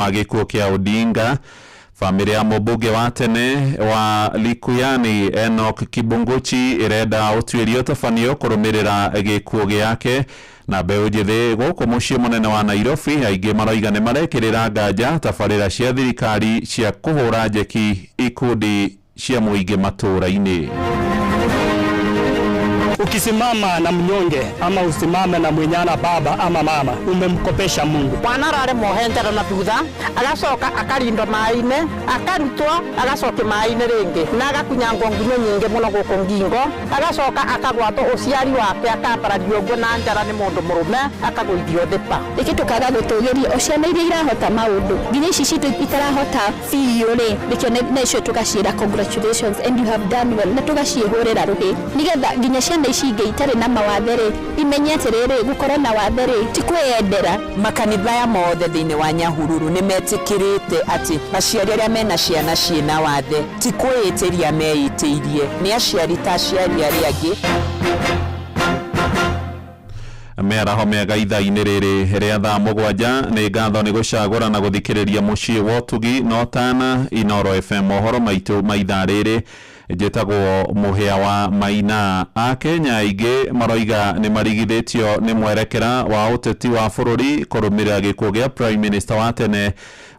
Gĩkuũ kĩa Odinga. Famĩlĩ ya mũmbunge wa tene wa Likuyani Enoch Kibunguchi irenda ũtuĩria ũtabanio kũrũmĩrĩra gĩkuũ gĩake, na mbeũ njĩthĩ gũkũ mũciĩ mũnene wa Nairobi aingĩ maroiga nĩ marekĩrĩra nganja tabarĩra cia thirikari cia kũhũra njeki ikundi cia mũingĩ matũũra-inĩ. Ukisimama na mnyonge ama usimame na mwenyana baba ama mama, umemkopesha Mungu. Mwanarare mohendera na thutha agacoka akarindo maine akarutwo agacoke maine ringi na agakunyangwo ngunyo nyingi muno guku ngingo agacoka akagwatwo uciari wake akaparadio ngo na njara ni mundu murume akagũithio thipa ikitukaga gutugiria uciana iria irahota maundu nginya ici citu itarahota biũ ri nikio necio tugacira congratulations and you have done well na tugacihurira ruhi nigetha nginya ciana ici ingĩ itarĩ na mawathe ri imenye atĩrĩrĩ gukorwo na wathe ri ti kwĩyendera. Makanitha ya mothe thĩinĩ wa Nyahururu nĩ metĩkĩrĩte atĩ aciari arĩa mena ciana ciĩna wathe ti kwĩĩtĩria meĩtĩirie nĩ aciari ta aciari arĩa angĩ. Mĩaraho mĩega ithaa-inĩ rĩrĩ rĩa thaa mũgwanja nĩ ngatho nĩ gũcagũra na gũthikĩrĩria mũciĩ wa Ũtugi no Tana Inooro FM. Mohoro maitũ ma ithaa rĩrĩ njĩtagwo Mũhĩa wa Maina. Akenya aingĩ maroiga nĩ marigithĩtio nĩ mwerekera wa ũteti wa bũrũri kũrũmĩrĩra gĩkuũ gĩa Prime Minister wa tene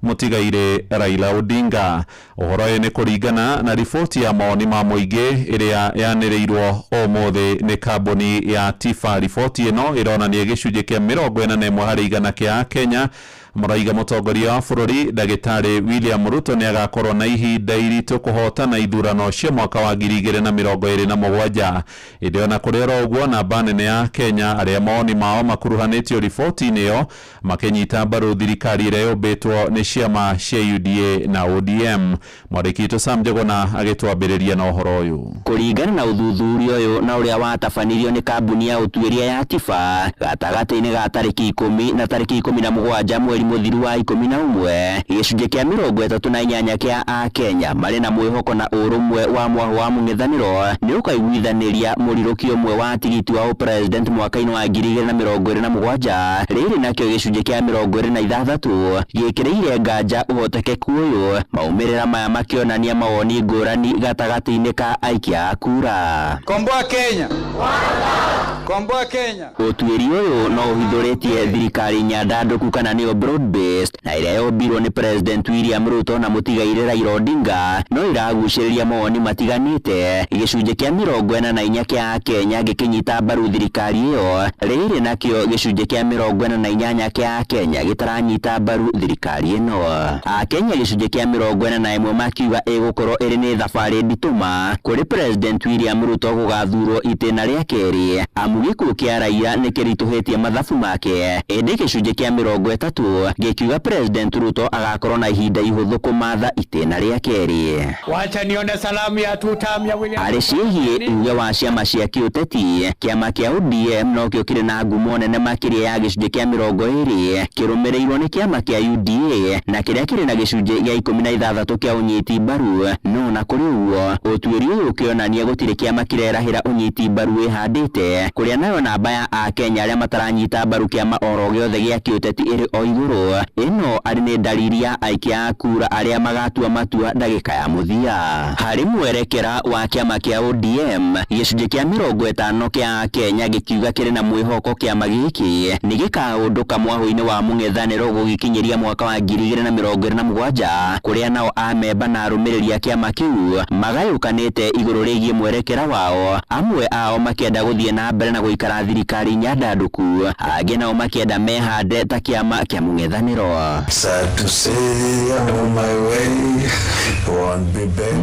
mũtigairĩ Raila Odinga. Ũhoro ũyũ nĩ kũringana na riboti ya mawoni ma mũingĩ ĩrĩa yanĩrĩirwo ũmũthĩ nĩ kambuni ya Tifa. Riboti ĩno ĩronania gĩcunjĩ kĩa 41 harĩ 100 kĩa Kenya maraiga mũtongoria wa bũrũri Ndagĩtarĩ William Ruto nĩ agakorwo na ihinda iritũ kũhotana ithurano cia mwaka wa 2027. Ĩndĩ ona kũrĩ ũguo namba nene ya Kenya arĩa mawoni mao makuruhanĩtio riboti-inĩ ĩyo makĩnyita mbaru thirikari ĩrĩa yũmbĩtwo nĩ ciama cia UDA na ODM. Mwandĩki witũ Sam Njuguna agĩtwambĩrĩria na ũhoro ũyũ. Kũringana na ũthuthuria ũyũ na ũrĩa watabanirio nĩ kambuni ya ũtuĩria ya Tifa gatagatĩ-inĩ ga tarĩki 10 na tarĩki 17 mweri mũthiru wa 11, gĩcunjĩ kĩa 38 kĩa Akenya marĩ na mwĩhoko na ũrũmwe wa mwaho wa mũng'ethanĩro nĩ ũkaiguithanĩria mũrirũkio ũmwe wa tigiti wa president mwaka-inĩ wa 2027. Rĩrĩ nakĩo gĩcunjĩ kĩa 26 gĩkĩrĩire nganja ũhotekeku ũyũ, maumĩrĩra maya makĩonania mawoni ngũrani gatagatĩ-inĩ ka aikia a kura. Komboa Kenya! Komboa Kenya! Ũtuĩria ũyũ no ũhithũrĩtie thirikari nyandandũku kana nĩyo broad based na ĩrĩa yombirwo nĩ President William Ruto na mũtigairĩ Raila Odinga no iragucĩrĩria mawoni matiganĩte. Gĩcunjĩ kĩa 44 kĩa Kenya gĩkĩnyita mbaru thirikari ĩyo, rĩrĩ nakĩo gĩcunjĩ kĩa 48 kĩa Kenya gĩtaranyita mbaru thirikari ĩno. Akenya gĩcunjĩ kĩa 41 makiuga ĩgũkorwo ĩrĩ nĩ thabarĩ nditũma kũrĩ President William Ruto gũgathurwo itĩna rĩa kerĩ, amu gĩkuũ kĩa Raila nĩ kĩritũhĩtie mathabu make. Ĩndĩ gĩcunjĩ kĩa 30 gĩkiuga President Ruto agakorwo na ihinda ihũthũ kũmatha itĩna rĩa kerĩ. Wacha nione salamu ya tutamia William. Arĩ ciĩgiĩ uge wa ciama cia kĩũteti, kĩama kĩa ODM no kĩo kĩrĩ na ngumo nene makĩria ya gĩcunjĩ kĩa 20 kĩrũmĩrĩirwo nĩ kĩama kĩa UDA na kĩrĩa kĩrĩ na gĩcunjĩ gĩa 16 kĩa ũnyiti mbaru. No na kũrĩ ũguo ũtuĩria ũyũ ũkĩonania gũtirĩ kĩama kĩrerahĩra ũnyiti mbaru wĩhandĩte, kũrĩa nayo namba ya Akenya arĩa mataranyita mbaru kĩama oro gĩothe gĩa kĩũteti ĩrĩ o igũrũ. Ĩno arĩ nĩ dalili ya aikia a kura arĩa magatua matua ndagĩka ya mũthia. Harĩ mwerekera wa kĩama kĩa ODM, gĩcunjĩ kĩa 50 kĩa Kenya gĩkiuga kĩrĩ na mwĩhoko kĩama gĩkĩ nĩ gĩkaũndũka mwaho-inĩ wa mũng'ethanĩro gũgĩkinyĩria mwaka wa 2027, kũrĩa nao amemba na arũmĩrĩri a kĩama kĩu magayũkanĩte igũrũ rĩgiĩ mwerekera wao. Amwe ao makĩenda gũthiĩ na mbere na gũikara thirikari nyandandũku, angĩ nao makĩenda mehande ta kĩama kĩa mũng'ethanĩro.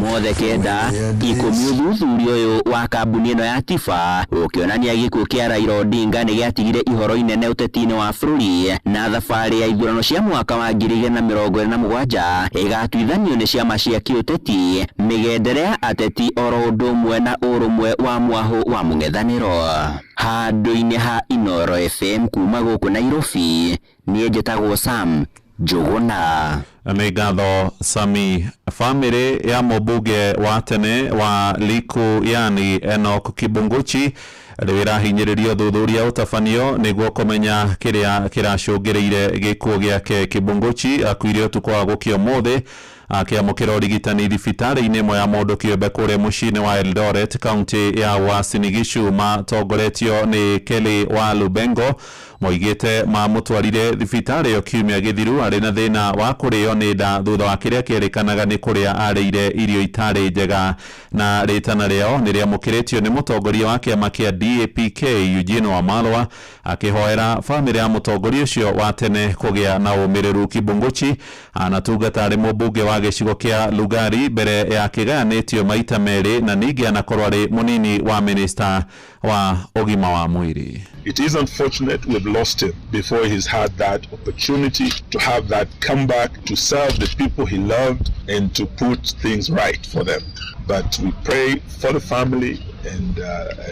Mothe kenda 10 ũthuthuria ũyũ wa kambuni ĩno ya Tifa ũkĩonania gĩkuũ kĩa Raila Odinga nĩ gĩatigire ihoro inene ũteti-inĩ wa bũrũri, na thabarĩ ya ithurano cia mwaka wa 2027 ĩgatuithanio nĩ ciama cia kĩũteti, mĩgendere ya ateti oro ũndũ ũmwe na ũrũmwe wa mwaho wa mũng'ethanĩro. Handũ-inĩ ha Inooro FM kuma gũkũ Nairobi, niĩ njĩtagwo Sam Njuguna. Nĩ ngatho Sami. Famĩlĩ ya mũmbunge wa tene wa Likuyani Enoch Kibunguchi rĩra hinyĩrĩrio thuthuria ũtabanio nĩguo kũmenya kĩrĩa kĩracũngĩrĩire gĩkuũ gĩake Kibunguchi akuire ũtukũ wa gũkĩa ũmũthĩ akĩamũkĩra ũrigitani thibitarĩ-inĩ ĩmwe ya mũndũ kĩũmbe kũrĩa mũciĩ-inĩ wa Eldoret kaunti ya Uasin Gishu matongoretio nĩ Kelly wa Lubengo moigĩte mamũtwarire thibitarĩ ĩyo kiumia gĩthiru arĩ na thĩna wa kũrĩo nĩ nda thutha wa kĩrĩa kĩerĩkanaga nĩ kũrĩa arĩire irio itarĩ njega na rĩtana rĩao nĩ rĩamũkĩrĩtio nĩ mũtongoria wa kĩama kĩa DAPK Eugene Wamalwa akĩhoera bamĩrĩ ya mũtongoria ũcio wa tene kũgĩa na ũmĩrĩru. Kibunguchi anatungata arĩ mũmbunge wa gĩcigo kĩa Lugari mbere ya kĩgayanĩtio maita merĩ na ningĩ anakorwo arĩ mũnini wa minista wa ũgima wa mwĩrĩ. It is unfortunate we've lost him before he's had that opportunity to have that comeback to serve the people he loved and to put things right for them. But we pray for the family and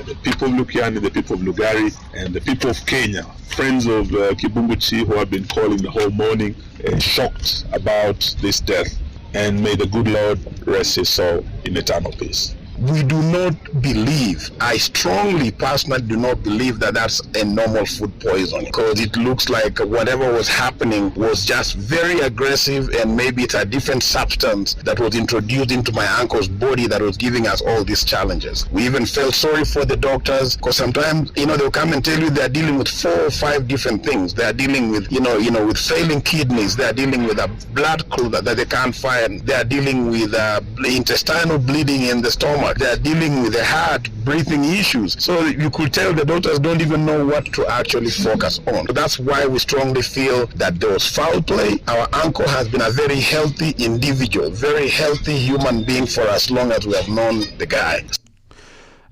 the people of Lukiani, the people of Lugari, and the people of Kenya, friends of Kibunguchi who have been calling the whole morning, shocked about this death. And may the good Lord rest his soul in eternal peace. We do not believe, I strongly personally do not believe that that's a normal food poison, because it looks like whatever was happening was just very aggressive, and maybe it's a different substance that was introduced into my uncle's body that was giving us all these challenges. We even felt sorry for the doctors, because sometimes, they'll come and tell you they're dealing with 4 or 5 different things. They're dealing with, with failing kidneys. They're dealing with a blood clot that they can't find. They're dealing with intestinal bleeding in the stomach. They're dealing with the heart, breathing issues. So you could tell the doctors don't even know what to actually focus on. So that's why we strongly feel that there was foul play. Our uncle has been a very healthy individual, very healthy human being for as long as we have known the guy.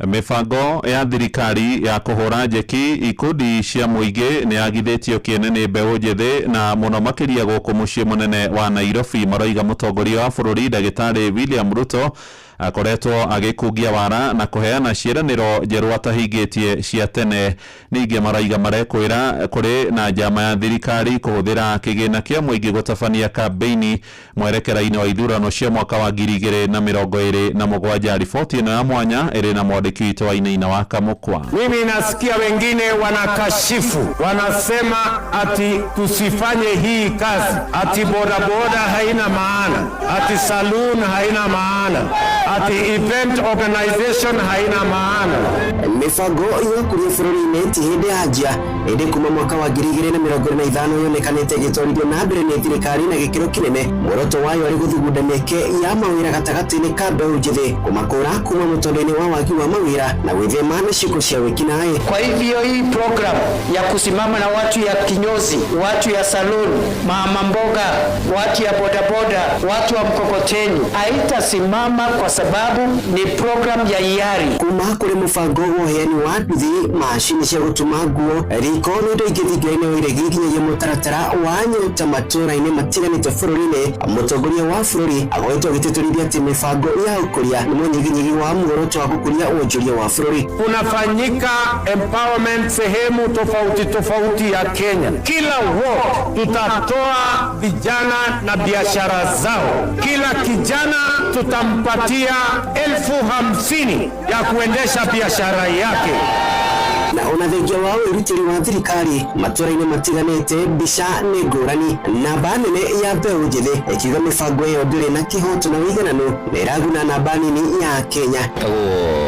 Mibango ya thirikari ya kũhũra njeki ikundi cia mũingĩ nĩ yagithĩtio kĩene nĩ mbeũ njĩthĩ na mũno makĩria gũkũ mũciĩ mũnene wa Nairobi. Maroiga mũtongoria wa bũrũri Ndagĩtarĩ William Ruto akoretwo agĩkungia wara na kũheana ciĩranĩro njerũ atahingĩtie cia tene. Ningĩ maroiga marekwĩra kũrĩ na njama ya thirikari kũhũthĩra kĩgĩna kĩa mũingĩ gũtabania kambeini mwerekera-inĩ wa ithurano cia mwaka wa 2027. Riboti ĩno ya mwanya ĩrĩ na mwandĩki witũ wa Inaina wa Kamũkwa. Mimi nasikia wengine wanakashifu, wanasema ati tusifanye hii kazi, ati bodaboda haina maana, ati saloon haina maana, ati event organization haina maana. Mibango iyo kuri bũrũri-inĩ ti hĩndĩ yanjia ĩndĩ kuma mwaka wa 2025 yonekanĩte ĩgĩtwarithio na mbere nĩ thirikari na gĩkĩro kĩnene. Muoroto wayo arĩ gũthugunda mĩeke ya mawĩra gatagatĩ-inĩ ka mbeũ njĩthĩ, kũmakũra kuma mũtũũrĩre-inĩ wa wagi wa mawĩra na gwĩthema na ciĩko cia wĩkinaĩ. Kwa hivyo hii program ya kusimama na watu ya kinyozi, watu ya salon, mama mboga, watu ya bodaboda, watu wa mkokoteni haitasimama kwa sababu ni program ya hiari. Kuma kũrĩ mũbango wa ũheani wa nduthi, macini cia gũtuma nguo, riko nĩ indo ingĩ thingira-inĩ wa iregi nginyagia mũtaratara wa nyota matũũra-inĩ matiganĩte bũrũri-inĩ. Mũtongoria wa bũrũri akoretwo agĩtĩtĩrithia atĩ mĩbango ya ũkũria nĩ mũnyiginyigi wa muoroto wa gũkũria wonjoria wa bũrũri. Kunafanyika empowerment sehemu tofauti tofauti ya Kenya. Kila ward tutatoa vijana na biashara zao. Kila kijana tutampatia 50,000 ya kuendesha biashara yake. Na unathengia wa ũrutĩri wa thirikari matũũra-inĩ matiganĩte mbica nĩ ngũrani. Namba nene ya mbeũ njĩthĩ ikiuga mĩbango ĩyo ndĩrĩ na kĩhoto na ũigananu na ĩraguna namba nini ya Kenya.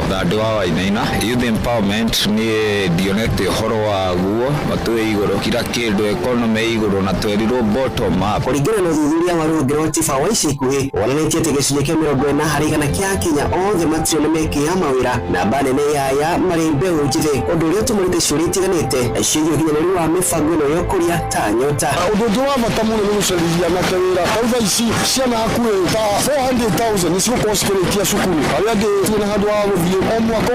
Thando wa Inaina youth empowerment nĩ ndionete ũhoro waguo matũĩ igũrũ kila kĩndũ economy igũrũ na twerirwo bottom up. Kũringana na ũthuthuria wa rũhonge rwa tiba wa ica ikuhĩ wonanĩtie atĩ gĩcunjĩ kĩa 40 harĩ igana kĩa Kenya othe matirĩ na mĩeke ya mawĩra. Namba nene ya marĩ mbeũ njĩthĩ, ũndũ ũrĩa ũtũmĩrĩte ciũria itiganĩte ciĩgiĩ ũkinyanĩru wa mĩbango ĩno ya ũkũria ta nyota. Ũndũ ũngĩ wa bata mũno nĩ gũcerithia anake wĩra. Tauga ici ciana hakuhĩ ta 400,000 nĩ cigũkorwo cikĩrĩkia cukuru. Arĩa angĩ twĩna handũ wa gũthiĩ o mwaka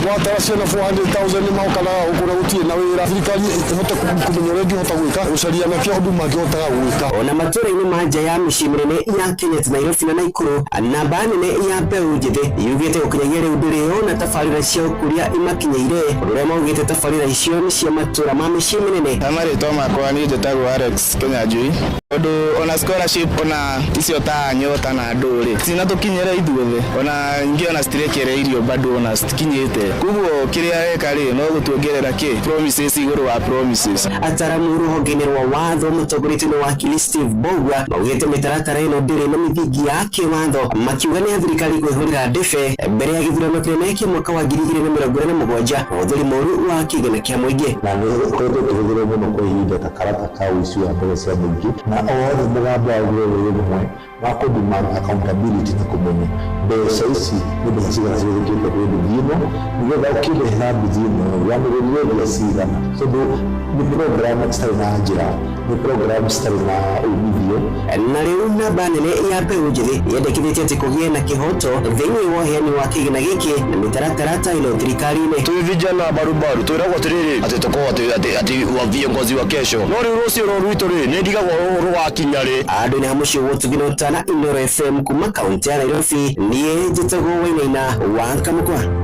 watara ciana 400,000 nĩ maũkana ũkũra gũtirĩ na wĩra. Thirikari ĩhote kũmenya ũrĩa ĩngĩhota gwĩka gũcaria anake ũndũ mangĩhotaga gwĩka. Ona matũũra-inĩ ma nja ya mĩciĩ mĩnene ya Kenya ta Nairobi na Naikuru, namba nene ya mbeũ njĩthĩ yugĩte gũkinyagia rĩu ndĩrĩ ona tabarĩra cia ũkũria imakinyĩire. Ũndũ ũrĩa maugĩte tabarĩra icio nĩ cia matũũra ma mĩciĩ mĩnene. Marĩtwa makwa niĩ njĩtagwo Alex Kenyanjui. ona scholarship ona icio ta nyota na nduri sina tukinyera ithuothe ona ingi ona strekere irio bado ona stikinyete kuguo kiria eka ri no gutuongerera ki promises iguru wa promises. Ataramu ruhongene rwa watho mutogorete no wakili Steve Boga maugite mitaratara ino ndiri na mithingi yake watho makiuga ni thirikari kwihurira ndefe mbere ya githurano kinene kia mwaka wa 2027 uthuri moru wa kigena kia muingi na kwende tuhugire muno kuhinda takarata ka uici wa mbeca cia muingi na othe mugambo wa gururu rumwe wa kudemand accountability na kumenya mbeca ici ni mbeca cigana cithukite kwi nduthino nigetha ukireha nduthino yamiririe ya cigana so ni program citarĩ na njĩra ni program citarĩ na umithio na rĩu namba nene ya mbeũ njĩthĩ yendekithĩtie atĩ kũgĩe na kĩhoto thĩinĩ wa ũheani wa kĩgĩna gĩkĩ na mĩtaratara ta ĩno thirikari-inĩ. Tũĩ vijana barubaru twĩragwo atĩrĩrĩ atĩ tũkorwo atĩ wa viongozi wa kesho no rĩu rũciũ rwitũ rĩ nĩ ndigagwo rwakinya rĩ andũ nĩ hamwe cio Wotugino tana Inoro FM kuma kaunti ya Nairobi niĩ njĩtagwo Wainaina wa Kamũkwa.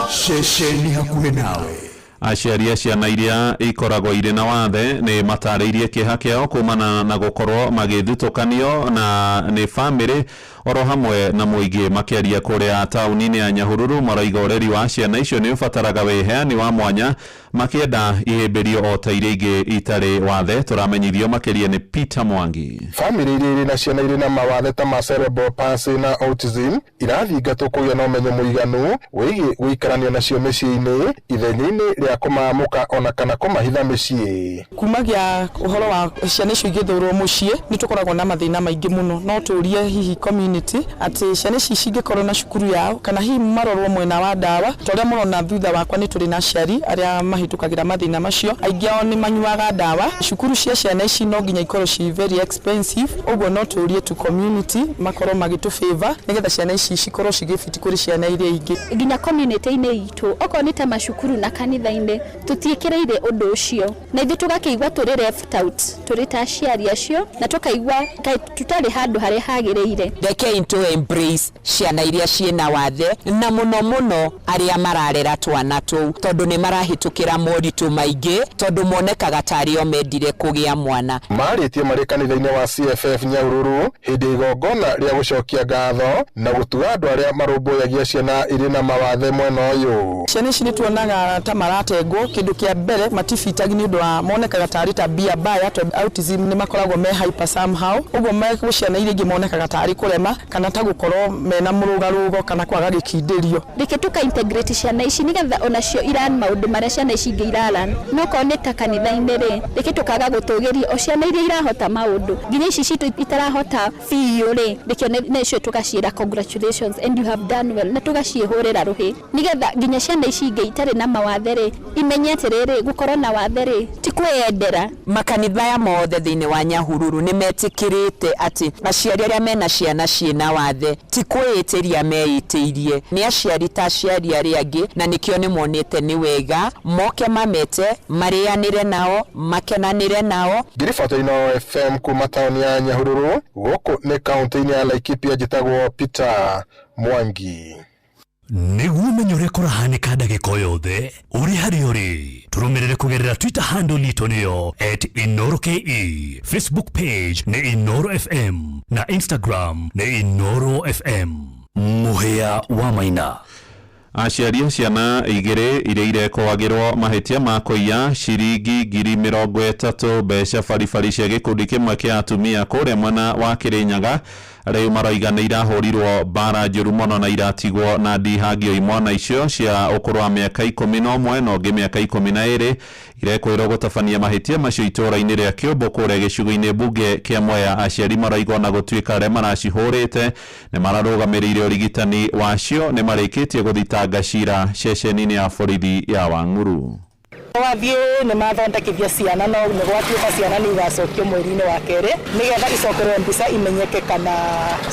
Shesheni hakuhĩ nawe. Aciari a ciana iria ikoragwo irĩ na wathe nĩ matarĩirie kĩeha kĩao kumana na gũkorwo magĩthutũkanio na nĩ bamĩrĩ oro hamwe na mũingĩ makĩaria kũrĩa taũni-inĩ ya Nyahururu marauga ũreri wa ciana icio nĩ ũbataraga wĩheani wa mwanya makĩenda ihĩmbĩrio o ta iria ingĩ itarĩ wathe. Tũramenyithio makĩria nĩ Peter Mwangi. Bamĩrĩ iria irĩ na ciana irĩ na mawathe ta ma cerebral palsy na autism irathingatwo kũgĩa na ũmenyo mũiganu wĩgiĩ gũikarania nacio mĩciĩ-inĩ ithenya-inĩ rĩa kũmaamũka ona kana kũmahitha mĩciĩ. Kumagia ũhoro wa ciana icio igĩthurwo mũciĩ nĩ tũkoragwo na mathĩna maingĩ mũno no tũrie hihi community atĩ ciana ici cingĩkorwo na cukuru yao kana hihi marorwo mwena wa ndawa torĩa mũrona thutha wakwa nĩ tũrĩ na aciari arĩa mahĩtũkagĩra mathĩna macio aingĩ ao nĩ manyuaga ndawa. Cukuru cia ciana ici no nginya ikorwo ci very expensive ũguo no tũrie tu community makorwo magĩtũ favor nĩgetha ciana ici cikorwo cigĩfiti kũrĩ ciana iria ingĩ. Nginya community-inĩ itũ okorwo nĩ ta macukuru na kanitha-inĩ tutiĩkĩrĩire ũndũ ũcio na ithuĩ tũgakĩigua tũrĩ left out tũrĩ ta aciari acio na tũkaigua tũtarĩ handũ harĩa hagĩrĩire. Rekei to embrace ciana iria ciĩna wathe na mũno arĩa mararera twana tũu tondũ nĩ marahĩtũkĩra moritũ maingĩ tondũ monekaga tarĩ o mendire kũgĩa mwana. Marĩtie marĩ kanitha-inĩ wa CFF Nyahururu hĩndĩ igongona rĩa gũcokia ngatho na gũtuga andũ arĩa marũmbũyagia ciana irĩ na mawathe mwena ũyũ. Ciana ici nĩ tuonaga ta maratengwo kĩndũ kĩa mbere matifitagi nĩ ũndũ wa monekaga tarĩ ta bia baya tondũ autism nĩ makoragwo me hyper somehow ũguo me ciana iria ingĩ monekaga tarĩ kũrema kana ta gũkorwo mena mũrũgarũgo kana kwaga gĩkindĩrio. Reke tuka integrate ciana ici nĩgetha onacio iran maũndũ marĩa ciana ici ingĩ iraran no korwo nĩ ta kanitha-inĩ rĩ reke tukaga gũtũgĩria o ciana iria irahota maũndũ nginya ici citũ itarahota biũ rĩ reke nĩcio tugaciĩra congratulations and you have done well na tugaciĩhũrĩra rũhĩ nĩgetha nginya ciana ici ingĩ itarĩ na mawathe rĩ imenye atĩrĩrĩ gũkorwo na wathe rĩ ti kwĩendera. Makanitha ya mothe thĩinĩ wa Nyahururu nĩ metĩkĩrĩte atĩ aciari arĩa mena ciana ciĩna wathe ti kwĩĩtĩria meĩtĩirie nĩ aciari ta aciari arĩa angĩ na nĩkĩo nĩ monete nĩ wega moke mamete marĩanĩre nao makenanĩre nao. Ngiribato Inoro FM kuma taũni ya Nyahururu gũkũ nĩ kaũntĩ-inĩ ya Laikipia njĩtagwo Peter Mwangi. Nĩguo ũmenye ũrĩa kũrahanĩka ndagĩka o yothe ũrĩ harĩa ũrĩ tũrũmĩrĩre kũgerera Twitter handle itũ nĩyo @InoroKE, Facebook page nĩ Inoro FM na Instagram nĩ Inoro FM. Mũhĩa wa Maina. Aciari a ciana igĩrĩ iria irekũagĩrwo mahĩtia ma kũiya ciringi 30,000 mbeca baribari cia gĩkundi kĩmwe kĩa atumia kũrĩa mwena wa Kĩrĩnyaga rĩu marauga nĩ irahũrirwo mbara njũru mũno na iratigwo na ndihangio imwana icio cia ũkũrũ wa mĩaka 11 na ũngĩ mĩaka 12 irekwĩrwo gũtabania mahĩtia macio itũũra-inĩ rĩa Kĩũmbũ kũrĩa gĩcigo-inĩ mbunge kĩa Mwea. Aciari maraigua na gũtuĩka arĩa maracihũrĩte nĩ mararũgamĩrĩire ũrigitani wacio nĩ marĩkĩtie gũthitanga cira ceceni-inĩ ya borithi ya Wang'uru. Wathiĩ nĩ mathondekithia ciana no nĩ gwatuĩka ciana nĩ igacokio mweri-inĩ wa kerĩ nĩgetha icokerwo mbica imenyeke kana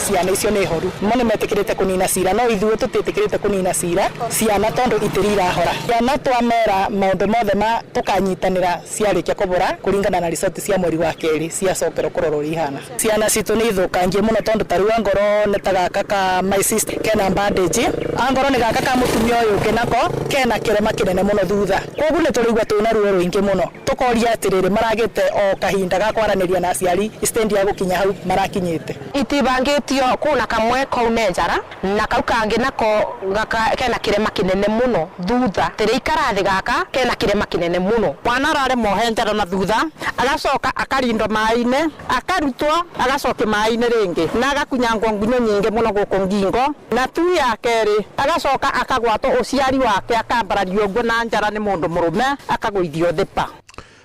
ciana icio nĩ horu. Mo nĩ metĩkĩrĩte kũnina cira no ithuĩ tũtiĩtĩkĩrĩte kũnina cira ciana tondũ itirĩ irahora. Ciana twamera maũndũ mothe tũkanyitanĩra ciarĩkia kũbora kũringana na resort cia mweri wa kerĩ ciacokerwo kũrorwo ihana. Ciana citũ nĩ ithũkangie mũno tondũ tarĩu angorwo nĩ ta gaka ka my sister kena bandage angorwo nĩ gaka ka mũtumia ũyũ ũngĩ nako kena kĩrema kĩnene mũno thutha. Koguo nĩ turigwa tuna ruo ruingi muno tukoria atiriri maragite o kahinda ga kwaraniria na aciari stand ya gukinya hau marakinyite itibangitio kuna kamwe kaune njara na kau kangi nako kena kirema kinene muno thutha tirikarathi gaka kena kirema kinene muno mwana arare mohenjero na thutha agacoka akarindo maine akarutwo agacoka maine ringi na agakunyangwo ngunyo nyingi muno guku ngingo na tu ya keri agacoka akagwato uciari wake akambarario ngwe na njara ni mundu murume akagwithio thipa.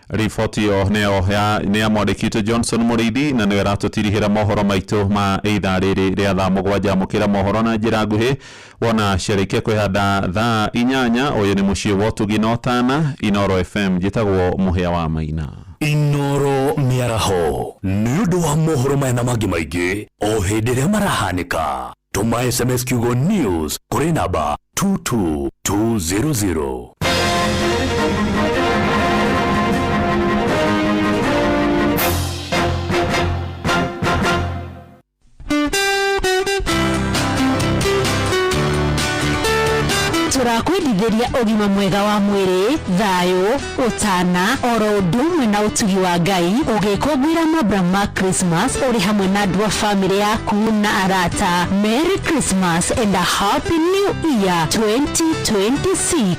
Riboti yo nä amwandäkite Johnson Muriithi na nä ratåtirihä mohoro maitå ma ithaa rä rä a thaa mũgwanja må kä ra mohoro na njä ra nguhä wona ciarĩkia kwĩhanda thaa 8 ũyũ nĩ mũciĩ wa Ũtugi na Otana Inoro FM njĩtagwo Mũhĩa wa Maina. Inoro mĩaraho nĩ ũndũ wa mohoro maya na mangĩ maingĩ o hĩndĩ ĩrĩa marahanĩka. Tũma SMS kiugo news kũrĩ namba 22200. Turakwendithĩria ũgima mwega wa mwĩrĩ, thayũ, ũtana, oro ũndũ ũmwe na ũtugi wa Ngai ũgĩkũngũĩra mambura ma Christmas ũrĩ hamwe na andũ a famĩlĩ yaku na arata. Merry Christmas and a Happy New Year 2026.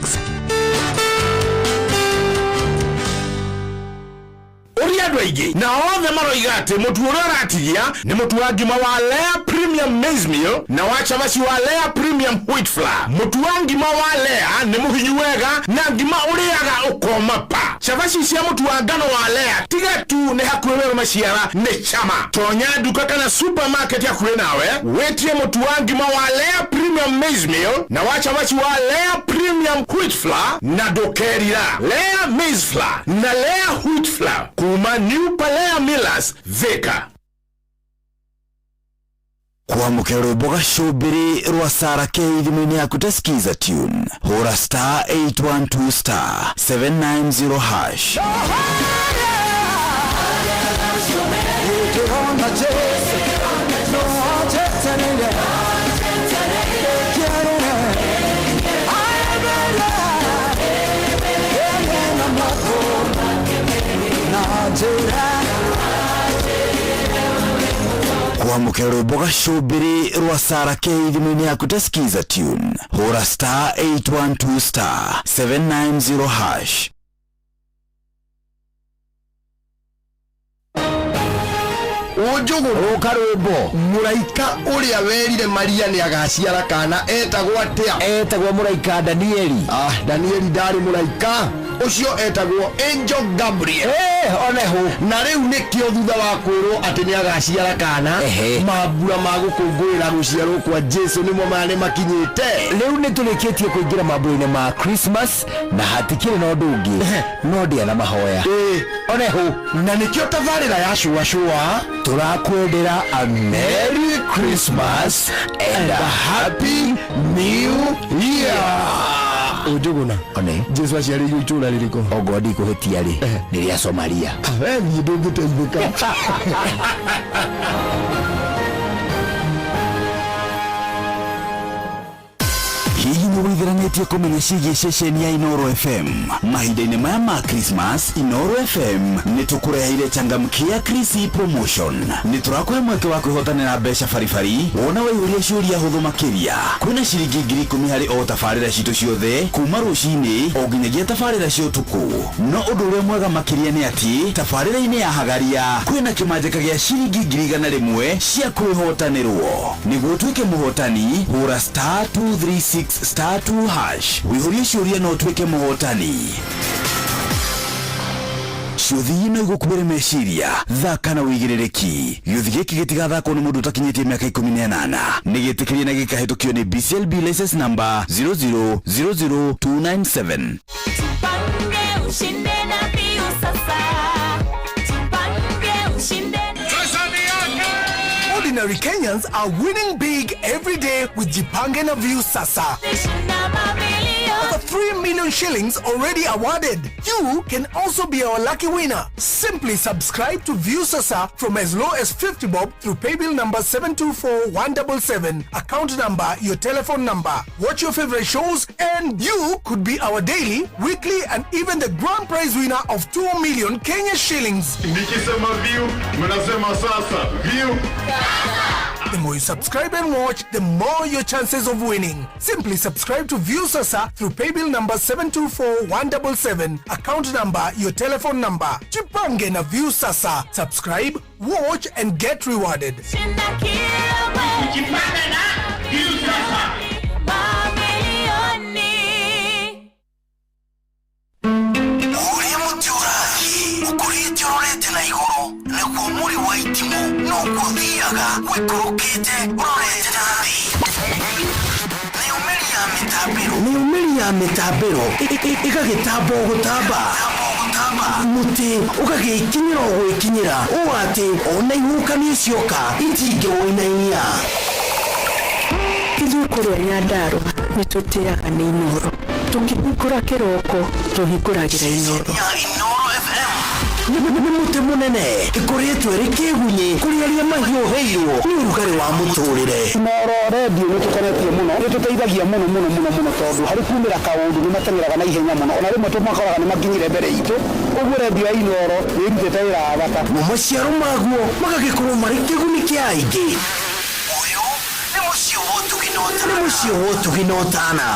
Andũ aingĩ na othe maroiga atĩ mũtu ũrĩa ũratigia nĩ mũtu wa ngima wa Lea Premium Maize Meal na wa chavaci wa Lea Premium Wheat Flour. Mũtu wa ngima wa Lea nĩ mũhinyu wega na ngima ũrĩaga ũkoma pa. Chavaci cia mũtu wa ngano wa Lea tiga tu nĩ hakuhĩ wewe maciara nĩ chama. Tonya duka kana supermarket hakuhĩ nawe wetie mũtu wa ngima wa Lea Premium Maize Meal na wa chavaci wa Lea Premium Wheat Flour na ndokerira. Lea Maize Flour na Lea Wheat Flour kuma New Palea Millers Thika. Kwamũkĩra rwĩmbo gacũmbĩrĩ rwa Sarah K thimũ-inĩ yaku ta skiza tune hũra star 812 star 790 hash. Kwamũkĩra rwĩmbo gacũmbĩrĩ rwa Sarah K thimũ-inĩ yaku ta skiza tune hũra star 812 star 790 hash. Ũnjũgũ ũkarwĩmbo mũraika ũrĩa werire Maria nĩ agaciara kana etagwo atĩa? Etagwo mũraika Danieli. Danieli ndarĩ mũraika, ũcio etagwo Angel Gabriel. Oneho na rĩu nĩkĩo thutha wa kwĩrwo atĩ nĩ agaciara kana mambura ma gũkũngũĩra gũciarwo kwa Jesu nĩmo maya nĩ makinyĩte. Rĩu nĩ tũrĩkĩtie kũingĩra mambura-inĩ ma Christmas na hatikĩrĩ na ũndũ ũngĩ no ndĩa na mahoya. Oneho na nĩkĩo tabarĩra ya cũa tũrakwendera a Merry Christmas and a Happy New Year. Ũnjũgũna one Jesu aciarĩirwo itũũra rĩrĩkũ? Ongo ndikũhĩtia rĩ nĩ rĩa Somalia. Niĩ ndũngĩteithĩka. Hihi nĩ wĩtheranĩtie kũmenya ciĩgiĩ ceceni ya Inoro FM? Mahinda-inĩ maya ma Christmas, Inoro FM nĩ tũkũreheire changamkia Chrissy promotion. Nĩ tũrakũhe mweke wa kwĩhotanĩra mbeca baribari wona waihũria ciũria hũthũ makĩria. Kwĩna ciringi 10,000 harĩ o tabarĩra citũ ciothe kuma rũcinĩ o nginyagia tabarĩra cia ũtukũ. No ũndũ ũrĩa mwega makĩria nĩ atĩ tabarĩra-inĩ ya Hagaria kwĩna kĩmanjĩka gĩa ciringi 100,000 cia kwĩhotanĩrwo. Nĩguo ũtuĩke mũhotani hũra star 236 star 2 hash wĩihũrie ciũria no ũtuĩke mũhotani. Ciũthi ino igũkubĩre meciria thaka na wĩigĩrĩrĩki. Gĩũthi gĩkĩ gĩtigathakwo nĩ mũndũ ũtakinyĩtie mĩaka 18. Nĩ gĩtĩkĩrie na gĩkahĩtũkio nĩ BCLB license number 0000297. Ordinary Kenyans are winning big every day with Jipange na View Sasa. Over 3 million shillings already awarded. You can also be our lucky winner. Simply subscribe to View Sasa from as low as 50 bob through paybill number 724177, account number, your telephone number. Watch your favorite shows and you could be our daily, weekly and even the grand prize winner of 2 million Kenya shillings. Nikisema View, mnasema sasa. View. The more you subscribe and watch, the more your chances of winning. Simply subscribe to View Sasa through paybill number 724177, account number, your telephone number. Jipange na View Sasa. Subscribe, watch and get rewarded. Niumiria mitabero igagitamba gutamba muti ugagikinyira gwikinyira uwati ona ihukani cioka itingirwoinainia Kithukuru ya Nyandarua nitutiaga ni Inoro tungihingura kiroko tuhinguragira Inoro Nimuti munene ikoretwo rikigunye kuri aria mahioheirwo ni urugari wa muturire Inoro radio nitukonetie muno nituteithagia muno tondu hari kumira kaundu ni matengeraga na ihenya muno ona rimwe tumakoraga ni maginyire mbere itu uguo radio ya Inoro yirutite ira bata mumaciaro maguo magagikorwo mari kiguni kia aingi uyu ni mucio wotuginotana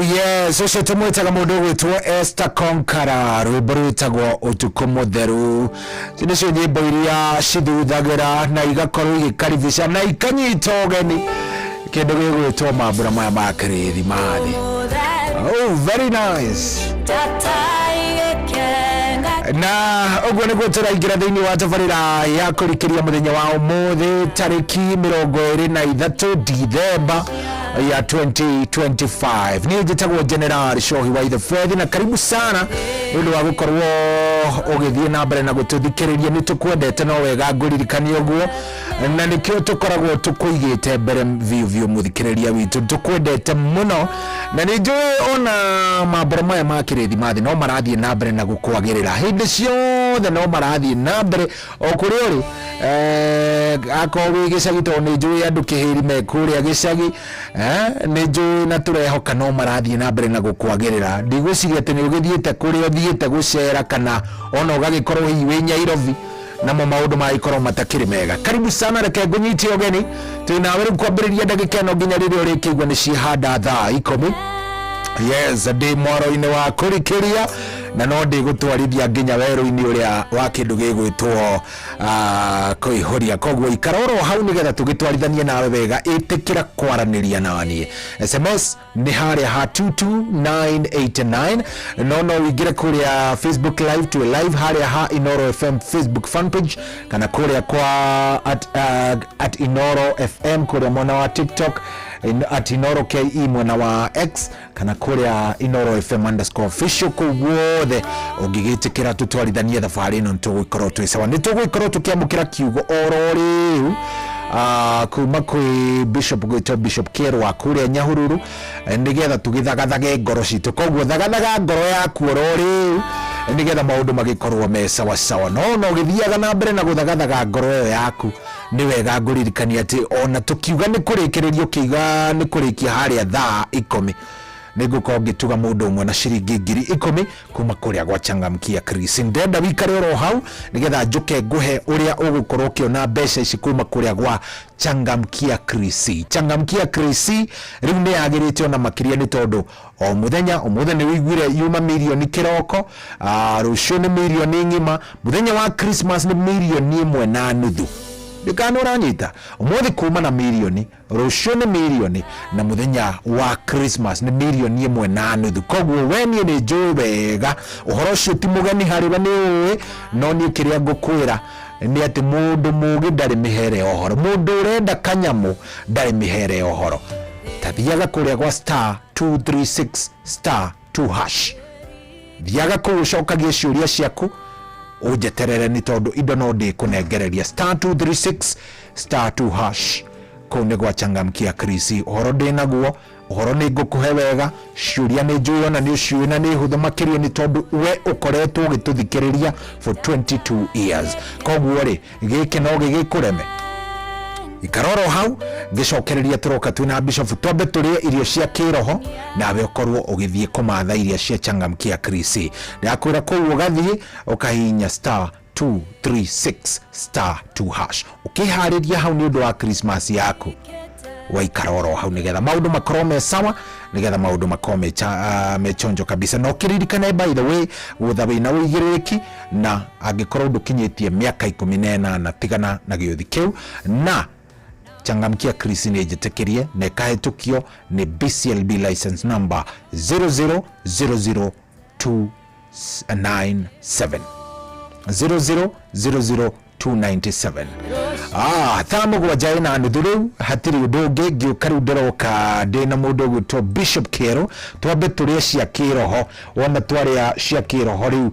yes, ucio tumwitaga mundu gwitwo Esther Konkara rwimbo rwitagwo utuku mutheru. Nicio nyimbo iria cithuthagira na igakorwo igikaribisha na ikanyita ugeni kindu gigwitwo mambura maya ma Kirithimathi. Oh, very nice. Na uguo niguo turaingira thiini wa tabarira ya kurikiria muthenya wa umuthi tariki 23 Dithemba ya 2025. Ni njitagwo General Shohi wa the Fred na karibu sana ndu wa gukorwo ugithie na mbere na gututhikiriria ni tukwendete no wega nguririkania uguo na nikio tukoragwo tukuigite mbere view muthikiriria witu tukwendete muno na ni njui ona mambura maya ma Kirithimathi no marathie na mbere na gukwagirira hindi ciothe no marathie na mbere okuri uri akowi gicagi to ni njui andu kihiri me kuria gicagi ni njui na turehoka no marathie na mbere na gukwagirira ndigwiciria ati ni ugithiete kuria uthiete gucera kana ona ugagikorwo hihi wi Nyairobi namo maundu maikorwo matakiri mega. Karibu sana reke ngunyiti ogeni twinawe kwambiriria ndagika ino nginya riria urikigwa ni cihanda thaa 10. Yes, ndi mwaro-ini wa kurikiria na no ndi gutwarithia nginya weru-ini uria wa kindu gigwitwo kuihoria koguo ikaroro hau nigetha tugitwarithanie nawe wega itikira kwaraniria nani. SMS ni haria ha 22989 no wingire kuria Facebook live to live haria ha Inoro FM Facebook fan page kana kuria kwa at Inoro FM kuria mwana wa TikTok at Inoro KE mwana wa X kana kuria Inoro FM _official kuguothe ungigitikira tutwarithanie thabari ino ntugwikorwo twi sawa nitugwikorwo tukiamukira kiugo oro riu kuma kwi Bishop gwitwo Bishop Kero wa kuria Nyahururu nigetha tugithagathage ngoro citu koguo thagathaga ngoro yaku oro riu nigetha maundu magikorwo me sawa sawa no githiaga na mbere na guthagathaga ngoro yo yaku ni wega nguririkania ati ona tukiuga ni kurikiririo kiuga ni kurikia haria thaa 10 nigukorwo ngituga mundu umwe na ciringi 10,000 kuma kuria gwa Changamkia Chris. Ndenda wikare oro hau nigetha njuke nguhe uria ugukorwo kiona mbeca ici kuma kuria gwa Changamkia Chris. Changamkia Chris riu ni agirite ona makiria ni tondu o muthenya ni wiguire yuma milioni kiroko rucio ni milioni ngima muthenya wa Christmas ni milioni 1.5 ndikanora nyita umuthi kuma na milioni rucio ni milioni na muthenya wa Christmas ni milioni 1.5 koguo weni ni njui wega uhoro ucio ti mugeni hariwe ni uwe no ni kiria ngukwira ni ati mundu mugi ndari mihere ohoro mundu urenda kanyamu ndari mihere ohoro tathiaga kuria gwa *236*2# thiaga kucokagia ciuria ciaku ujeterere ni tondu indo no ndi kunengereria *236*2# kune gwa Changamkia Chris. Uhoro ndi naguo uhoro ni ngukuhe wega ciuria ni njui ona ni ciui na ni huthu makiria ni tondu we ukoretwo ugituthikiriria for 22 years koguo ri giki no gigikureme ikaroro hau gicokereria turoka twina Bishop twambe turie irio cia kiroho nawe ukorwo ugithie kumatha iria cia Changamkia Chris. Ndakwira koguo gathie ukahinya *236*2# ukihariria hau ni undu wa Christmas yaku wa ikaroro hau nigetha maundu makorwo me sawa nigetha maundu makorwo mechonjo kabisa no kiririkane by the way gutha wina uigiriki na angikorwo ndukinyitie miaka 18 tigana na giothi kiu na Changamkia Chris ni jitekirie na kahetukio ni BCLB license number 0000297 0000297. Thamu gwa jaina nuduru hatiri udoge giukari uderoka dena mudogo to Bishop Kero twambe turia cia kiroho wona twaria cia kiroho riu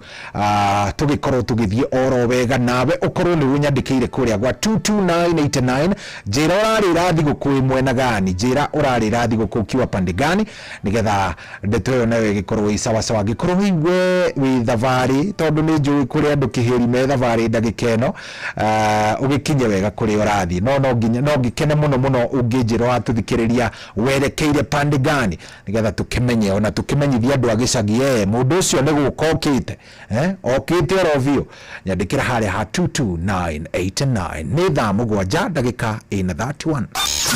tugikorwo tugithie oro wega nawe ukorwo ni unyandikire kuria gwa 22989 jira urari rathi gukui mwena gani jira urari rathi gukukiwa pande gani nigetha ndeto yo nawe gikorwo isawa sawa gikorwo iwe wi thavari tondu ni njui kuria andu kihiri me thavari ndagikeno ugikinye wega kuri orathi no ngikene muno ungijira watuthikiriria werekeire pande gani nigetha tukimenye ona tukimenyithia andu agicagi mundu ucio ni gukokite okite orovio nyandikira haria ha 22989 ni thaa 7 ndagika ina 31.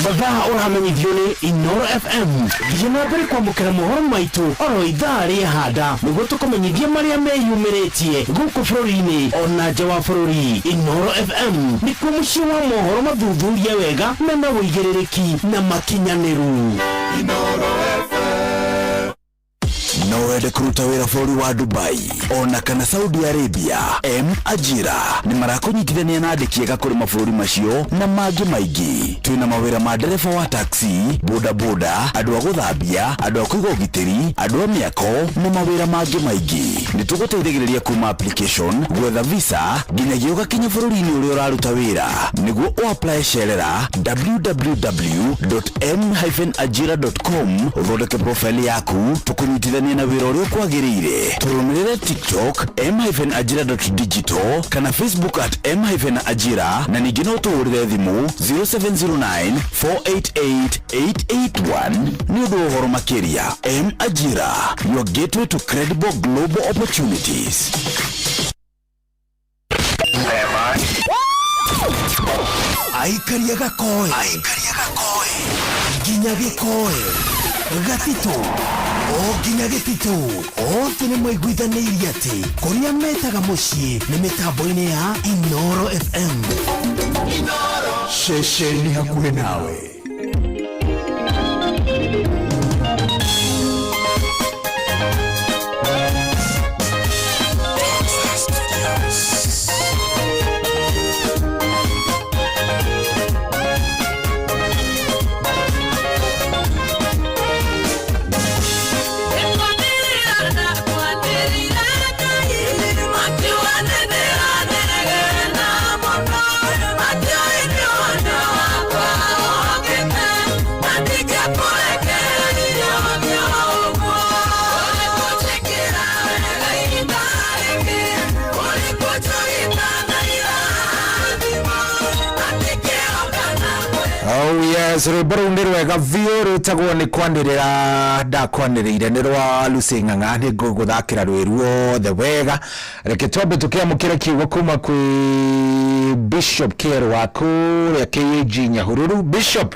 mathaa uramenyithio ni Inoro FM thiĩ na mbere kwamũkĩra mohoro maitũ oro ithaa rĩahanda nĩguo tũkũmenyithia marĩa meyumĩrĩtie gũkũ bũrũri-inĩ ona nja wa bũrũri. Inoro FM nĩkuo mũciĩ wa mohoro mathuthurie wega na na wĩigĩrĩrĩki na makinyanĩru. Inoro FM. No wende kuruta wĩra bũrũri wa Dubai ona kana Saudi Arabia, Ajira nĩ marakũnyitithania na andĩki ega kũrĩ mabũrũri macio na mangĩ maingĩ. Twĩna mawĩra ma ndereba wa taxi, boda boda, andũ a gũthambia, andũ a kũiga ũgitĩri, andũ a mĩako na mawĩra mangĩ maingĩ. Nĩ tũgũteithagĩrĩria kuma application, gwetha visa nginyagia ũgakinya bũrũri-inĩ ũrĩa ũraruta wĩra. Nĩguo ũapply cerera www.m-ajira.com ũthondeke profile yaku, tũkũnyitithania na wĩra ũrĩa kwagĩrĩire. Tũrũmĩrĩre TikTok m-ajira.digital kana Facebook @m-ajira na ningĩ no tũhũrĩre thimũ 0709 488 881 nĩ ũndũ wa ũhoro makĩria. M-Ajira, your gateway to credible global opportunities. Aikaria gakoe nginya gĩkoe gatito o nginya gĩtito othe nĩ mwaiguithanĩirie atĩ kũrĩa metaga mũciĩ nĩ mĩtambo-inĩ ya Inoro FM. Inoro ceceni hakuhĩ nawe. Rwĩmbo rũu nĩ rwega biũ rwĩtagwo nĩ kwanĩrĩra ndakwanĩrĩire nĩ rwa Lucy Ng'ang'a. Nĩ ngũgũthakĩra rwĩ ruothe wega. Reke twambe tũkĩamũkĩra kiugo kuma kwĩ Bishop Kerr wa kũrĩa KAG Nyahururu. Bishop.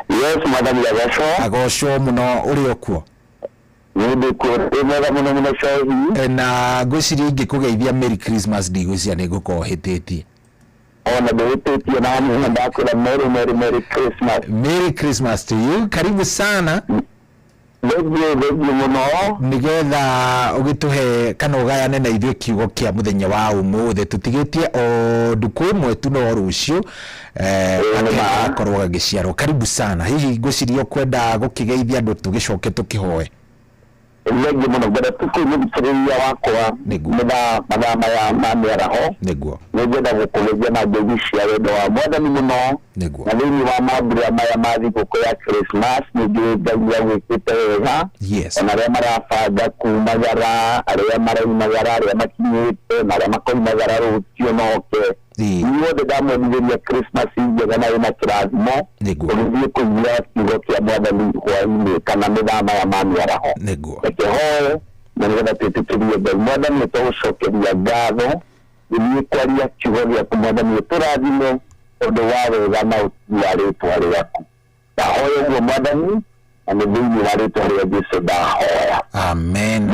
Yes, madam Yagasho. Agocwo mũno ũrĩ okuo. Na ngwĩciria ingĩkũgeithia Merry Christmas ndigwĩciria nĩ ngũkorwo hĩtĩtie. Ona ndĩhĩtĩtie na niĩ ndakwĩra Merry Christmas. Merry Christmas to you. Karibu sana. Thengio mũno. Nĩgetha ũgĩtũhe kana ũgayane na ithuĩ kiugo kĩa mũthenya wa ũmũthĩ. Tũtigĩtie o ndukũ ĩmwe tu no rũciũ akorwo gagĩciarwo. Karibu sana. Hihi ngwĩciria ũkwenda gũkĩgeithia andũ tũgĩcoke tũkĩhoe. Thengio mũno ngwenda tũkĩnyitĩrĩria wakwa mathaa maya ma mĩaraho. Nĩguo. Nĩngwenda gũkũgeithia na ngeithi cia wendo wa Mwathani mũno. Nĩguo. Na thĩinĩ wa mambura maya ma thigũkũ ya Christmas ningĩ Ngai agwĩkĩte wega. Yes. Ona arĩa marabanga kumagara, arĩa maraumagara, arĩa makinyĩte na arĩa makoimagara rũciũ moke. Niothe ndamwendithĩria Christmas njega na ĩna kĩrathimo. Ũgĩthiĩ kũigua kiugo kĩa Mwathani hwaĩ-inĩ kana mathaa maya ma mĩaraho. Reke hoe na nĩgetha twĩtĩkĩrie Ngai. Mwathani nĩtũgũcokeria ngatho gũthiĩ kwaria kiugo gĩaku Mwathani tũrathime ũndũ wa wega na ũtugi wa rĩĩtwa rĩaku. Ndahoya ũguo Mwathani na nĩ thĩinĩ wa rĩĩtwa rĩa Jesũ ndahoya. Amen.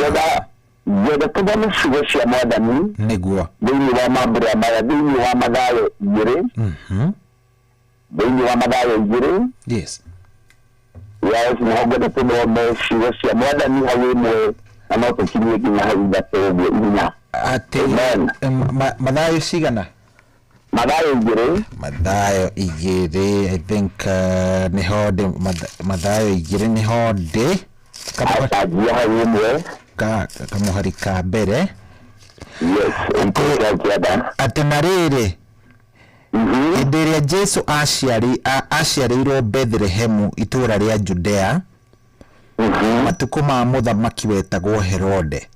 Gwetha tũthome ciugo cia Mwathani. Nĩguo. Thĩinĩ wa mambura maya thĩinĩ wa mathayo 2. Thĩinĩ wa mathayo 2. Yes. Yes, na gwetha tũthome ciugo cia Mwathani hau ĩmwe na no tũkinyie nginya hau ithatũ ũguo inya. Mathayo cigana? Mathayo 2. Mathayo 2, I think nĩho ndĩ Mathayo 2 nĩho ndĩ. Acanjia hau ĩmwe. Kamuhari ka mbere. Yes, atĩ na rĩrĩ hĩndĩ ĩrĩa Jesũ aciarĩirwo Bethlehemu itũũra rĩa Judea matukũ ma mũthamaki wetagwo Herode,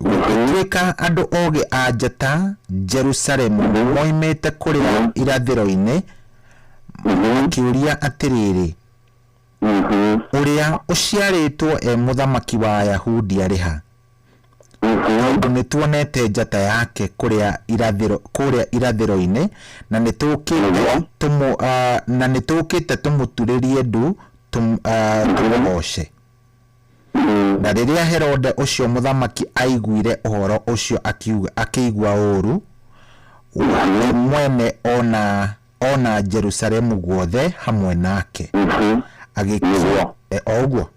gũtuĩka andũ ogĩ a njata Jerusalemu moimĩte kũrĩa irathĩro-inĩ makĩũria atĩrĩrĩ, ũrĩa ũciarĩtwo mũthamaki wa Ayahudi arĩ ha? tondũ nĩ tuonete njata yake kũrĩa irathĩro-inĩ na nĩ tũkĩte tũmũturĩrie ndu tũmũgoce. Na rĩrĩa Herode ũcio mũthamaki aiguire ũhoro ũcio akĩigua ũru, mwene ona Jerusalemu guothe hamwe nake agĩkiuga oguo.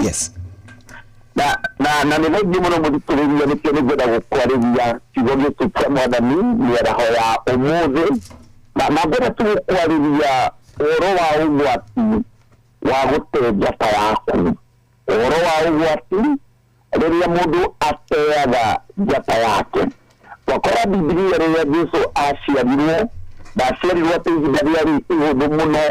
Yes. Na nĩ maingĩ mũno mũthikĩrĩria nĩkĩo nĩngwenda gũkwarĩria kiugo gĩkĩ kĩa Mwathani mĩaraho ya ũmũthĩ, na ngwenda tu gũkwarĩria ũhoro wa ũgwati wa gũte njata yaku, ũhoro wa ũgwati rĩrĩa mũndũ ateaga njata yake. Wakora Biblia rĩrĩa Jesũ aciarirwo, ndaciarirwo atĩ ihinda rĩarĩ ihũthũ mũno,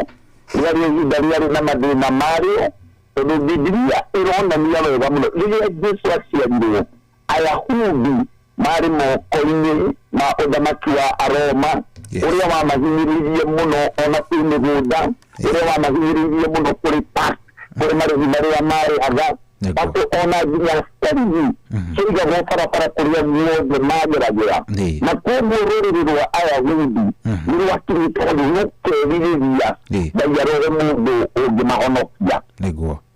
rĩarĩ ihinda rĩarĩ na mathĩna marĩo, tondũ Biblia ĩronania wega mũno rĩrĩa Jesũ aciarirwo Ayahudi marĩ moko-inĩ ma ũthamaki wa Aroma, ũrĩa wamahinyĩrĩirie mũno ona kwĩ mĩgũnda, ũrĩa wamahinyĩrĩirie mũno kũrĩ tax, kũrĩ marĩhi marĩa marĩhaga, atĩ ona nginya cenji ciaigagwo barabara kũrĩa guothe mageragĩra. Na koguo rũrĩrĩ rwa Ayahudi nĩ rwakinyĩte thĩ rũkerirĩria Ngai arohe mũndũ ũngĩmahonokia.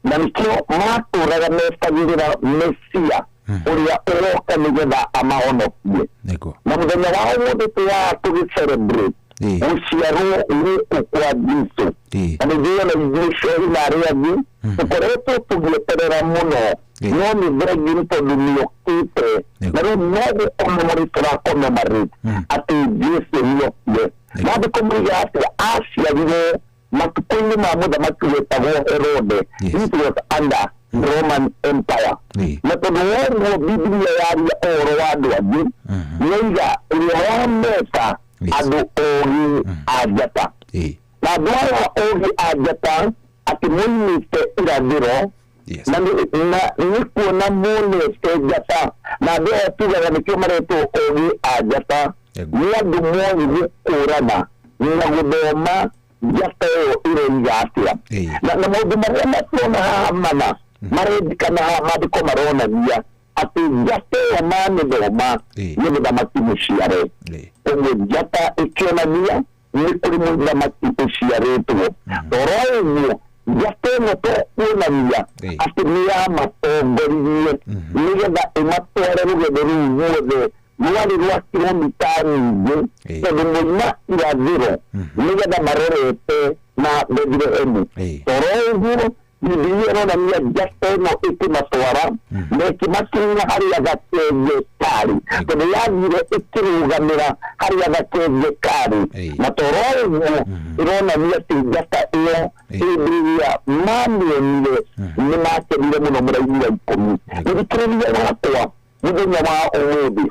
Na nĩkĩo matũũraga metagĩrĩra Mesia ũrĩa ũroka nĩgetha amahonokie. Na mũthenya wa ũmũthĩ tũgĩcelebrate gũciarwo gũkũ kwa Jesũ. Na nĩngĩona na ithuĩ ceri na arĩa angĩ tũkoretwo tũgĩeterera mũno, no nĩ thengi nĩ tondũ nĩokĩte, na rĩu no gũkomemorate tũrakomemorate atĩ Jesũ nĩokire. Maandĩko moiga atĩ aciarirwo matukũ-inĩ ma mũthamaki wetagwo Herode. This was under Roman Empire. Na tondũ woguo Biblia yaria ũhoro wa andũ angĩ, nĩiga ũrĩa wameta andũ ogĩ a njata. Na andũ aya ogĩ a njata atĩ moimĩte irathĩro, na nĩ kuona monete njata, na andũ aya tugaga nĩkĩo maretwo ogĩ a njata, nĩ andũ moĩ gũkũrana na gũthoma njata ĩyo ĩroiga atĩa. Na maũndũ marĩa matuona haha mana marendikana haha maandĩko maronania atĩ njata ĩyo mamĩthoma nĩ mũthamaki mũciare. Ũguo njata ĩkĩonania nĩ kũrĩ mũthamaki ũciarĩtwo. Oro ũguo njata ĩno tũkuonania atĩ nĩ yamatongoririe nĩgetha ĩmatware rũgendo rũu guothe rwarĩ rwa kilomita nyingĩ, tondũ moima irathĩro nĩgetha marorete na Bethlehemu. Oro ũguo Biblia ĩronania njata ĩno ĩkĩmatwara na ĩkĩmakinya harĩa gakenge karĩ, tondũ yathire ĩkĩrũgamĩra harĩa gakenge karĩ. Na toro ũguo ĩronania atĩ njata ĩyo Biblia mamĩonire nĩ makenire mũno mũraini wa ikũmi. Mũthikĩrĩria wakwa mũthenya wa ũmũthĩ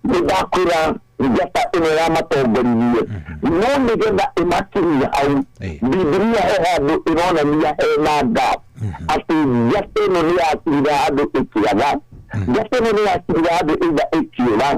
nĩndakwĩra njata ĩno yamatongoririe, no nĩgetha ĩmakinyia hau Biblia he handũ ĩronania hena gap, atĩ njata ĩno nĩ yakinyire handũ ĩkĩaga, njata ĩno nĩ yakinyire handũ ĩkĩũra,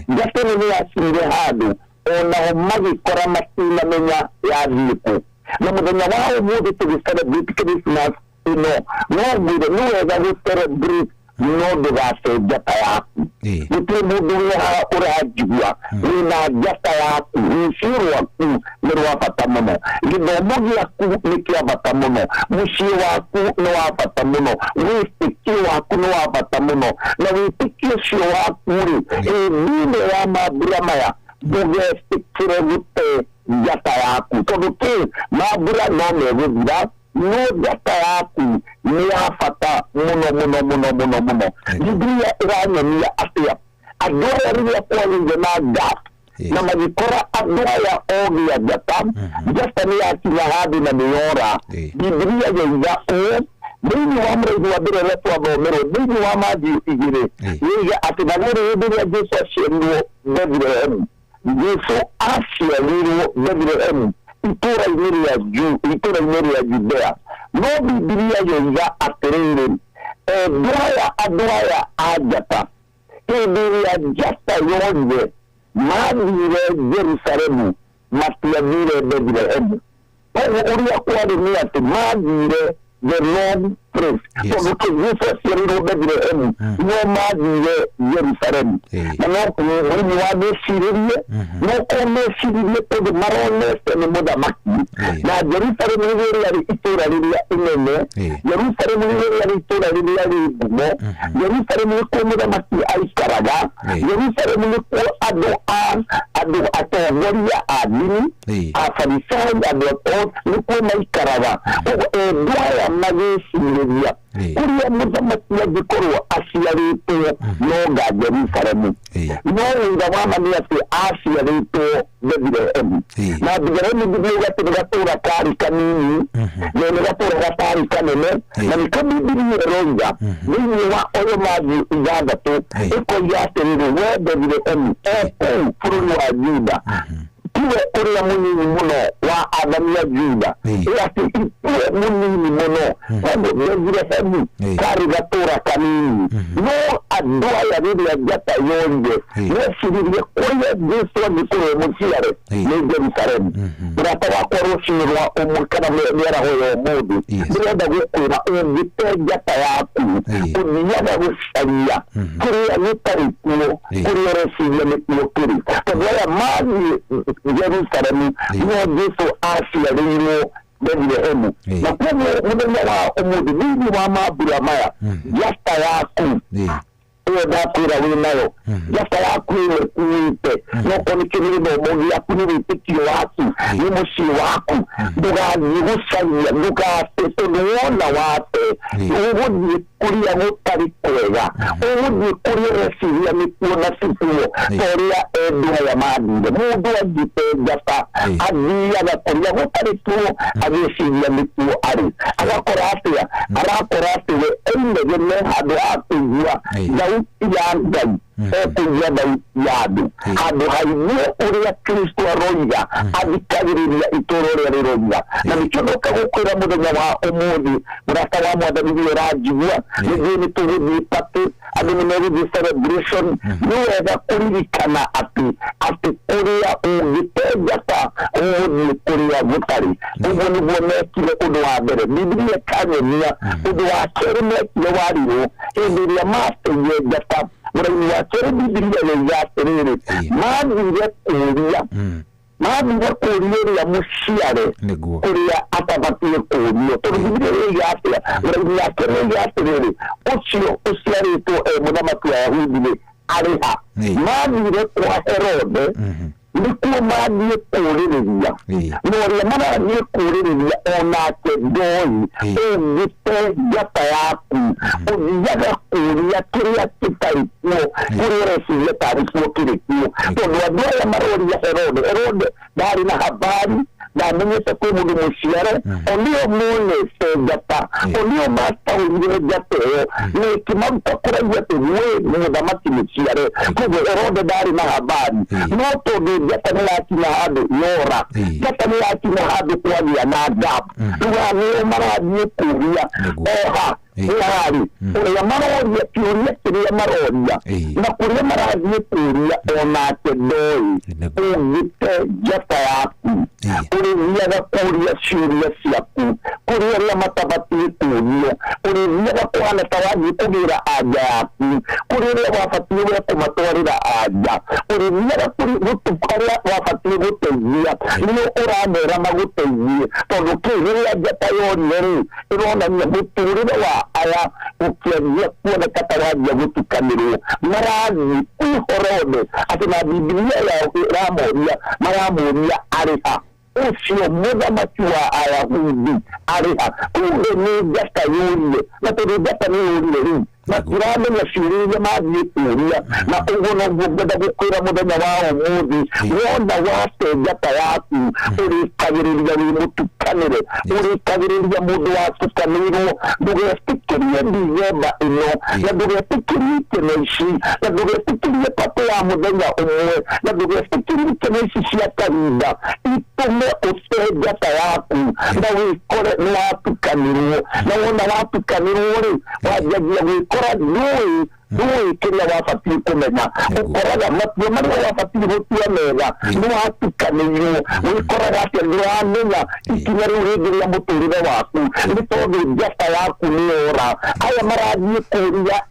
njata ĩno nĩ yakinyire handũ onao magĩkora matinamenya yathiĩ kũ. Na mũthenya wa ũmũthĩ tũgĩcelebrate Christmas ĩno, no ngwĩre nĩ wega gũcelebrate no ndũgace njata yaku. Gũtirĩ mũndũ ũrĩa haha ũranjigua wĩna njata yaku, rũciũ rwaku nĩ rwa bata mũno, gĩthomo gĩaku nĩ kĩa bata mũno, mũciĩ waku nĩ wa bata mũno, wĩtĩkio waku nĩ wa bata mũno. Na wĩtĩkio ũcio waku-rĩ, thĩinĩ wa mambura maya ndũgetĩkĩre gũte njata yaku, tondũ mambura no megũthira, no njata yaku nĩ ya bata mũno mũno mũno mũno mũno. Biblia ĩranyonia atĩa andũ aya rĩrĩa kwagĩire na gap na magĩkora andũ aya ogĩ a njata, njata nĩ yakinya handũ na nĩyora. Biblia yoiga ũũ thĩinĩ wa mũraihu wa mbere ũrĩa twathomerwo thĩinĩ wa Matthew 2 yoiga atĩ na rĩrĩ hĩndĩ ĩrĩa Jesũ aciarirwo Bethlehemu, Jesũ aciarirwo Bethlehemu itũũra-inĩ rĩa Judea. No Biblia yoiga atĩrĩrĩ, andũ aya a njata hĩndĩ ĩrĩa njata yothe mathire Jerusalemu matiathire Bethlehemu. Koguo ũrĩa kwarĩ nĩ atĩ mathire the long place. So look at Jesus yero Bethlehem. No mazi Jerusalem. Na no wade shiriye. No kome shiriye to the marones and moda maki. Na Jerusalem yari itura liya inene. Jerusalem yari itura liya bumo. Jerusalem ko moda maki aikaraga. Jerusalem ko ado atogoria adini. Afarisai ado ko maikaraga. Dua magesi liya. Kuria moda maki gikoro asiarito no ga Jerusalem. No ngawama ni ati asiarito Bethlehem. Na Bethlehem bibiga tugatura kari kanini. Ne gatura kari kanene. Na nikabibiri roja. Ni wa oyo maji iganda to. Eko yate ni we Bethlehem. Furu wa Juda. Tuwe kuria munini muno wa adamia Juda. Yati tuwe munini muno. Kwando Bethlehem kari gatura kanini. No adua ya ridi ya jata yonge. No shiriri kuria Jesu nikure musiare. Ni Jerusalem. Uratawa kwa roshirwa umukana mera hoyo modi. Birada gukura umite jata yaku. Uniyada gushanya. Kuria nitari kuyo. Kuria roshirwa nikuyo kuri. Kwa mazi Jerusalem. No Jesu Asia rino Bethlehem. Na kwa mwenye wa umudi. Nini wa mabula maya. Jata yaku. Da kura winayo jasta yako kuite no konikiri no mogi yakuni tiki watu ni mushi wako duga yugusanya duga sesuona wate ubudi kuria mutari kwega ubudi kuria resiya mikuona sifuo toria edua ya madinde mudu ajite jasta adia na kuria mutari tuo adesiya mikuo ari agakora afya ende gene hadu akujua yadu ekujada yadu hadu haimwe uria Kristo aroiga adikagiriria itorore riroiga na nichodoka gukura muthenya wa umudi murata wa mwathani rajigwa nigini tugudi patu adini meri celebration niwega kuririkana ati kuria ugitejata umudi kuria gutari ubu niguo mekire undu wa mbere Biblia kanyonia undu wa keri mekire wariwo indiria master yejata Muraini wa kere Biblia yaserere Mabire kuria ya mushiare kuria atabatie kuria to Biblia yasera Muraini ya kere yaserere usiare to mudamatu ya Yahudi ariha mabire kwa Herode Nikuwa maadie kuuriria Noria maadie kuuriria onake doi Ugite jata yaku Ujiyaga kuuria kiria kitaikuo Kuria resiya tarikuo kirikuo Tondo adua ya maroria Herode Dari na habari na mwenyesa kumudu mushiare Ondio mune se jata Ondio masta uliwe jateo Ni kimabuka kura jate we Mudamati mushiare Kubu Herode dari na habari Noto di jata nilaki na hadu yora jata nilaki na hadu kwa ya nadabu Luwa niyo maradie kuria Oha Yari Kuria maroria Kuria kuria maroria Na kuria maradie kuria Onake doi Ugite jata yaku Kuria kuria shiria siyaku Kuria matabati kuria Kuria kuana tawaji kugira aja yaku Kuria wafatire kumatorira aja Kuria kuria wafatire gutejia Nino uramera magutejia Tondo kiria jata yori Irona niya muturire wa aya ukianzia kuona katawaji ya gutukaniru Marazi Herode ati na Biblia ya Ramoria ariha Usio muda machua Ayahudi ariha Kunde ni jasta yuri Na turi jasta ni yuri Na kurame ya shirija maadhi kuria Na ugono gugada gukura muda wao mudi Wona wase jata yaku Uri kagiriria wimutukanire Uri kagiriria mudu wasu kaniro Duge stikirie ndiyeba ino Na duge stikirie keneishi Na duge stikirie pate ya muda umwe Na duge stikirie keneishi siya karida Itume use jata yaku Na wikore ni watu kaniro Na wona watu kaniro Wajagia wikora nui Ndio kile wafati kumenya ukoraga matio mari wafati gutia mega no atukanyo ukoraga ati ndwamenya ikinya ruri ya muturire waku ni todo jasta yaku ni ora aya maraji kuria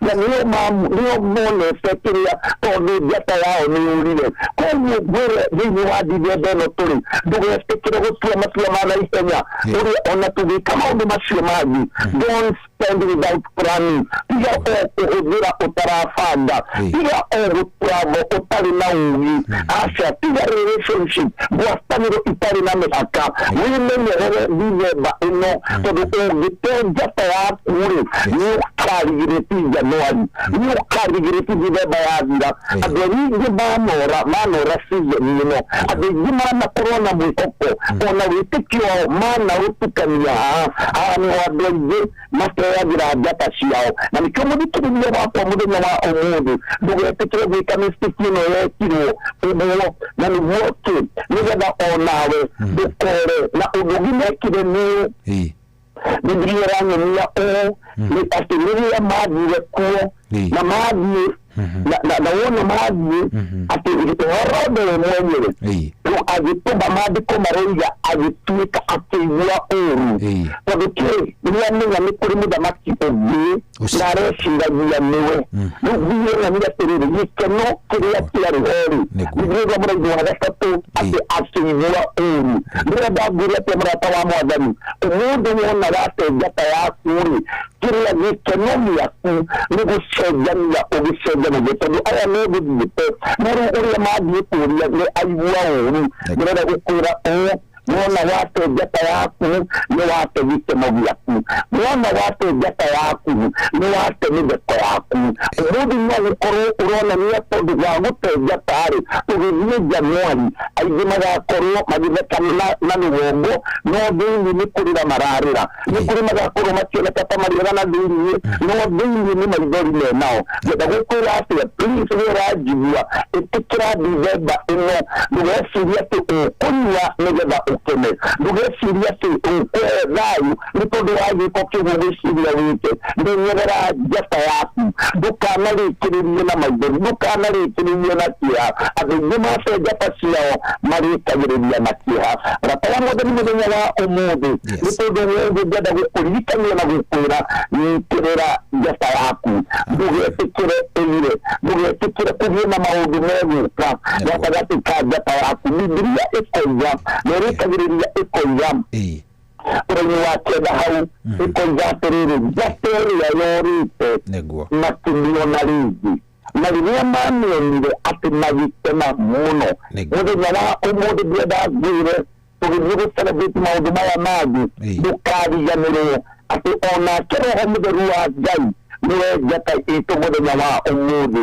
na niyo mone sekiria todo jasta yao ni urire kwa ngure hivi wadi beno turi ndio sekiria gutia matio mara isenya uri ona tuvi kama ndo masio maji don't spend without planning uvira utarafanda pia urutravo utari na uwi asha pia relationship guastaniro itari na mehaka wimenyerere viveba ino todo ugitenjata ya kuri niukarigireti januari niukarigireti viveba ya vira adwenigi manora siye nino adegimana korona mwikoko ona witikio mana utukania ni wadege mateya vira jata shiao na nikama nikirudia wako muda wa umudu ndugu tekele wika mistikino yekiro umo na niwote nigada onawe dukore na udugine kide ni Biblia rangi niya ni asiliria maji wekuo na maji na wona maji ati horode mwenyewe agituba maji ko maroya agituika atiwa porque niamenya nikuri muda maki obi na reshinga niwe niwe na niya terere yikeno kiria kiari hori niwe mura ndo gatatu ati atiwa niwe baguria te murata wa mwadani umundu wona rate jata ya kuri kiria yikeno yaku nigushejania ogishejania todo aya nego dite muru uri maji kuria ne aiwa ngira gukura Mwana wate jata yaku ni wate vitemo yaku mwana wate jata yaku ni wate nideko yaku urudi nyo ukoro urona niya todo wagute jatari ugizime Januari aizima gakoro magiveka na nuwongo no dingi nikurira mararira nikurima gakoro machile kata marira na dingi no dingi ni maridori menao jata gukura ati please wera jibua itikira diveba ino duwesiria tu ukunya negeba ukeme dugeshiria tu ukwezayu nitodo waji kokivu gishiria wike ndinyerera jata yaku dukanari kiriye na maidori dukanari kiriye na kia abigima se jata siao marika kiriye na kia ratawa modani modanya wa umudu nitodo wewe jada gukurika na gukura nikirera jata yaku dugetikire eire dugetikire kuvina maudu meguka yatagatika jata yaku Biblia ikoja mereka kiriye ikoja Urani wake da hau ikoja terere jateri ya yorite matindio na ligi Maria mami ati magitema muno Mude nyawa umude biada gire Tugiziru celebrate maudumaya magi Dukari ya niro Ati ona kero homude ruwa jai Niwe jata ito mude nyawa umude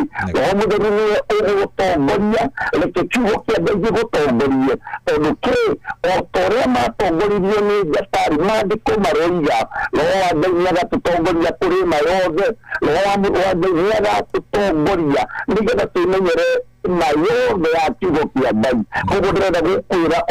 Homude niwe utogoria Leke chuho kia beji utogoria Oduke otorema togoria ni jatari Madiko maroja Loa denyaga tutogoria kurima yode Loa denyaga tutogoria Nigeda tumenyere na yode ya chuho kia beji Kubudreda gukuira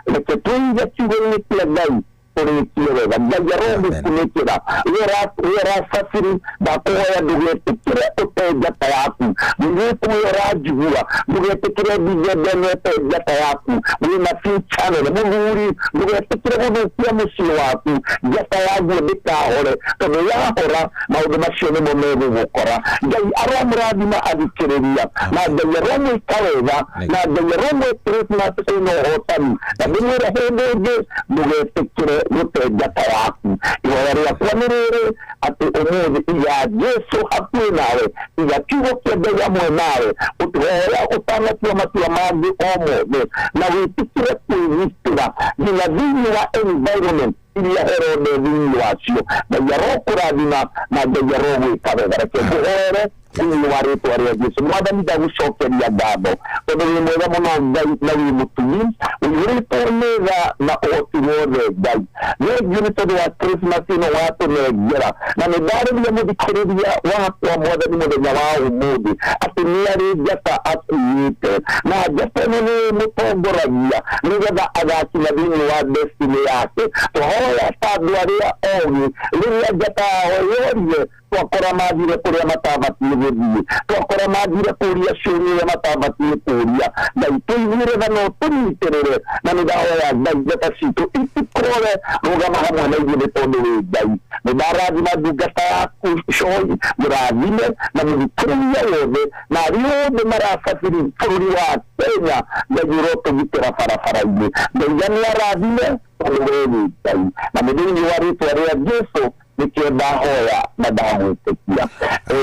Leke tuinja chuho ni kia beji Kurikiwe Jajarobi kunikira Yera safiri Bakuwa dugetikire Ute jata yaku Dugetu yera jua Dugetikire Dijebene ute jata yaku Wina fichane Muguri Dugetikire Dugetia musi waku Jata yaku Dika hore Todo ya hora Maudumashene Momevu wukora Jai aramradima adikireria Na jajaromu ikaweza Na jajaromu Christmas ino hotani Na bimura hedege Dugetikire Gute jata yaku Iwayari ya kwamirere Ati umuzi iya Yesu hakuwe nawe Iya kiwo kebe ya mwe nawe Utuwaya utana kiwa matiwa maji omode Na witikire kuivistura Nina vini wa environment Ili ya herode vini wa sio Na yaro kuradina Na yaro wikawe Garake buhere Ini waritu wari ya Yesu Mwada mida ushoke ya dabo Kodo wimweza mwana na wimutumi Uyuritu neza na oti wode gai Yegi nitodo wa Christmas ino watu negera Na nidari ya mudikiridia watu wa mwada ni mwada nyawa umudi Ati niyari jata atu yite Na jata nini mutongoragia Nigeda agaki na dini wa destiny yake Tuhoya saduaria ogi Liya jata hoyorie twakora mathire kuria matabatie guthii twakora mathire kuria ciuria matabatie kuria Ngai tuigire thano tunyitirire na nidahoya Ngai njata citu itikore rugama hamwe na ithuĩ tondu wi Ngai nidarathima ndungata yaku Joy murathime na mũthikĩrĩria wothe na arĩa marasafiri bũrũri wa Kenya Ngai rotũgitĩra barabara-inĩ Ngai nĩarathime tondu Ngai na mũthenya wa rĩtwa rĩa Jesũ nikio ndahoya na ndamwĩtĩkia.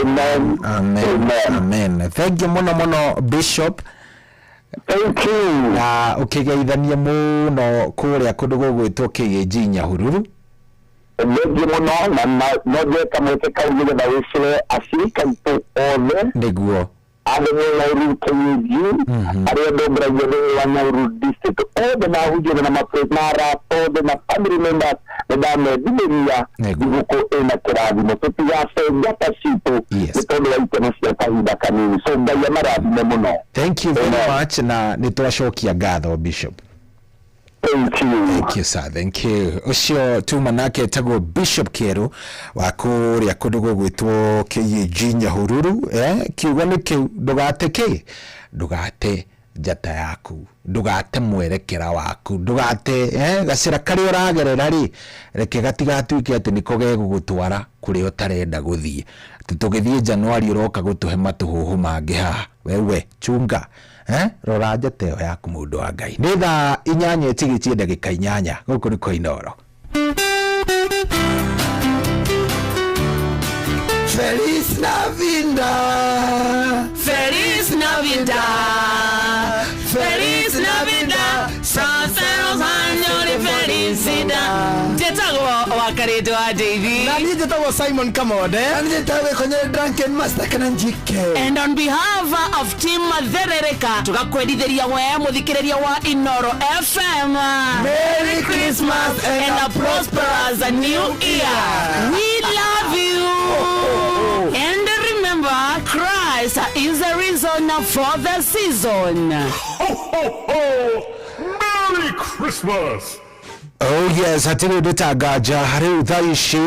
Amen. Amen. Thank you muno Bishop. Thank you. Na ukigeithania muno kuria kundu gugwitwo KAG Nyahururu. Ndio muno na ndio kama kikaujile na wishire ashirika itu othe niguo adene Nauru KAG ariyo dobra yele wa Nauru district othe na hujire na mapretara othe na family members ndame dimeria nguko ena kirathimo tutigace njata citu nitondu wa itema cia kahinda kanini so Ngai marathime muno. Thank you very much na nituracokia ngatho Bishop. Thank you sir, thank you. Ucio tuma nake tago Bishop Kero wa kuria kundu gugwitwo KAG Nyahururu kiugo ni kiu ndugate njata yaku ndugate mwerekera waku ndugate gacira kari uragerera ri reke gatigatuike ati niko gegugutwara kuri utarenda guthie tutugithie Januari uroka gutuhe matuhuhu mangi ha wewe chunga rora njateo yaku mundu wa Ngai ni thaa 8 tigitie ndagika 8 guku ni Koinoro. Feliz Navidad, Feliz Navidad, Feliz Navidad, Sanseros años de felicidad. Jetago wakarito wa Davy. Na ni jetago Simon Kamode. Na ni jetago kwenye Drunken Master Kananjike. And on behalf of Team Matherereka, tukakweditheria we muthikiriria wa Inoro FM. Merry Christmas and a prosperous new year. We love you. And remember, Christ is the reason for the season. Ho, ho, ho! Merry Christmas! Oh yes, hatiri nditagaja hari uthaici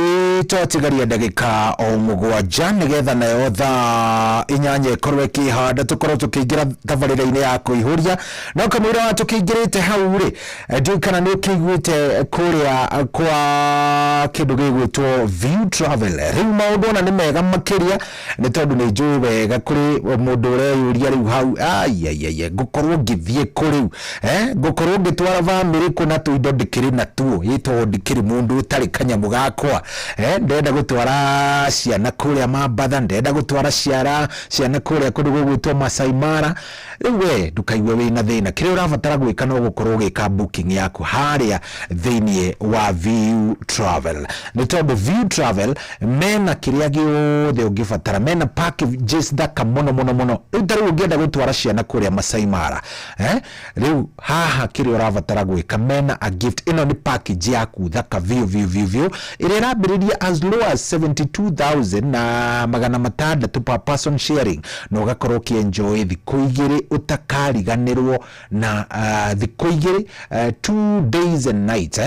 twatigaria ndagika o mugwanja nigetha nayo thaa 8 ikorwo ikihanda tukorwo tukiingira thabarira-ini ya kuihuria no kamwira wa tukingirite hau ri ndikana ni kiguite kuria kwa kindu gigwitwo View Travel riu maundu ona ni mega makiria ni tondu ni njui wega kuri mundu ureyuria riu hau ai gukorwo ngithie kuri gukorwo ngitwara family kuna tuindo ndikiri na tuo yito ndikiri mundu utari kanyamu gakwa ndenda gutwara ciana kuria Mambatha ndenda gutwara ciana kuria kundu gugwitwo Masai Mara we ndukaiwe wina thina kire urabatara gwika no gukorwo gika booking yaku haria thiini wa View Travel ni tondu View Travel mena kiria giothe ungibatara mena packages thaka muno utari ungienda gutwara ciana kuria Masai Mara riu haha kire urabatara gwika mena a gift ino ni package yaku thaka View irabiriria as low as 72,000 na magana matandatu per person sharing no gakorwo ki enjoy thiku igiri utakariganirwo na thiku igiri 2 days and nights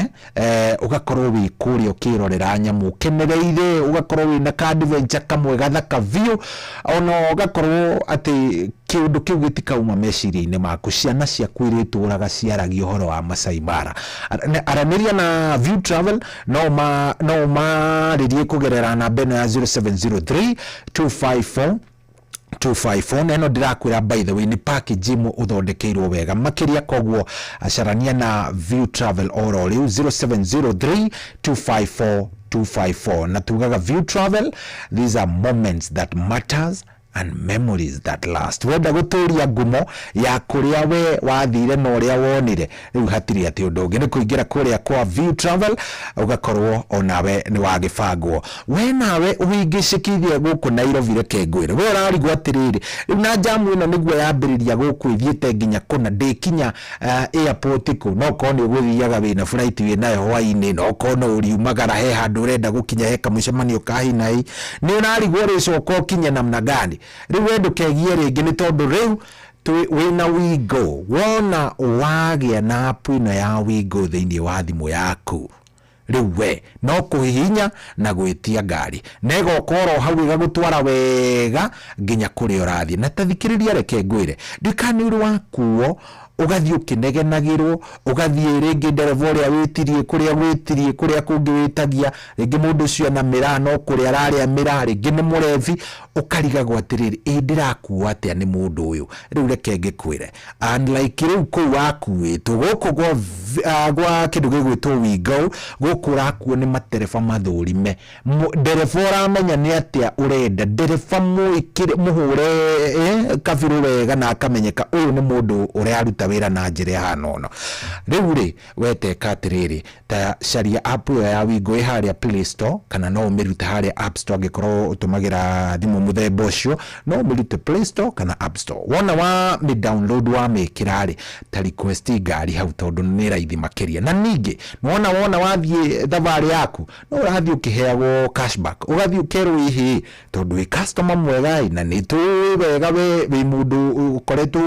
ugakorwo wi kuri ukirorera nyamu kenereire ugakorwo wi na ka adventure kamwe gathaka View ono ugakorwo ati kiundu kiu gitikauma meciria-ini maku ciana ciaku irituraga ciaragia uhoro wa Masai Mara aramiria na View Travel no maririe kugerera namba ino ya 0703 254 neno ndirakwira by the way ni package imu uthondekeirwo wega makiria kogwo acarania na View Travel oro riu 0703 254 na tugaga View Travel, these are moments that matters and memories that last. Wenda guturia ngumo ya kuria we wathire no ria wonire riu hatiri ati undu ungi ni kuingira kuria kwa View Travel ugakorwo onawe ni wagibangwo we nawe uhingicikithie guku Nairobi reke ngwire we urarigwo atiriri riu na jamu ino niguo yambiriria guku ithiete nginya kuna ndikinya airport ku no koni uguthiaga wina flight wina hwaini no kono uriumagara he handu urenda gukinya he kamucemanio kahinai ni urarigwo ricoko kinya namna gani riu wendo kegie ringi ni tondu riu wina Wigo wona wagia na app ino ya Wigo thiini wa thimu yaku riwe no kuhihinya na gwitia ngari nego koro hau igagutwara wega nginya kuri urathi na tathikiriria reke ngwire ndikaniuru wakuo ugathii ukinegenagirwo ugathii ringi ndereva uria witirie kuria kungi witagia ringi mundu ucio na mira no kuria araria mira ringi ni murevi ukarigagwo atiriri ndirakuwa atia ni mundu uyu riu reke ngikwire unlike riu ku wakuitwo guku gwa kindu gigwitwo Wigo guku rakuo ni matereba mathurime ndereva uramenya ni atia urenda ndereva muhure kabiru wega na akamenyeka uyu ni mundu uria aruta wira na njira hanono riu ri weteka atiriri ta sharia app ya Wigo iharia Play Store kana no umirute haria App Store gikorwo utumagira thimu muthemba ucio no umirute Play Store kana App Store wona wa mi download wa mekirari ta request ngari hau tondu ni raithi makiria na ningi wona wathie thavari yaku no urathie ukiheagwo cashback ugathie ukerwo ihi tondu wi customer mwega na ni tu wega we mundu ukoretwo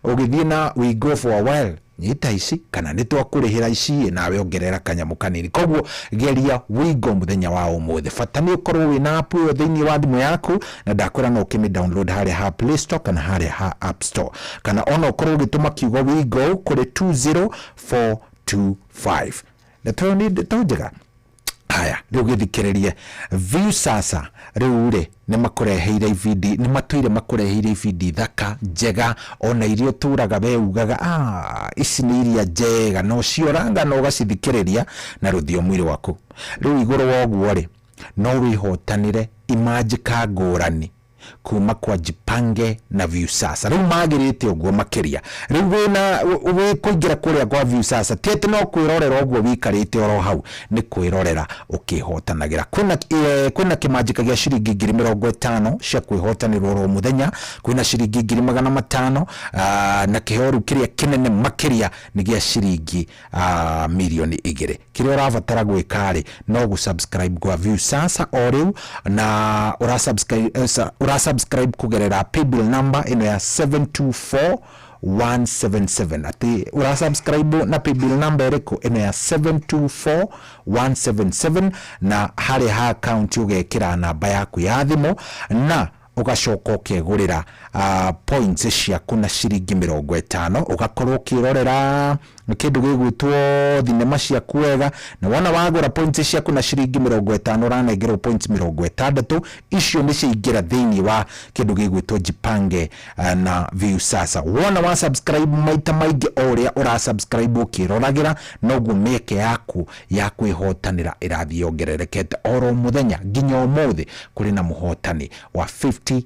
ugithie na Wigo for a while nyita ici kana nitwakurihira ici nawe ongerera kanyamu kanini koguo geria Wigo muthenya wa umuthi fata ni ukorwo wina app yo thiini wa thimu yaku na ndakwira no ukimi download haria ha Play Store kana haria ha App Store kana ona ukorwo gituma kiugo Wigo kuri 20425 na tonjega haya riu githikiririe Viusasa riu ri ni makureheire ibindi ni matuire makureheire ibindi thaka njega ona irio turaga we ugaga ici ni iria njega no cioranga no gacithikiriria na ruthio mwiri waku riu iguru woguo ri no wihotanire imajika ngurani kuma kwa Jipange na Viusasa riu magirite uguo makiria riu we kuingira kuria kwa Viusasa tiete no kwirorera uguo wikarite oro hau ni kwirorera ukihotanagira kwina kimajika gia shiringi 50,000 cia kwihotanirwo ro muthenya kwina shiringi 500,000 na kihoru kiria kinene makiria ni gia shiringi milioni 2 kiria urabatara gwikari no gusubscribe kwa Viusasa o riu na subscribe kugerera paybill number ino ya 724177 ati subscribe na paybill number eriko ino ya 724177 na hari ha account ugekira namba yaku ya thimu na ugacoka ukegurira points ciaku na shiringi 50 ugakorwo ukirorera kindu gigwitwo thinema ciaku wega na wona wagura points ciaku na shiringi 50 uranengerwo points 60 icio ni ciingira thiini wa kindu gigwitwo Jipange na Viusasa wona wa subscribe maita maingi oria ura subscribe ukiroragira noguo meke yaku ya kwihotanira irathi yongererekete oro muthenya nginya umuthi kuri na muhotani wa 50,000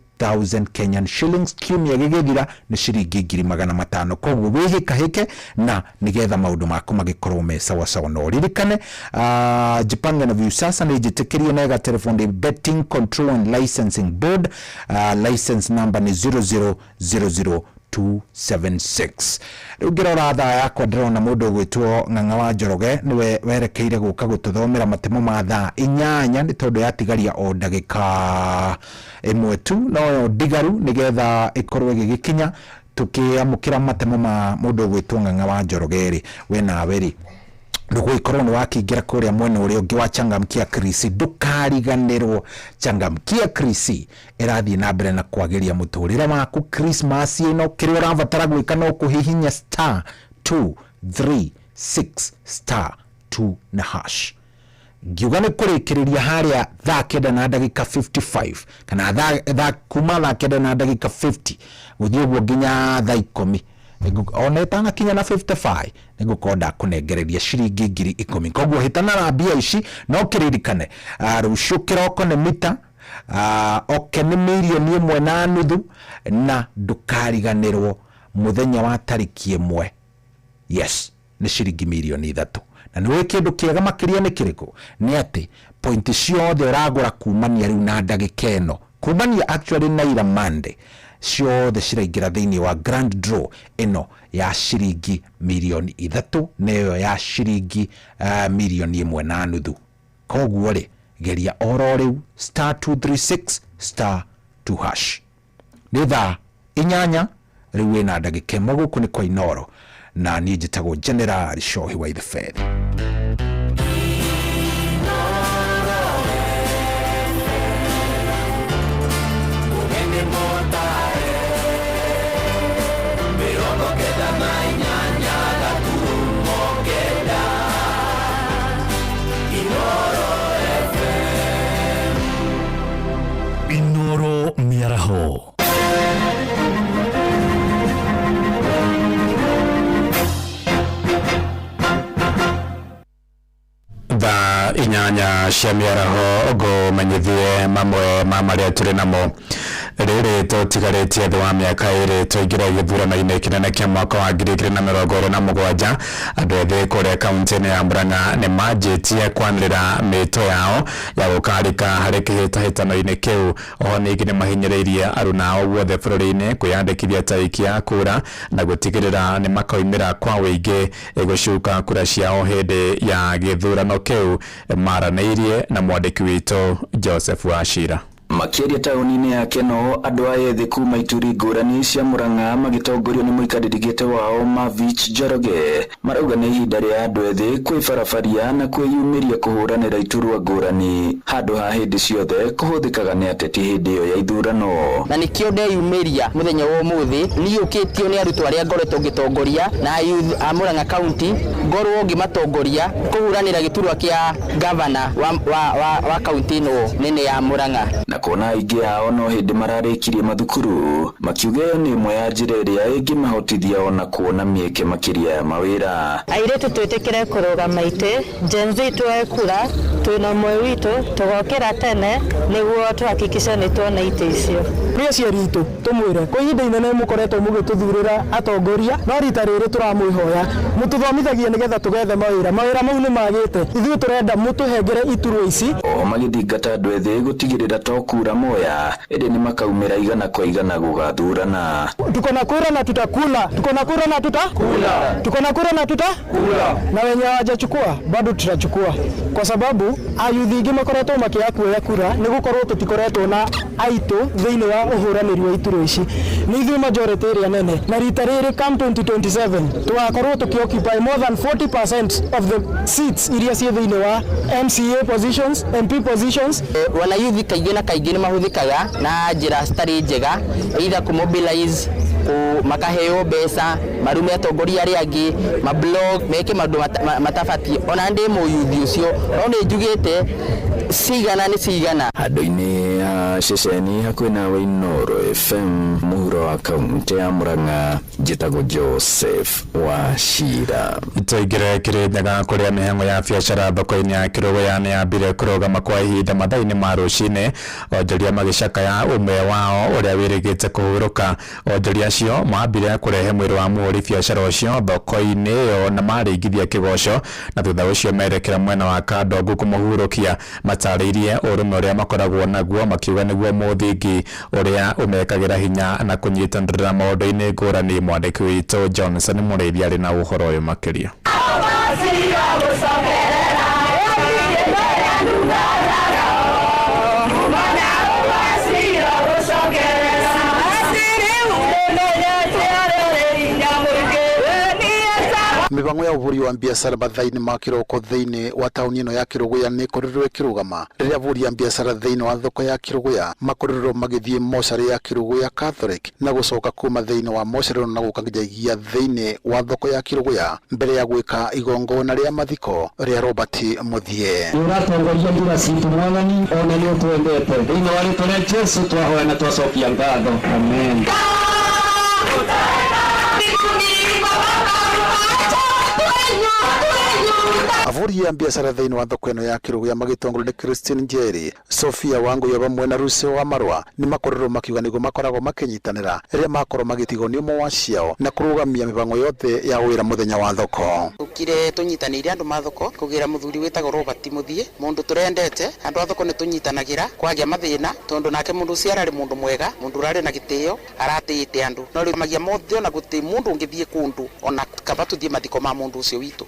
Kenyan shillings kiumia gigithira ni shiringi 500 koguo wihikahike na nigetha maundu maku magikorwo me sawa sawa no ririkane Jipange na Viusasa ni jitikirie na telephone betting control and licensing board license number ni 0000276 rugira ratha yakwa ndirona mundu gwitwo Ng'ang'a wa Njoroge niwe werekeire guka gututhomera matemo ma thaa 8 ni tondu yatigaria o ndagika imwe tu no digaru nigetha ikorwe gigikinya tukiamukira matemo ma mundu gwitwo Ng'ang'a wa Njoroge we nawe ri ndugu ikoroni wakiingira kuria mwene uria ungi wa Changamkia Krisi ndukariganirwo Changamkia Krisi irathie na mbere na kwagiria muturire waku Christmas ino kiri urabatara gwika no kuhihinya *236 *2 na hash ngiuga ni kurikiriria haria thaa 9 na ndagika 55 kana thaa kuma thaa 9 na ndagika 50 guthie guo nginya thaa 10 ona tanga kinya na 55 nigukonda kunengereria shiringi 10,000 koguo hitana na bia ici no kiririkane rucio kiroko ne mita oke ni milioni 1.5 na ndukariganirwo muthenya wa tariki 1 yes ni shiringi milioni 3 na niwe kindu kiega makiria ni kiriko ni ati point ciothe uragura kumania riu na ndagika ino kumania actually na ira Monday ciothe ciraingira thiini wa grand draw ino ya shiringi milioni 3 neyo ya shiringi milioni 1.5 koguo ri geria oro riu *236 *2 hash ni thaa 8 riu ina ndagika imwe guku ni kwa Inoro na ni njitagwo General Shohi wa the Fed. inyanya cia miaraho go menyithie mamwe mamaria turi namo riri tutigarĩtie thĩ wa mĩaka ĩrĩ tũingĩra gĩthurano-inĩ kĩnene kĩa mwaka wa 2027 andũ ethĩ kũrĩa kaunti-inĩ ya Murang'a nĩ manjĩtie kwanĩrĩra mĩto yao ya gũkarĩka harĩ kĩhĩtahĩtano-inĩ kĩu. Oho ningĩ nĩ mahinyĩrĩirie aruna ao guothe bũrũri-inĩ kwĩyandĩkithia tarĩki ya kura na gũtigĩrĩra nĩ makoimĩra kwa wĩingĩ gũcuka kura ciao hĩndĩ ya gĩthurano kĩu. Maranĩirie na mwandĩki witũ Joseph Wachira. Makĩria taũni-inĩ ya Keno, andũ aya ethĩ kuma ituri ngũrani cia Murang'a magĩtongorio nĩ mũikarĩri gĩtĩ wao Mavich Njoroge marauga nĩ ihinda rĩa andũ ethĩ kwĩbarabaria na kwĩyumĩria kũhũranĩra iturwa ngũrani handũ ha hĩndĩ ciothe kũhũthĩkaga nĩ ateti hĩndĩ ĩyo ya ithurano. Na nĩkĩo ndeyumĩria mũthenya wa ũmũthĩ niyũkĩtio nĩ arutwo arĩa ngoretwo ngĩtongoria na a Murang'a County ngorwo ngĩmatongoria kũhũranĩra gĩturwa kĩa gavana wa kaunti ĩno nene ya Murang'a. Na kuona aingĩ ao no hĩndĩ mararĩkirie mathukuru makiuga nĩ ĩmwe ya njĩra ĩrĩa ĩngĩmahotithia ona kuona mĩeke makĩria ya mawĩra. Airĩtu twĩtĩkĩre kũrũgama itĩ, Gen Z twekura twĩna ũmwe witũ tũgokĩra tene nĩguo tũhakikice nĩ tuona itĩ icio. Nĩ aciari itũ tũmwĩre kwa ihinda inene mũkoretwo mũgĩtũthurĩra atongoria no rita rĩrĩ tũramwĩhoya mũtũthomithagie nĩgetha tũgethe mawĩra mau nĩ magĩte ithuĩ tũrenda mũtũhengere iturwa ici. O magĩthingata andũ ethĩ gũtigĩrĩra kura moya ĩrĩ nĩ makaumĩra igana kwa igana gũgathurana. Tuko na kura na tutakula, tuko na kura na tutakula, tuko na kura na tutakula, na wenye hawajachukua bado tutachukua, kwa sababu ayuthi ingĩ makoretwo makĩakuoya kura nĩ gũkorwo tũtikoretwo na aitũ thĩinĩ wa ũhũranĩri wa iturwa ici. Nĩ ithuĩ majority ĩrĩa nene na rita rĩrĩ come 2027 tũgakorwo tũkĩoccupy more than 40% of the seats iria ciĩ thĩinĩ wa MCA positions, MP positions. Wanayuthi kaingĩ na kaingĩ nĩ mahũthĩkaga na njĩra citarĩ njega, either kũmobilize makaheo mbeca marume atongoria arĩa angĩ mablog meke maũndũ matabatie. Ona ndĩ mũyuthi ũcio no nĩ njugĩte cigana nĩ cigana. Handũ-inĩ ya ceceni hakuhĩ na Inooro FM mũhuro wa kaunti ya Murang'a, njĩtagwo Joseph Wachira. Tũingĩre Kĩrĩnyaga kũrĩa mĩhang'o ya biacara thoko-inĩ ya Kĩrũgũya nĩ yambire kũrũgama kwa ihinda mathaa-inĩ ma rũcinĩ, onjoria magĩcakaya ũmwe wao ũrĩa wĩrĩgĩte kũhurũka. Onjoria acio mambire kũrehe mwĩrĩ wa mũhũri biacara ũcio thoko-inĩ ĩyo na marĩigithia kĩgoco, na thutha ũcio merekera mwena wa Kandongo kũmũhurũkia. Matarĩirie ũrũmwe ũrĩa makoragwo naguo makiuga nĩguo mũthingi ũrĩa ũmekagĩra hinya na kũnyitanĩra maũndũ-inĩ ngũrani. Mwandĩki witũ Johnson Mũrĩithi arĩ na ũhoro ũyũ makĩria. Mibango ya uburi wa biashara mathaa-inĩ ma kĩroko thĩinĩ wa taũni ĩno ya Kĩrũgũya nĩ ĩkorirwo ĩkĩrũgama rĩrĩa aburi a biashara thĩinĩ wa thoko ya Kĩrũgũya makorirwo magĩthiĩ mocarĩ ya Kĩrũgũya Catholic na gũcoka kuma thĩinĩ wa mocarĩ na gũka nginyagia thĩinĩ wa thoko ya Kĩrũgũya mbere ya gwĩka igongona rĩa mathiko rĩa Robert Muthie. Ũratongoria njĩra citũ Mwathani, ona nĩ ũtwendete thĩinĩ wa rĩĩtwa rĩa Jesũ twahoya na twacokia ngatho. Amen. Aburi ya biashara thĩinĩ wa thoko ĩno ya Kĩrũgũya magĩtongorio nĩ Christine Njeri, Sophia Wangũi hamwe na Rusio wa Marwa nĩ makorirwo makiuga nĩguo makoragwo makĩnyitanĩra rĩrĩa makorwo magĩtigwo nĩ ũmwe wa ciao na kũrũgamia mĩbango yothe ya wĩra mũthenya wa thoko. Tukire tunyitanĩire andũ ma thoko kũgira mũthuri wĩtagwo Robert Muthie, mũndũ tũrendete andũ a thoko nĩ tũnyitanagĩra kwagĩa mathĩna tondũ nake mũndũ ũcio ararĩ mũndũ mwega, mũndũ ũrarĩ na gĩtĩo, aratĩĩte andũ no rĩu magia mothe ona gũtĩ mũndũ ũngĩthiĩ kũndũ ona kaba tũthiĩ mathiko ma mũndũ ũcio witũ.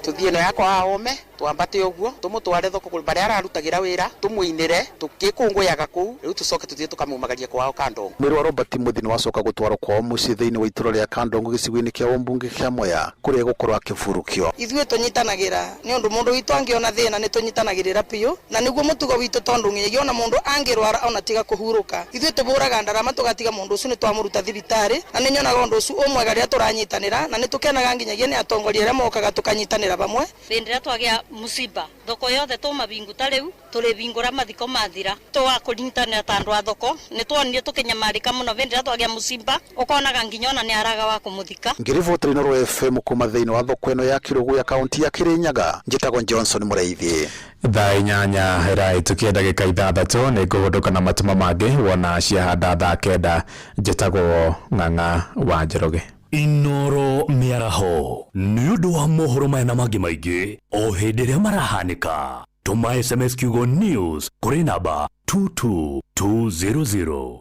Tũthiĩ no yakwa ome twambate ũguo tũmũtware thoko barĩa ararutagĩra wĩra tũmũinĩre tũkĩkũngũyaga kũu rĩu tũcoke tũthiĩ tũkamumagaria kwao Kandongo. Mwĩrĩ wa Robert Muthie nĩ wacoka gũtwarwo kwao mũciĩ thĩinĩ wa itũũra rĩa Kandongo gĩcigo-inĩ kĩa ũmbunge kĩa Mwea kũrĩa gũkorwo akĩburukio. Ithuĩ tũnyitanagĩra nĩ ũndũ mũndũ witũ angĩona thĩna nĩ tũnyitanagĩrĩra piũ na nĩguo mũtugo witũ tondũ nginyagia ona mũndũ angĩrwara ona tiga kũhurũka ithuĩ tũbũraga ndarama tũgatiga mũndũ ũcio nĩ twamũruta thibitarĩ na nĩ nyonaga ũndũ ũcio ũmwega rĩrĩa tũranyitanĩra na nĩ tũkenaga nginyagia nĩ atongoria arĩa mokaga tũkanyitanĩra bamwe. Rĩrĩa twagĩa musiba thoko yothe tuma binguta riu turi bingura mathiko mathira twa kunyitana tandu a thoko ni twonire tukinyamarika muno vendira twagia musiba ukonaga nginyona ni araga wa kumuthika ngirivotri Inooro FM kuma thiini wa thoko ino ya Kirugu ya kaunti ya Kirinyaga njitagwo Johnson Mureithi thaa inyanya rai tukienda gika ithathatu ni kugunduka na matuma mangi wona ciahanda thaa kenda njitagwo Ng'ang'a wa Njoroge. Inooro miaraho ni undu wa mohoro maya mangi maingi o hindi ria marahanika. Tuma SMS kiugo news kuri namba 22200.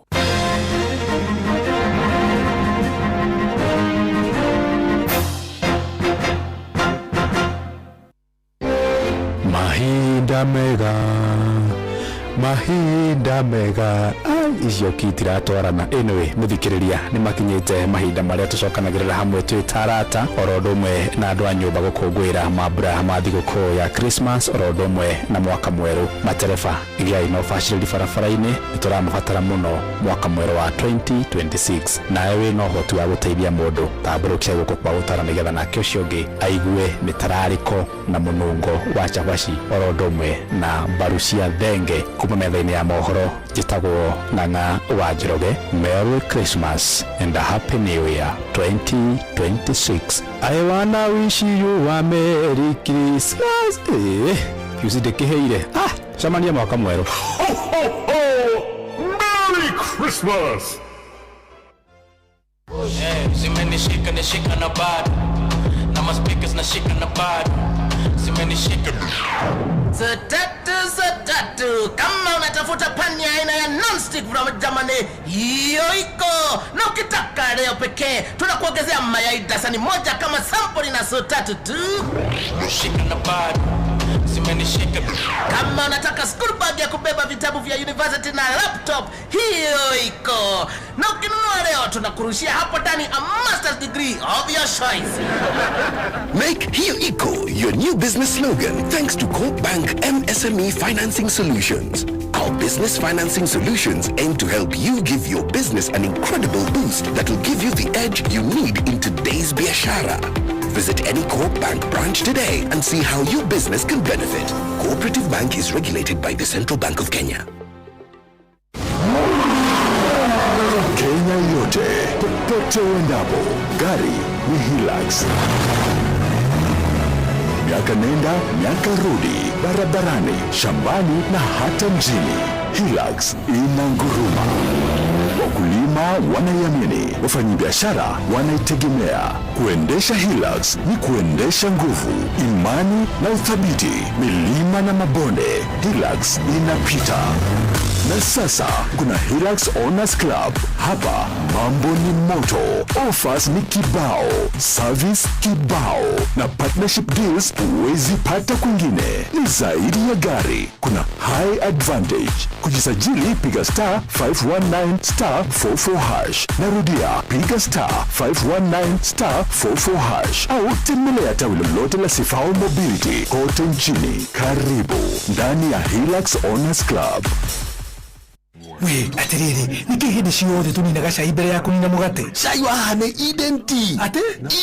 Mahinda mega icio kitira twarana anyway muthikiriria ni makinyite mahinda maria tucokanagirira hamwe twi tarata orodumwe na andu a nyumba gukungwira mabura ma thiguku ya Christmas orodumwe na mwaka mweru materefa iria ino baciriri barabara-ini nituramubatara muno mwaka mweru wa 2026 nawe wina uhoti wa guteithia mundu tamburukia guku kwa utara nigetha nake ucio ungi aigue mitarariko na munungo wa chabaci orodumwe na mbaru cia thenge kuma metha-ini ya mohoro jitagwo Ng'ang'a wa Njoroge. Merry Christmas and a Happy New Year 2026. I wanna wish you a Merry Christmas. Yusidekeheire samania mwaka mweru. Ho ho ho! Merry Christmas! Zimenishika nishika na bado na maspikers na shika na bado zimenishika Satatu kama unatafuta pani aina ya non-stick from Germany hiyo iko na ukitaka leo pekee tunakuongezea mayai dasani moja kama sample na Satatu tu shika na bado zimenishika. Kama unataka school bag ya kubeba vitabu vya university na laptop hiyo iko na ukinunua leo tunakurushia hapo ndani a master's degree of your choice. Make hiyo iko your new business slogan thanks to Coop Bank MSME Financing Solutions. Our business financing solutions aim to help you give your business an incredible boost that will give you the edge you need in today's biashara. Visit any Coop Bank branch today and see how your business can benefit. Cooperative Bank is regulated by the Central Bank of Kenya. Kenya yote, popote uendapo, gari ni Hilux. Miaka nenda, miaka rudi, barabarani, shambani na hata mjini. Hilux ina nguruma. Wakulima wanaiamini, wafanyabiashara wanaitegemea. Kuendesha Hilux ni kuendesha nguvu, imani na uthabiti, milima na mabonde. Hilux inapita. Na sasa kuna Hilux Owners Club. Hapa mambo ni moto, offers ni kibao, service kibao na partnership deals huwezi pata kwingine. Ni zaidi ya gari, kuna high advantage. Kujisajili piga star 519 star 44 hash. Narudia piga star 519 star 44 hash au tembelea tawi lolote la Sifao Mobility kote nchini. Karibu ndani ya Hilux Owners Club. We, atiriri, niki hindi ciothe tuninaga cai mbere ya kunina mugate. Cai wahane Eden Tea. Ate?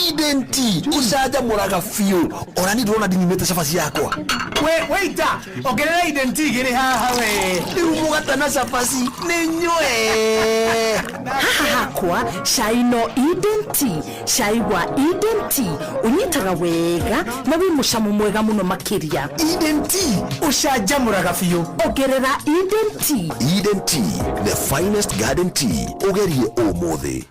Eden Tea. Usaja muraga fiu. Orani ndona dinimete cabaci yakwa. We, waita. Ongerera Eden Tea giri haha we. Riu mugate na cabaci ni nywe. Haha hakwa cai no Eden Tea. Cai wa Eden Tea unyitaga wega na wi mucamo mwega muno makiria. Eden Tea usaja muraga fiu. Ongerera Eden Tea. Eden Tea, the finest garden tea. Ugerie umuthi.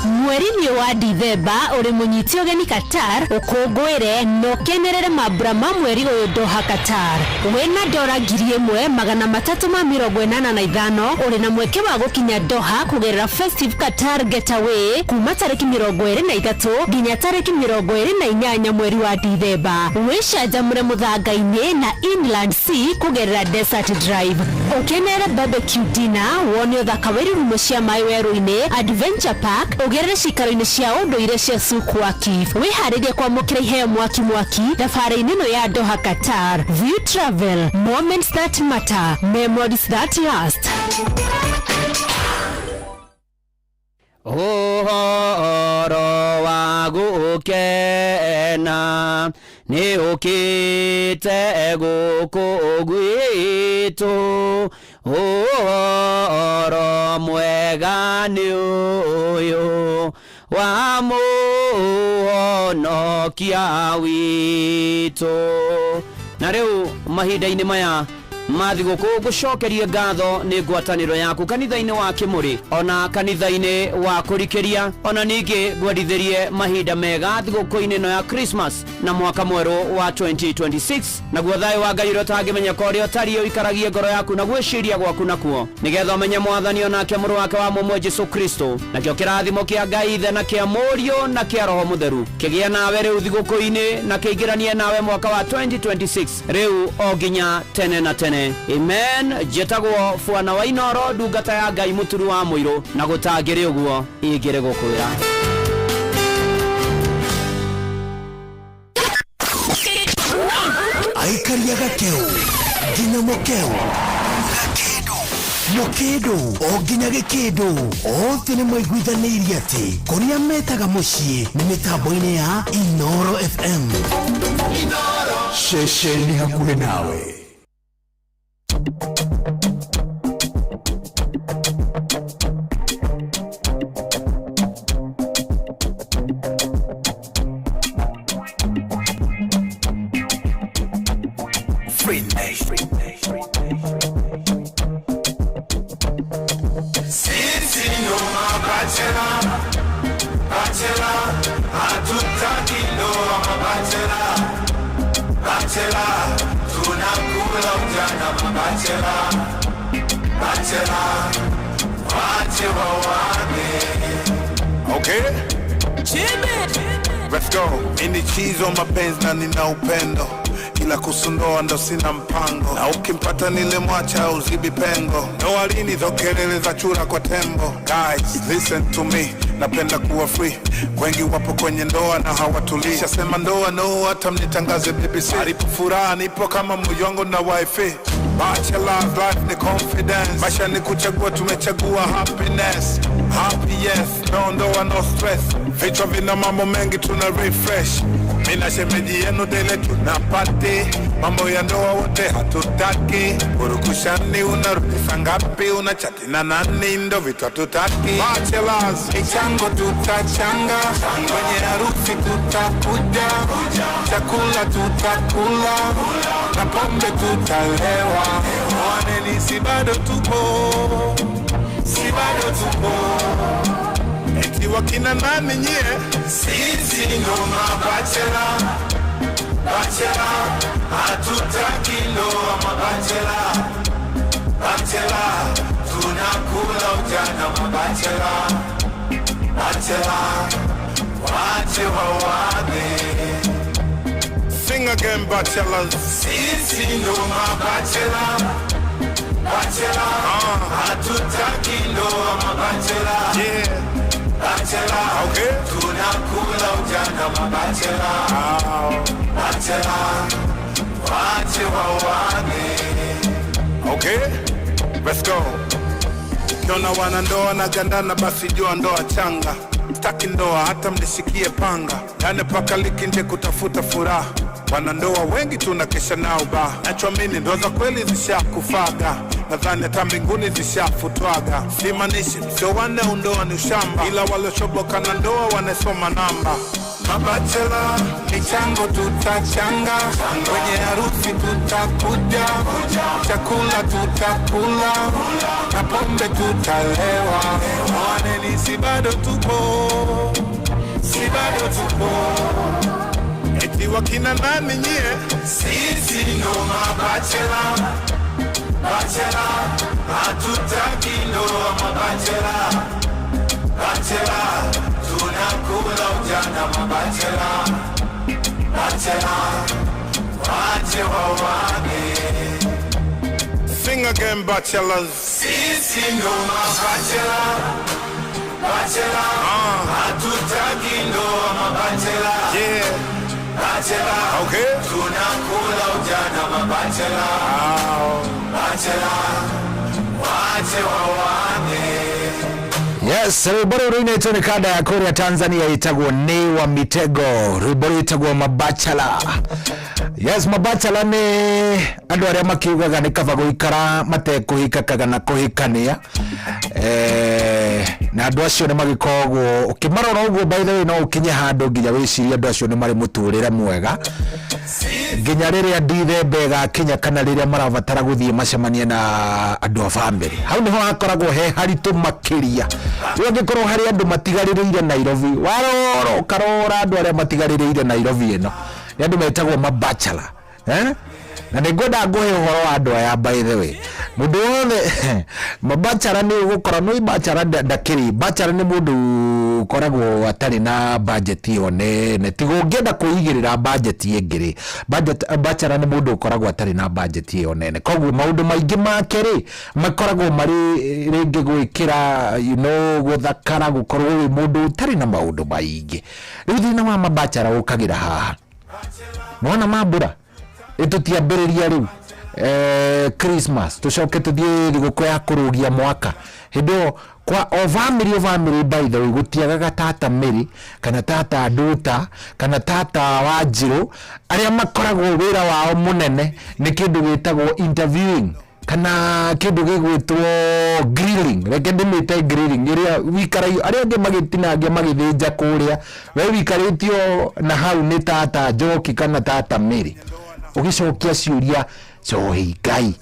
Mweri-inĩ wa Dithemba uri munyiti ugeni Qatar ukungwire no kenerere mabura ma mweri uyu Doha Qatar wena dora 1345 uri na mweke wa gukinya Doha kugerera Festive Qatar Getaway kuma tariki 23 nginya tariki 28 mweri wa Dithemba. Wishanjamure muthanga-ini na Inland Sea kugerera Desert Drive ukenere barbecue dinner wone uthaka wa irurumo cia mai weru-ini Adventure Park ugerere cikaro-ini cia unduire cia Sukwaki wiharirie kwamukira iheo mwaki thabarĩ-inĩ ĩno ya Doha Qatar. View Travel, moments that matter, memories that last. Uhoro wa gukena mwega ni ukite guku gwitu oro mwega ni uyu wa muhonokia witu. Na riu mahinda-ini maya mathiguku gucokeria ngatho ni ngwataniro yaku kanitha-ini wa Kimuri ona kanitha-ini wa kurikiria ona ningi gwendithirie mahinda mega thiguku-ini no ya Christmas na mwaka mweru wa 2026 na guothayo wa Ngai utangimenyeka uria utari uikaragie ngoro yaku na gwiciria gwaku nakuo nigetha umenye mwathani onake muru wake wa mumwe Jesu Kristo na kio kirathimo kia Ngai ithe na kia Murio na kia Roho Mutheru kigia nawe riu thiguku-ini na kiingiranie nawe mwaka wa 2026 riu o nginya tene na tene. Amen. Jetagwo Fwana wa Inoro ndungata ya Ngai muturu wa muiro na gutangire uguo ingire gukwira. Aikaria gakeu nginya mukeu mukidu o nginya gikidu othe ni mwaiguithanirie ati kuria metaga mucii ni mitambo-ini ya Inoro FM. Inoro shesheni hakuhe nawe. Sisi ndo mabachela, bachela, hatutaki ndoa mabachela, bachela, tunakula ujana mabachela, bachela, wache wawane. Okay? Let's go. Ini chizo mapenzi na nina upendo, ila kusundoa ndo sina mpango, na ukimpata nile mwacha uzibi pengo. Ndoa lini zo kelele za chura kwa tembo. Guys, listen to me, napenda kuwa free. Wengi wapo kwenye ndoa na hawatulii. Shasema ndoa no, hata mnitangaze BBC. Alipo furaha nipo kama muyongo na wifi. Bachelor's life ni confidence, maisha ni kuchagua, tumechagua happiness. Happy yes, no ndoa no stress. Vichwa vina mambo mengi tuna refresh. Mina shemeji yenu dele tunapati, mambo ya ndoa wote hatutaki. Urukushani unarudi sangapi, unachati na nani, ndo vitu hatutaki. Bachelors, michango tutachanga, kwenye harusi tutakuja, chakula tutakula, na pombe tutalewa. Mwaneni si bado tupo, si bado tupo. Eti wakina nani nyie? Sisi ndo mabachela, bachela, hatutaki ndoa mabachela, bachela, tunakula ujana mabachela, bachela, wache wawane. Sing again, bachelors. Sisi ndo mabachela, bachela, hatutaki ndoa mabachela, yeah. Bachela, okay. Tunakula ujana mabachela, bachela, wache wawane. Okay, let's go. Kiona wana ndoa na gandana, basi jua ndoa changa. Taki ndoa hata mnishikie panga, yani paka liki nje kutafuta furaha. Wana ndoa wengi tunakesha nao ba, nachoamini ndoa za kweli zishakufaga, nadhani hata mbinguni zishafutwaga. Simanishi msio wane undoa ni ushamba, ila waliochoboka na ndoa wanasoma namba. Mabachela, michango tutachanga, kwenye harusi tutakuja, chakula tutakula, na pombe tutalewa. Mwaneni si bado tupo, si bado tupo. Eti wakina nani nyie? Sisi ndo mabachela, bachela, hatutaki ndoa mabachela, bachela, tunakula ujana mabachela, bachela, wache wawane. Sing again, bachelors. Sisi ndo mabachela, bachela, hatutaki ndoa mabachela, yeah. Bachela, okay. Tunakula ujana mabachela, bachela, wache wawane. Yes, rwimbo rũu inaitwo nĩ kanda ya kũrĩa Tanzania itagwo nĩ wa Mitego, rwimbo rũu itagwo Mabachala. Yes, Mabachala nĩ andũ arĩa makiugaga nĩ kaba gũikara matekũhikakaga na kũhikania. Na andũ acio nĩ magĩkoragwo ũkĩmarora ũguo by the way no ũkinye handũ nginya wĩcirie andũ acio nĩ marĩ mũtũrĩre mwega nginya rĩrĩa ndithembe gakinya kana rĩrĩa marabatara gũthiĩ macemanie na andũ a family. Hau nĩho hakoragwo he haritũ makĩria. Ũngĩkorwo harĩ andũ matigarĩrĩire Nairobi, warora ũkarora andũ arĩa matigarĩrĩire Nairobi ĩno, nĩ andũ metagwo Mabachala. Na nĩngwenda ngũhe ũhoro wa andũ aya by the way. Mũndũ wothe Mabachala nĩ ũgũkora no Bachala ndakĩrĩ. Bachala nĩ mũndũ ũkoragwo atarĩ na budget yo nene. Tiga ũngĩenda kũigĩrĩra budget ĩngĩ. Bachala nĩ mũndũ ũkoragwo atarĩ na budget yo nene. Koguo maũndũ maingĩ make rĩ makoragwo marĩ rĩngĩ gwĩkĩra gũthakara gũkorwo wĩ mũndũ ũtarĩ na maũndũ maingĩ. Rĩu thĩna wa Mabachala ũkagĩra haha. Mwana mambura ĩtũtiambĩrĩria rĩu Christmas tucoke tuthie thigũkũ ya kũrũgia mwaka hindo kwa o family by the way gutiagaga tata Mary kana tata Nduta kana tata Wanjiru arĩa makoragwo wĩra wao mũnene nĩ kĩndũ gĩtagwo interviewing kana kĩndũ gĩgwĩtwo grilling. Reke ndĩmĩte grilling ĩrĩa wikarayo arĩa angĩ magĩtinangia magĩthĩnja kũrĩa we wikarĩtio na hau nĩ tata Njoki kana tata Mary ũgĩcokia ciũria Sohi Ngai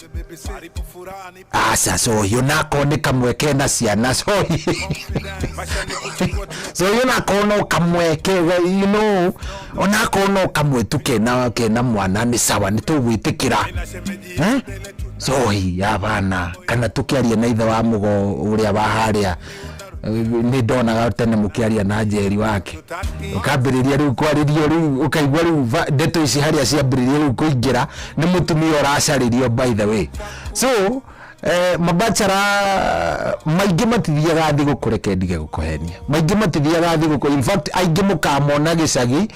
asa Sohi onako nĩ kamwe kena ciana Sohi Sohi onako no kamwe onako no kamwe tu kena mwana nĩ sawa nĩ tũgwĩtĩkĩra Sohi ya bana kana tũkĩaria na ithe wa mũgo ũrĩa wa harĩa nĩ ndonaga tene mũkĩaria na Njeri wake ũkambĩrĩria rĩu kwarĩrio rĩu ũkaigua rĩu ndeto ici harĩa ciambĩrĩria rĩu kũingĩra nĩ mũtumia ũracarĩrio by the way. So Mabachala maingĩ matithiaga thigũkũ reke ndige gũkũhenia maingĩ matithiaga thigũkũ. In fact aingĩ mũkamona gĩcagi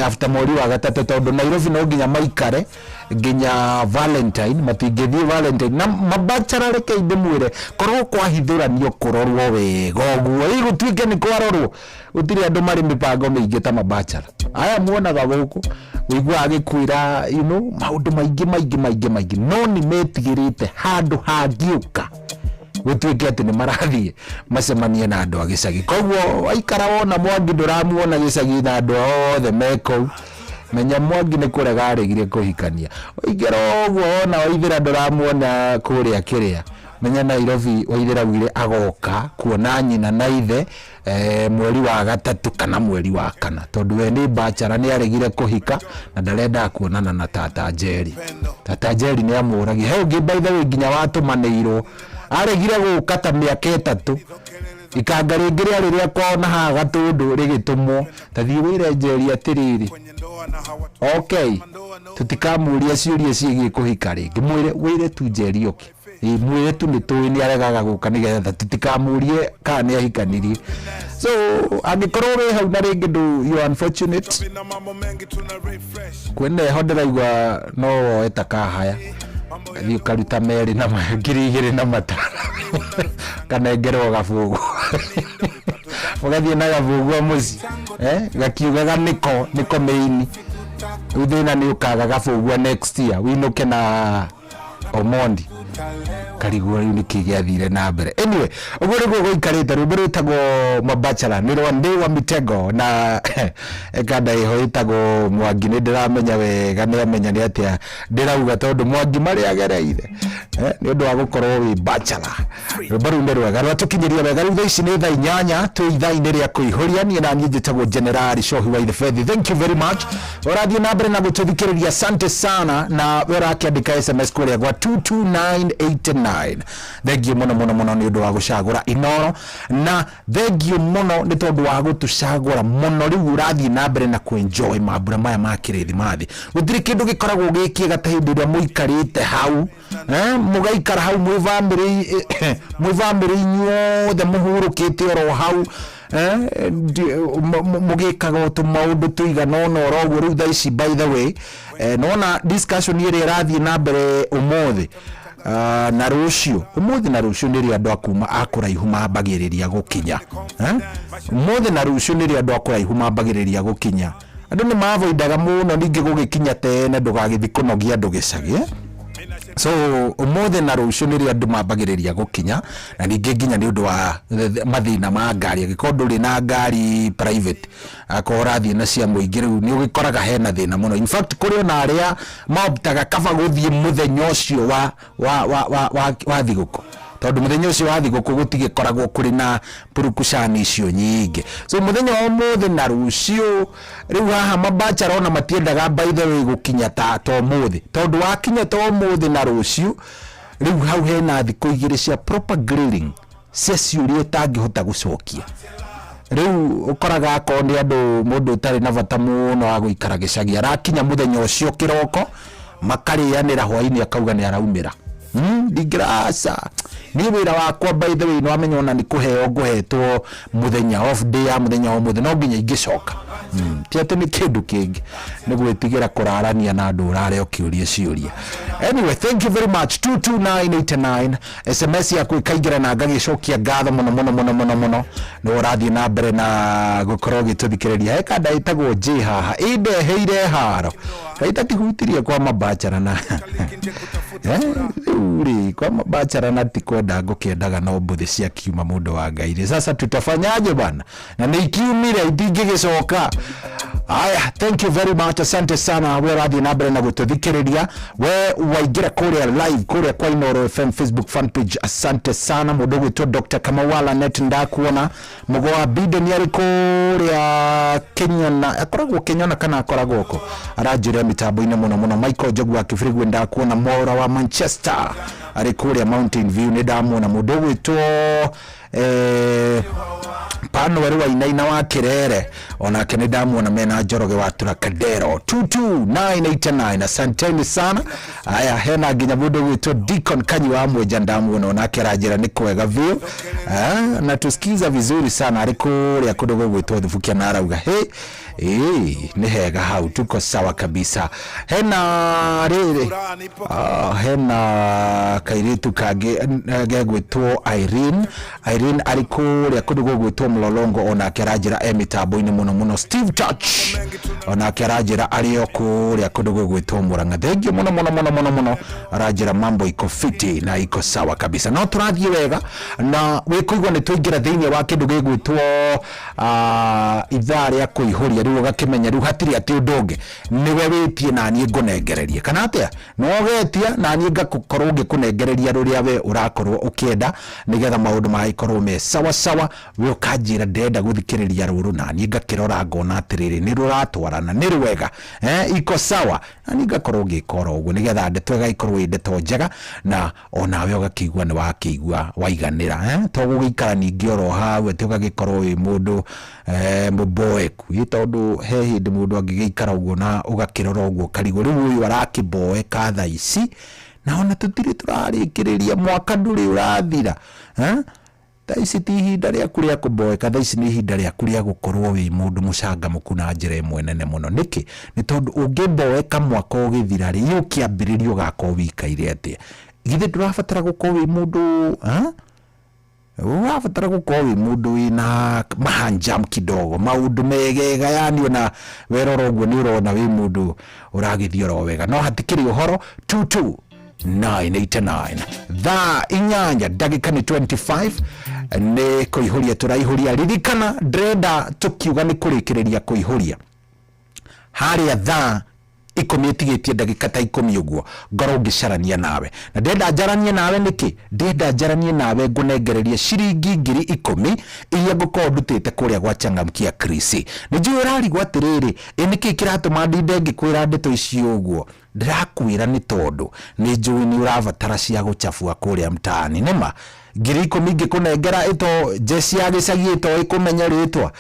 after mweri wa gatatũ tondũ Nairobi no nginya maikare nginya Valentine matingĩthiĩ Valentine na Mabachala reke ndĩmwĩre korwo kwahithũranio kũrorwo wega ũguo rĩu gũtuĩke nĩ kwarorwo gũtirĩ andũ marĩ mĩbango mĩingĩ ta Mabachala aya muonaga gũkũ wĩigua agĩkwĩra maũndũ maingĩ no nĩ metigĩrĩte handũ hangĩũka gũtuĩke atĩ nĩ marathiĩ macemanie na andũ a gĩcagi. Koguo waikara wona Mwangi ndũramuona gĩcagi na andũ othe mekũu menya Mwangi nĩ kũrega aregire kũhikania. Waingĩra ũguo wona Waithĩra ndũramuona kũrĩa kĩrĩa menya Nairobi Waithĩra wire agoka kuona nyina na ithe mweri wa gatatũ kana mweri wa kana tondũ we nĩ Bachala nĩ aregire kũhika na ndarenda kuonana na tata Njeri. Tata Njeri nĩ amũragia he ũngĩ by the way nginya watũmanĩirwo aregire gũka ta mĩaka ĩtatũ ikanga rĩngĩ rĩrĩa kwao na haha Gatũndũ rĩgĩtũmwo tathiĩ wĩre Njeri atĩrĩrĩ okay tutikamũria ciũria ciĩgiĩ kũhika rĩngĩ wĩre tu Njeri oke mwĩre tu nĩ tũĩ nĩ aregaga gũka nĩgetha tutikamũrie kana nĩ ahikanirie. So angĩkorwo wĩ hau na rĩngĩ ndũ you unfortunate kwene ho ndĩraigua no woe ta kahaya thiĩ ũkaruta merĩ na ngiri igĩrĩ na matano kanengerwo gabugu ũgathiĩ na gabugu mũciĩ gakiugaga nĩko main rĩu thĩna nĩ ũkaga gabugu next year winũke na Omondi karigwo rĩu nĩkĩ gĩathire na mbere. Anyway ũguo nĩguo gũikarĩte rwĩmbo rwĩtagwo Mabachala nĩ wa Mitego na kanda ĩho ĩtagwo Mwangi nĩ ndĩramenya wega nĩ amenya nĩ atĩa ndĩrauga tondũ Mwangi marĩ agereire nĩ ũndũ wa gũkorwo wĩ Bachala. Rwĩmbo rũu nĩ rwega rwatũkinyĩria wega rĩu thaa ici nĩ thaa 8 twĩ ithaa-inĩ rĩa kũihũria niĩ na niĩ njĩtagwo General Shohi wa Ithefethi. Thank you very much ũrathiĩ na mbere na gũtũthikĩrĩria asante sana na ũrakĩandĩka SMS kũrĩa gwa 22989 thengiũ mũno nĩ ũndũ wa gũcagũra Inoro na thengiũ mũno nĩ tondũ wa gũtũcagũra mũno rĩu ũrathiĩ na mbere na kũenjoy mambura maya ma kĩrĩthimathi. Gũtirĩ kĩndũ gĩkoragwo gĩkĩega ta hĩndĩ ĩrĩa mũikarĩte hau mũgaikara hau mwĩ family inyuothe mũhurũkĩte oro hau mũgĩkaga tũmaũndũ tũigana ũna oro ũguo rĩu thaa ici by the way nona discussion ĩrĩa ĩrathiĩ na mbere ũmũthĩ na rucio umuthi na rucio niri andu akuma akuraihu mambagiriria gukinya umuthi na rucio niri andu akuraihu mambagiriria gukinya andu ni mavoidaga muno ningi gugikinya tene ndugagithii kunogia andu gicagi so umuthi na rucio niri andu mambagiriria gukinya na ningi nginya ni undu wa mathina ma ngari agikondo ri na ngari private akorathie na cia muingi riu ni ugikoraga hena thina muno. In fact kuri ona aria mabutaga kaba guthie muthenya ucio wa thiguku tondu muthenya ucio wa thiguku gutigikoragwo kuri na purukushani icio nyingi. So muthenya wa umuthi na rucio riu haha mabachara ona matiendaga by the way gukinya ta umuthi tondu wakinya ta umuthi na rucio riu hau hena thiku igiri cia proper grilling cia ciuria utangihota gucokia. Riu ukoraga akondi andu mundu utari na bata muno wa guikara gicagi arakinya muthenya ucio kiroko makarianira hwaini akauga ni araumira digrasa ni wira wakwa by the way no amenyo na ni kuheo nguhetwo muthenya off day ya muthenya wa muthenya no nginya ingicoka tiate ni kindu kingi ni gwitigira kurarania na andu urare okiuria ciuria. Anyway, thank you very much. 22989 SMS ya kwikaingira na ngagicokia ngatho muno ni urathie na mbere na gukorwo gituthikiriria heka ndaitagwo J haha indeheire haro kaita tigutirie kwa mabachara na uri kwa mabachara na tikwenda ngukiendaga no mbuthi cia kiuma mundu wa Ngai. Sasa tutafanyaje bwana na nikiumire itingigicoka. Aya, thank you very much, asante sana. We radhi na mbere na gututhikiriria we waingira kuria live kuria kwa Inoro FM Facebook fan page. Asante sana mudogo to Dr. Kamawala net ndakuona mugo wa Biden yari kuria Kenya akoragwo Kenya kana akoragwo ko arajire mitambo-ine muno Michael Jogu akifirigwe ndakuona Mora wa Manchester ari kuria Mountain View ni ndamuona mudogo to pano wari wa inaina wa Kirere ona kene ndamuona mena Njoroge wa Turakadero 22989 asanteni sana. Aya hena nginya mundu gwitwo Deacon Kanyi wa Mweja ndamuona ona kerajira ni kwega view na tusikiza vizuri sana ari kuria kudogo gwitwo Thubukia na arauga ni hega hau tuko sawa kabisa. Hena riri hena kairitu kage gegwitwo Irene ari kuria kudogo gwitwo Mlolongo ona kerajira mitambo-ine muno Steve Church ona kerajira ari okuria kudogo gwitwo Murang'a. Thank you muno arajira mambo iko fiti na iko sawa kabisa no turathie wega na wikuigwa ni tuingira thiini wa kindu gigwitwo ithaa ria kuihuria riu gakimenya riu hatiri ati undunge niwe witie na nie ngunengereria kana atia no getia na nie ngakorwo ngikunengereria ruria we urakorwo ukienda nigetha maundu maikorwo me sawa we ukanjira ndenda guthikiriria ruru na nie ngakirora ngona atiriri ni ruratwarana ni rwega iko sawa na nie ngakorwo ngikora uguo nigetha ndeto gaikorwo ndeto njega na ona we ugakigua ni wakigua waiganira to gugikara ningi oro hawe te ugagikorwo wi mundu muboeku itondu he hindi mundu angigikara uguo na ugakirora uguo karigo riu uyu arakiboeka thaa ici na ona tutiri turarikiriria mwaka nduri urathira thaa ici ti ihinda ria kuria kuboeka thaa ici ni ihinda ria kuria gukorwo wi mundu mucangamuku na njira imwe nene muno niki ni tondu ungiboeka mwaka ugithira ri ukiambiriria ugakorwo wikaire atia githe ndurabatara gukorwo wi mundu urabatara gukorwo wi mundu wina mahanjam kidogo maundu megega yani ona werora uguo ni urona wi mundu uragithiora wega no hatikiri uhoro 22989 thaa inyanya ndagika ni 25 ni kuihuria turaihuria ririkana ndrenda tukiuga ni kurikiriria kuihuria haria thaa ikumi itigitie ndagika ta 10 uguo ngoro ngicarania nawe na ndenda njaranie nawe niki ndenda njaranie nawe ngunengereria ciringi 10,000 iria ngukorwo ndutite kuria gwa Changamkia Chris ni njui urarigwo atiriri niki kiratuma ndinde ngikwira ndeto icio uguo ndirakwira ni tondu ni njui ni urabatara cia guchafua kuria mtaani nima 10,000 ngikunengera ito jesi ya gicagi ito ikumenya ritwa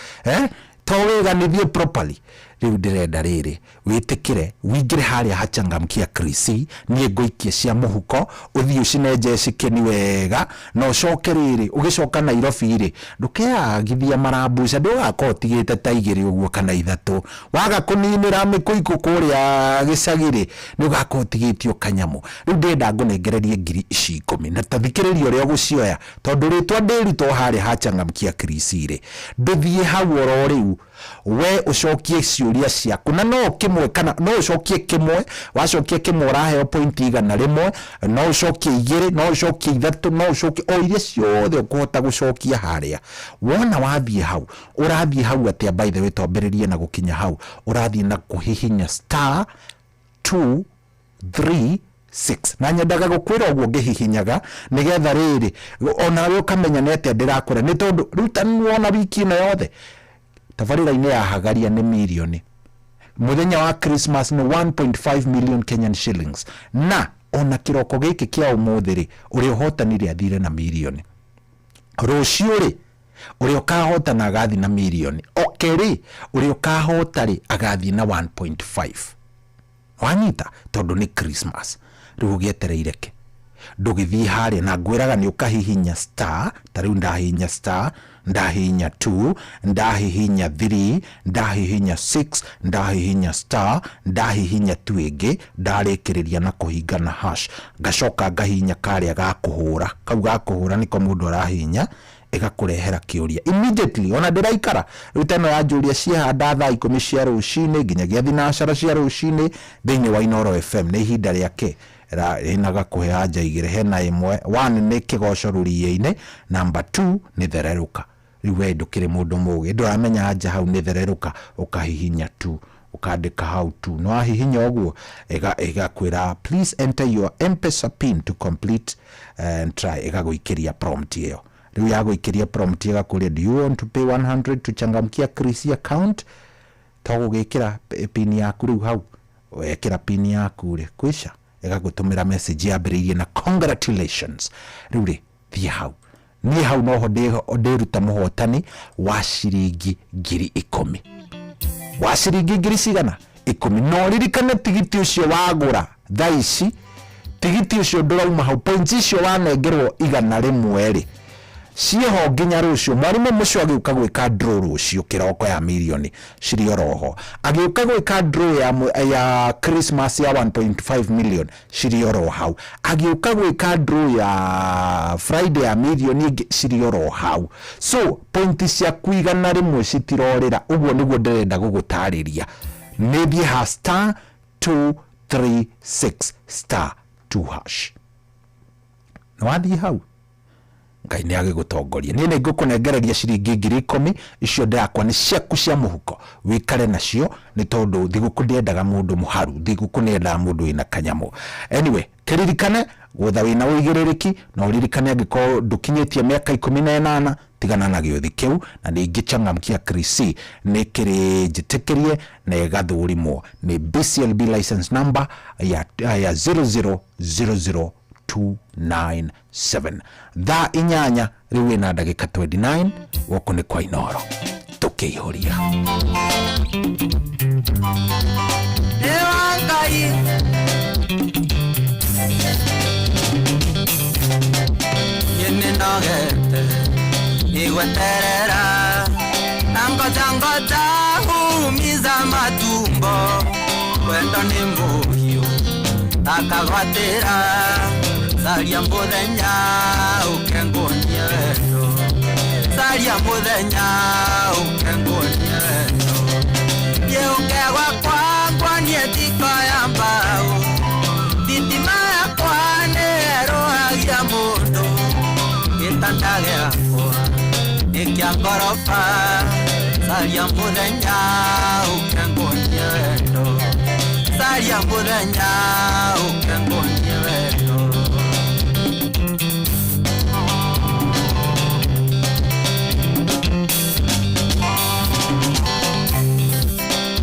to wega nithie properly riu ndirenda riri witikire wingire haria hachangamkia Krisi nie ngoikie cia muhuko uthii ucineje cikeni wega no coke riri ugicoka Nairobi ri ndukeagithia marambuca ndugakotigite ta igiri uguo kana ithatu waga kuninira mikuiku kuria gicagiri ndugakotigitio kanyamu riu ndenda ngunengererie ngiri ici 10 na tathikiririo ria gucioya tondu ritwa ndirito haria hachangamkia Krisi ri nduthie hau oro riu we ucokie ciuria ciaku na no kimwe kana no ucokie kimwe wacokie kimwe uraheo point igana rimwe no ucokie igiri no ucokie ithatu no ucokie o iria ciothe ukuhota gucokia haria wona wathie hau urathie hau atia by the way twambiririe na gukinya hau urathie na kuhihinya *236 na nyendaga gukwira uguo ngihihinyaga nigetha riri onawe ukamenya nete ndirakura ni tondu ruta nuona wiki ino yothe tafarira-ini ya hagaria ni milioni muthenya wa Christmas ni 1.5 million Kenyan shillings na ona kiroko giki kia umuthiri uri hotanire athire na milioni rucio ri uri ukahotana agathi na milioni okeri uri ukahotari agathi na 1.5 wanyita tondu ni Christmas riu gietereireke ndugithii haria na ngwiraga ni ukahihinya star tariu ndahihinya star ndahihinya 2 ndahihinya 3 ndahihinya 6 ndahihinya star ndahihinya 2 ingi ndarikiriria na kuhinga na hash ngacoka ngahihinya karia gakuhura kau gakuhura niko mundu arahihinya igakurehera kiuria immediately ona ndiraikara ruteno ya juria ciahanda thaa 10 cia rucini nginyagia thinacara cia rucini thiini wa Inoro FM ni ihinda riake inaga kuhe anja igire hena imwe 1 ni kigoco rurie-ini number 2 ni thereruka riu we ndukire mundu mugi nduramenya anja hau ni thereruka ukahihinya 2 ukandika how to no ahihinya oguo igakwira please enter your M-Pesa pin to complete and try igaguikiria prompt iyo riu yaguikiria prompt igakuria do you want to pay 100 to changamkia Krisi account togugikira pin yaku riu hau wekira pin yaku ri kwisha igagutumira message yambiririe na congratulations riu ri thie hau ni hau noho ndiruta muhotani wa ciringi 10,000 wa ciringi 10,000 no ririkane tigiti ucio wagura thaici tigiti ucio ndurauma hau points icio wanengerwo 100 ri cieho nginya rucio mwarimu mucio agiuka gwika draw rucio kiroko ya milioni ciri oroho agiuka gwika draw ya Christmas ya 1.5 million ciri oroho hau agiuka gwika draw ya Friday ya milioni ciri oroho hau so points cia kuigana rimwe citirorera uguo niguo ndirenda gugutariria maybe ha star 236 star 2 hash no athi hau ngai ni agigutongoria ni ni ngukunengereria ciringi 10,000 icio ndakwa ni ciaku cia muhuko wikare nacio ni tondu thiguku ndiendaga mundu muharu thiguku niendaga mundu ina kanyamu anyway kiririkane gutha wina uigiririki no ririkane angiko ndukinyitie miaka 18 tigana na giothi kiu na ni ngichangamkia Krisi ni kiri njitikirie na igathurimwo ni BCLB license number ya 0000297 thaa inyanya riu ina ndagika 29 woko ni kwa Inoro tukiihuria Ewangai yene nogete igweterera nangota humiza matumbo wendo ni muhiu akagwatira saria muthenya ukengonie wendo saria muthenya ukengonie wendo yeukegwa kwakwa nietiko ya mbao thitima yakwa nĩerohagia mũndũ gĩtanda gĩakwa nĩ kĩa ngoroba caria mũthenya ũkengonie wendo caria mũthenya ũkengonie wendo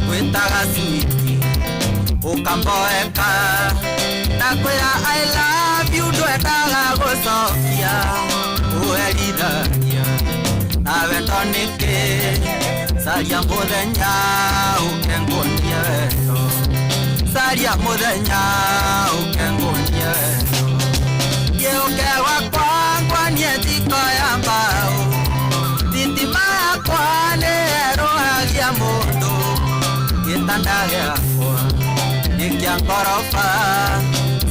gwĩtaga switi ũkamboeka nakwĩra I love you ndwendaga gũcokia ũherithagia na wendo nĩkĩ saria muthenya ukengunia wendo saria muthenya ukengunia wendo gĩũke gwakwa ngwanie thiko ya mbaũ thitima yakwa nĩyerũhagia mũndũ gĩtanda gĩakwa gĩkĩa ngoroba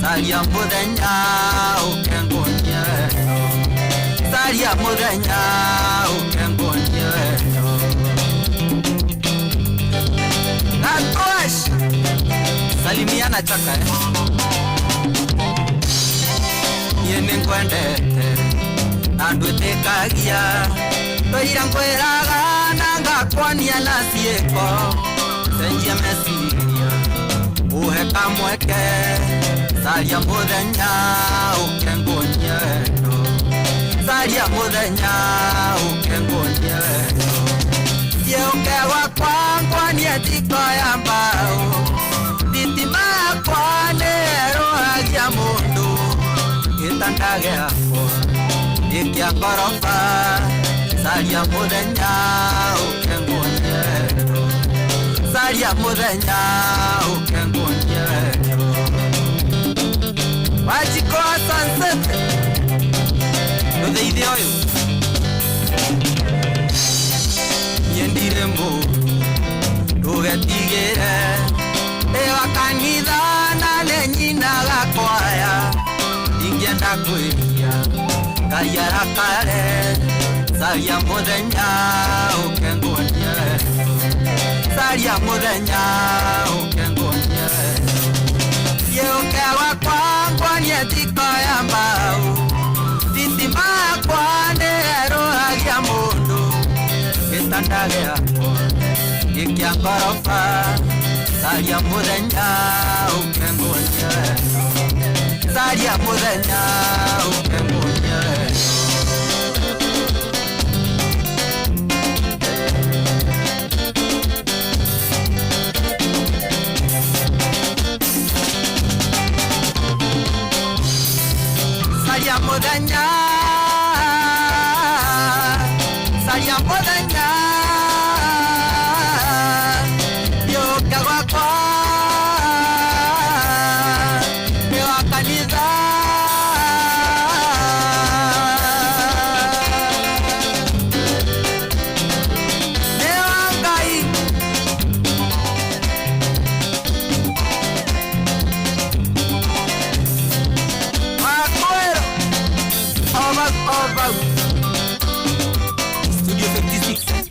saria muthenya ukengunia wendo saria muthenya ukengunia wendo Natosh salimiana chaka yene kwendete andwetekagia toira ngweraga nangakwania na cieko senjia mesiria uhe kamweke saria muthenya ukengunia wendo saria muthenya ukengunia wendo gĩũke gwakwa ngwanie thiko ya mbaũ thitima yakwa nĩyerũhagia mũndũ gĩtanda gĩakwa gĩkĩa ngoroba saria muthenya ukengunia wendo saria muthenya ukengunia wendo wachikoa sunset nũthĩithia ũyũ yendire mũndũ ndũgetigĩre ĩwa kanitha na nĩ nyinaga kwaya ingĩenda kwĩria Ngai arakare saria muthenya ukengunia wendo saria muthenya ukengunia wendo gĩũke gwakwa ngwanie thiko ya mbaũ thitima yakwa nĩyerũhagia mũndũ gĩtanda gĩakwa gĩkĩa ngoroba saria muthenya ukengunia wendo saria muthenya ukengunia wendo saria muthenya gĩũke gwakwa ĩwa kanitha nĩwa Ngai wakwĩra over Studio 56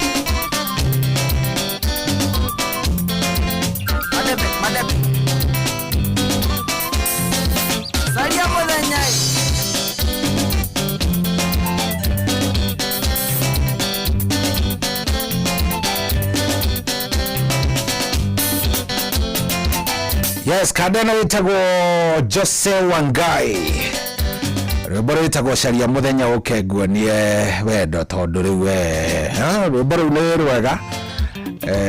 Madebe saria muthenya Yes, kadena witagwo Jose Wangai rwĩmbo rwĩtagwo caria muthenya ukengunie wendo tondu riu rwĩmbo rũu nĩ rwega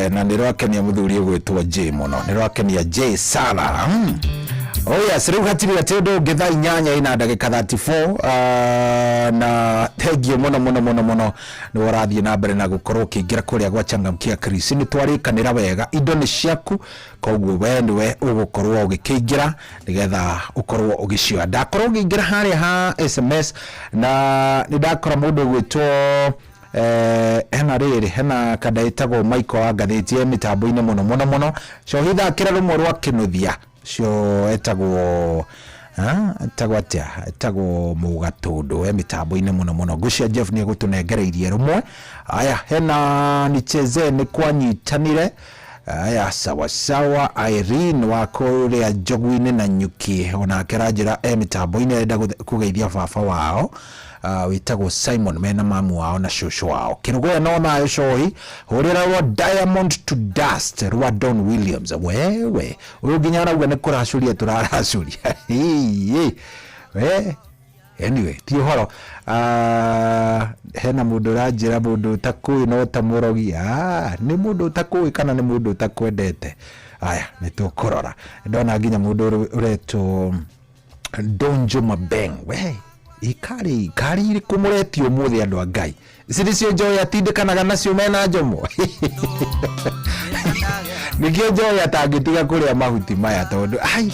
na nĩ rwakenia mũthuri ũgwĩtwo J mũno nĩ rwakenia J Sala yes rĩu hatirĩ atĩ ũndũ ũngĩ thaa 8:34 na thengiũ mũno nĩ warathiĩ na mbere na gũkorwo ũkĩingĩra kũrĩa gwa Changamkia Chris nĩ twarĩkanĩra wega indo nĩ ciaku koguo we nĩwe ũgũkorwo ũgĩkĩingĩra nĩgetha ũkorwo ũgĩcioya ndakorwo ũkĩingĩra harĩa ha SMS na nĩ ndakora mũndũ ũgwĩtwo hena kadaitagwo Michael agathĩtie mĩtambo-inĩ mũno cohitha kĩra rũmwe rwa kĩnuthia cio etagwo etagwo Mũgatũndũ mĩtambo-inĩ mũno Gucia Jeff nĩ gũtũnengereirie rũmwe aya hena nicheze nĩ kwanyitanire aya sawa Irene wa kũrĩa Njogũ-inĩ na Nyuki ona kĩranjĩra mĩtambo-inĩ enda kũgeithia baba wao witagwo Simon mena mamu wao na shosho wao Kĩrũgũya no nayo cohi hũrĩra rwa Diamond to Dust rwa Don Williams wewe ũyũ nginya arauga nĩ kũracuria tũraracuria anyway ti ũhoro hena mũndũ ũranjĩra mũndũ ũtakũĩ no ta mũrogi nĩ mũndũ ũtakũĩ kana nĩ mũndũ ũtakwendete aya nĩ tũkũrora ndona nginya mũndũ ũretwo Donjo Mabeng ikari kumureti umuthi andu Ngai siricio Joy atindikanaga nacio mena njomo nikio Joy atangitiga kuria mahuti maya tondu ai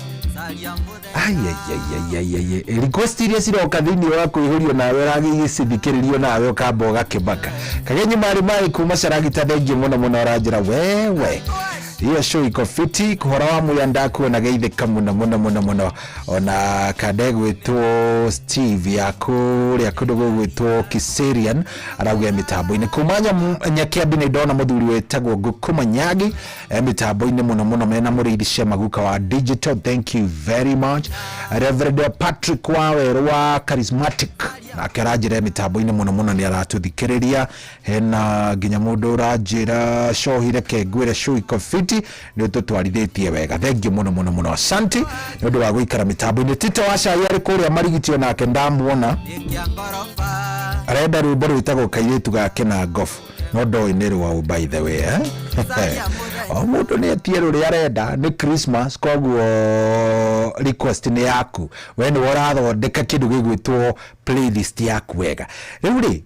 request iria ciroka thiini wa kuihurio nawe ragigicithikiririo nawe ukamba ugakibaka kagenyi mari kuma Caragita thengi muno ranjira wewe iyo show iko fiti kuhora wa muyanda kuona geithika muno ona kadegwitwo Steve yakuria kudogo gwitwo Kiserian arauga mitambo-ini kumanya nyakiambi ni ndona muthuri wetagwo Ngukuma Nyagi mitambo-ini muno mena muriidisha maguka wa digital. Thank you very much Reverend Patrick wa Charismatic akerajire mitambo-ini muno ni aratuthikiriria hena nginya mundu urajira shohire kengwire show iko fiti ni tutwarithitie wega. Thank you muno asante ndu wa guikara mitambo-ini. Tito washa yari kuria marigitio nake ndamuona arenda rwimbo rwitagwo kairitu gake na ngofu no ndoi ni rwao by the way o mundu ni etie ruri arenda ni Christmas koguo request ni yaku we ni warathondeka kindu gigwitwo playlist yaku wega riu ri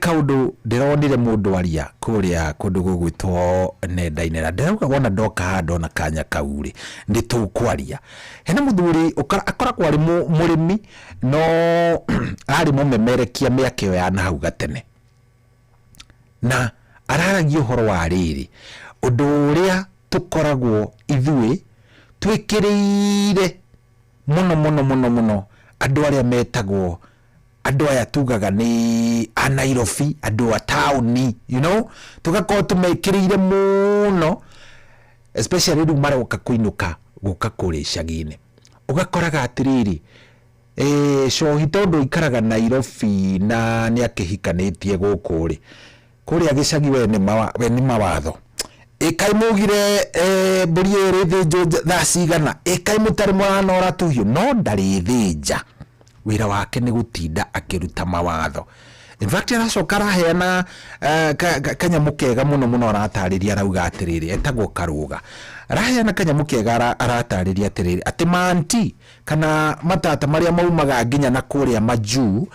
kaundu ndironire mundu aria kuria kundu gugwitwo nenda-ini na ndauga wona ndoka hando na kanya kauri ndi tukwaria hena muthuri akoragwo ari murimi no ari mumemerekia miaka iyo ya nahau gatene na araragia uhoro wa riri undu uria tukoragwo ithui twikiriire muno andu aria metagwo andu aya tugaga ni Nairobi andu a tauni tugakorwo tumekiriire muno especially ru maroka kuinuka guka kuri icagi-ini ugakoraga atiriri shohi tondu ikaraga Nairobi na ni akihikanitie gukuri kuria gicagi we ni mawatho ikai mugire mburi iri thinjo thaa cigana ikai mutari mwanora tuhio no ndari thinja wira wake ni gutinda akiruta mawatho. In fact aracoka araheana kanyamu kega muno aratariria arauga atiriri etagwo Karuga araheana kanyamu kega aratariria atiriri ati manti kana matata maria maumaga nginya na kuria majuu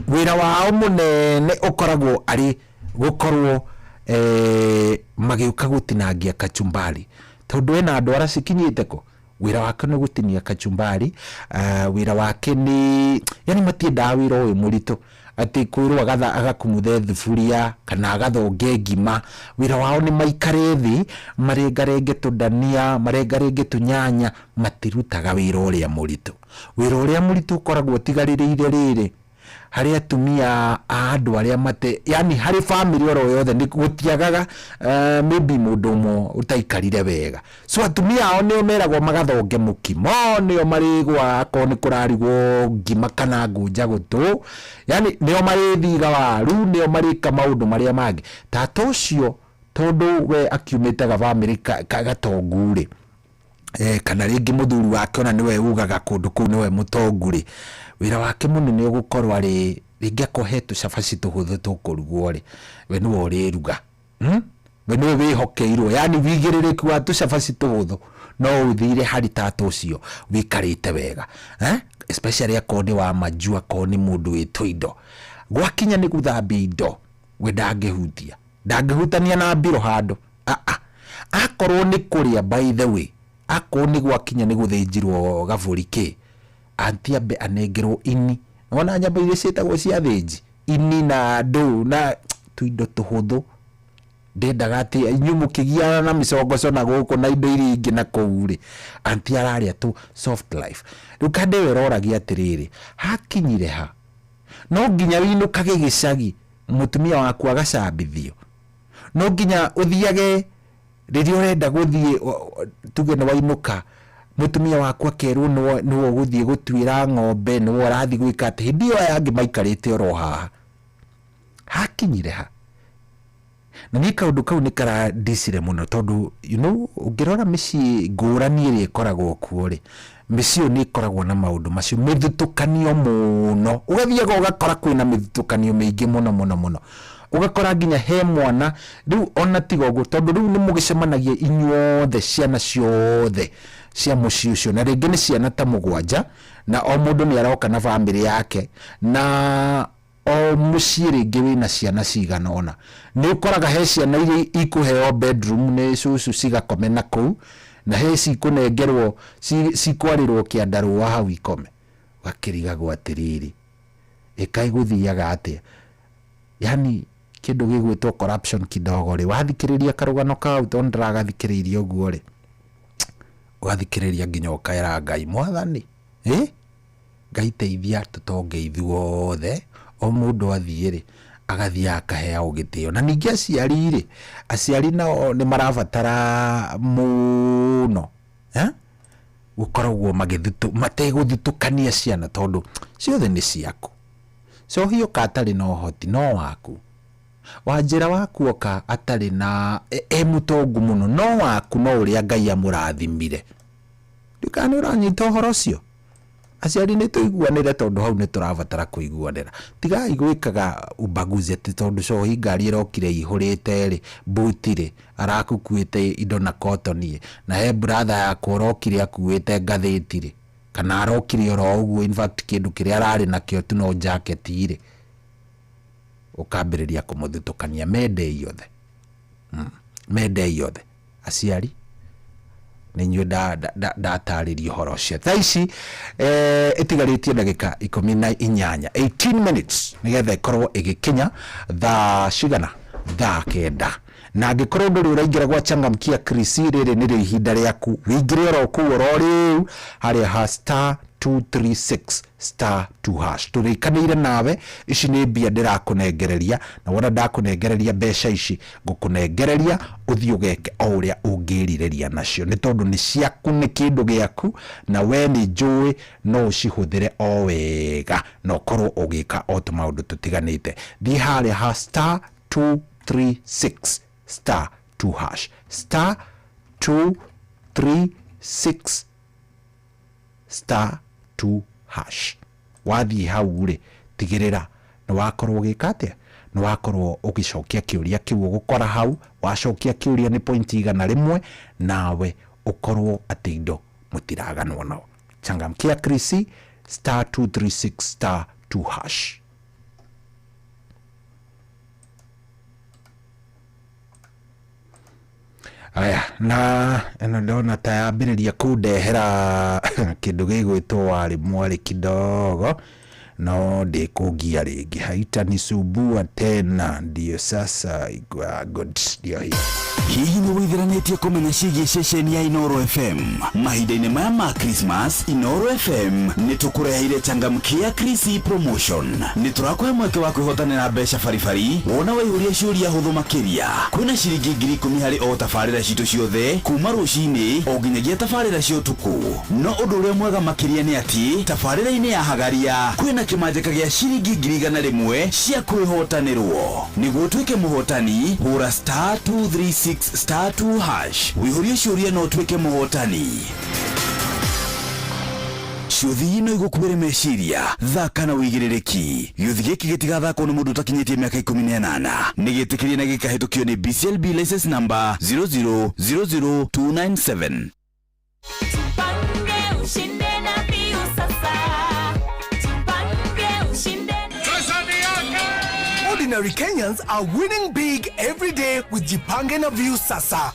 wira wao munene ukoragwo ari gukorwo magiuka gutinangia kachumbari tondu ena andu aracikinyite ko wira wake ni gutinia kachumbari wira wake ni yani matienda wira uyu murito ati kwirwo agakumuthe thufuria kana agathonge ngima wira wao ni maikare thi marengarenge tudania marengarenge tunyanya matirutaga wira uria murito ukoragwo tigaririire riri hari atumia andu aria mate yani hari family oro yothe ni gutiagaga maybe mundu mo utaikarire wega so atumia ao ni meragwo magathonge mukimo nio marigwa akoni ni kurarigwo ngima kana ngunja gutu yani nio marithiga waru nio marika maundu maria mangi tata ucio tondu we akiumitaga family gatonguri kana ringi muthuri wake ona niwe ugaga kundu kuu niwe mutonguri wira wake munene ugukorwa ri ringi akohetu cabaci tuhuthu tukurugwo ri we niwe uriruga we niwe wihokeirwo yani wigiririku wa tucabaci tuhuthu no uthire hari tata ucio wikarite wega especially akoni wa majua akoni mundu witwo indo gwakinya ni guthambia indo we ndangihutania na mbiro handu akorwo ni kuria by the way akorwo ni gwakinya ni guthinjirwo gaburi ki antiambe anengerwo ini ona nyamba iria cietagwo cia thinji ini na ndu na tuindo tuhuthu ndendaga ati nyumu kigiana na micongoco na guku na indo iria ingi na kuuri anti araria tu soft life rukande weroragia atiriri hakinyire ha no nginya winukage gicagi mutumia waku agacambithio no nginya uthiage riria urenda guthie tuge ni wainuka mutumia waku akerwo no guthie gutwira ng'ombe no arathi gwika ati hindi yo yangi maikarite oro haha hakinyire ha na ni kaundu kau ni kara disire muno tondu ungirora mici ngurani iri ikoragwo kuo ri mici ni ikoragwo na maundu macio mithutukanio muno ugathiaga ugakora kwina mithutukanio mingi muno ugakora nginya he mwana riu ona tiga uguo tondu riu ni mugicemanagia inyuothe ciana ciothe cia mucii ucio na ringi ni ciana ta 7 na o mundu ni aroka na family yake na o mucii ringi wina ciana cigana ona ni ukoraga he ciana iria ikuheo bedroom ni cucu cigakome na kuu na he cikunengerwo cikwarirwo kiandarua hau ikome gakirigagwo atiriri ikai guthiaga atia yani kindu gigwitwo corruption kidogo ri wathikiriria karugano kau to ndragathikiriria uguo ri wathikiriria nginya ukaira Ngai mwathani Ngai teithia tutonge ithuothe o mundu athie ri agathia akahea ugitio na ningi aciari nao ni marabatara muno gukoragwo mateguthitukania ciana tondu ciothe ni ciaku so hiyo katari no hoti no waku wanjira waku oka atari na mutongu muno no waku no uria Ngai amurathimire ndukani uranyita uhoro ucio aciari ni tuiguanire tondu hau ni turabatara kuiguanira tigai gwikaga ubaguzi ati tondu so ngari irokire ihurite ri buti ri arakukuite indo na cotton na he brother yakwa urokire akuite ngathiti ri kana arokire oro uguo in fact kindu kiria arari nakio tu no jacket ri ukambiriria kumuthutukania mende yothe aciari ninyu ndataririo horo cio thaici itigaritie ndagika 18 18 minutes nigetha ikorwo igikinya thaa cigana thaa 9 na angikorwo nduri uraingira gwa Changamkia Chris riri ni ihinda riaku wingire ro ku ro riu haria *236*2# turikanire nawe ici ni mbia ndirakunengereria na wona ndakunengereria mbeca ici ngukunengereria uthio geke o uria ungirireria nacio ni tondu ni ciaku ni kindu giaku na we ni njui no ucihuthire o wega no korwo ugika o tumaundu tutiganite thi haria *236*2# *236*2# wathi hau ri tigirira ni wakorwo gikatia ni wakorwo ugicokia kiuria kiu gukora hau wacokia kiuria ni point igana rimwe nawe ukorwo atindo mutiraganwo no Changamkia Chris *236*2#. Aya na eno ndona tayambiriria kundehera kindu gigwitwo wari mwari kidogo no ndikugia ringi haitanisumbua tena ndio sasa igwa good ndio hii hihi ni withiranetie kumenya ciĩgiĩ ceceni ya Inooro FM mahinda-inĩ maya ma Christmas. Inooro FM nĩ tũkũreheire Changamkia Chris promotion. Nĩ tũrakũhe mweke wa kwĩhotanĩra mbeca baribari wona waihũria ciũria hũthũ makĩria. Kwĩna ciringi 10,000 harĩ o tabarĩra citũ ciothe kuma rũcinĩ o nginyagia tabarĩra cia ũtukũ. No ũndũ ũrĩa mwega makĩria nĩ atĩ tabarĩra-inĩ ya Hagaria kwĩna kĩmanjĩka gĩa ciringi 100,000 cia kwĩhotanĩrwo. Nĩguo ũtuĩke mũhotani hũra *236*2# wihũrie ciũria no ũtuĩke mũhotani. Ciũthi ino igũkuĩre meciria thaka na wĩigĩrĩrĩki. Gĩũthi gĩkĩ gĩtigathakwo nĩ mũndũ ũtakinyĩtie mĩaka 18 nĩgĩtĩkĩrie na gĩkahĩtũkio nĩ BCLB license number 00297. Ordinary Kenyans are winning big every day with Jipange na View Sasa.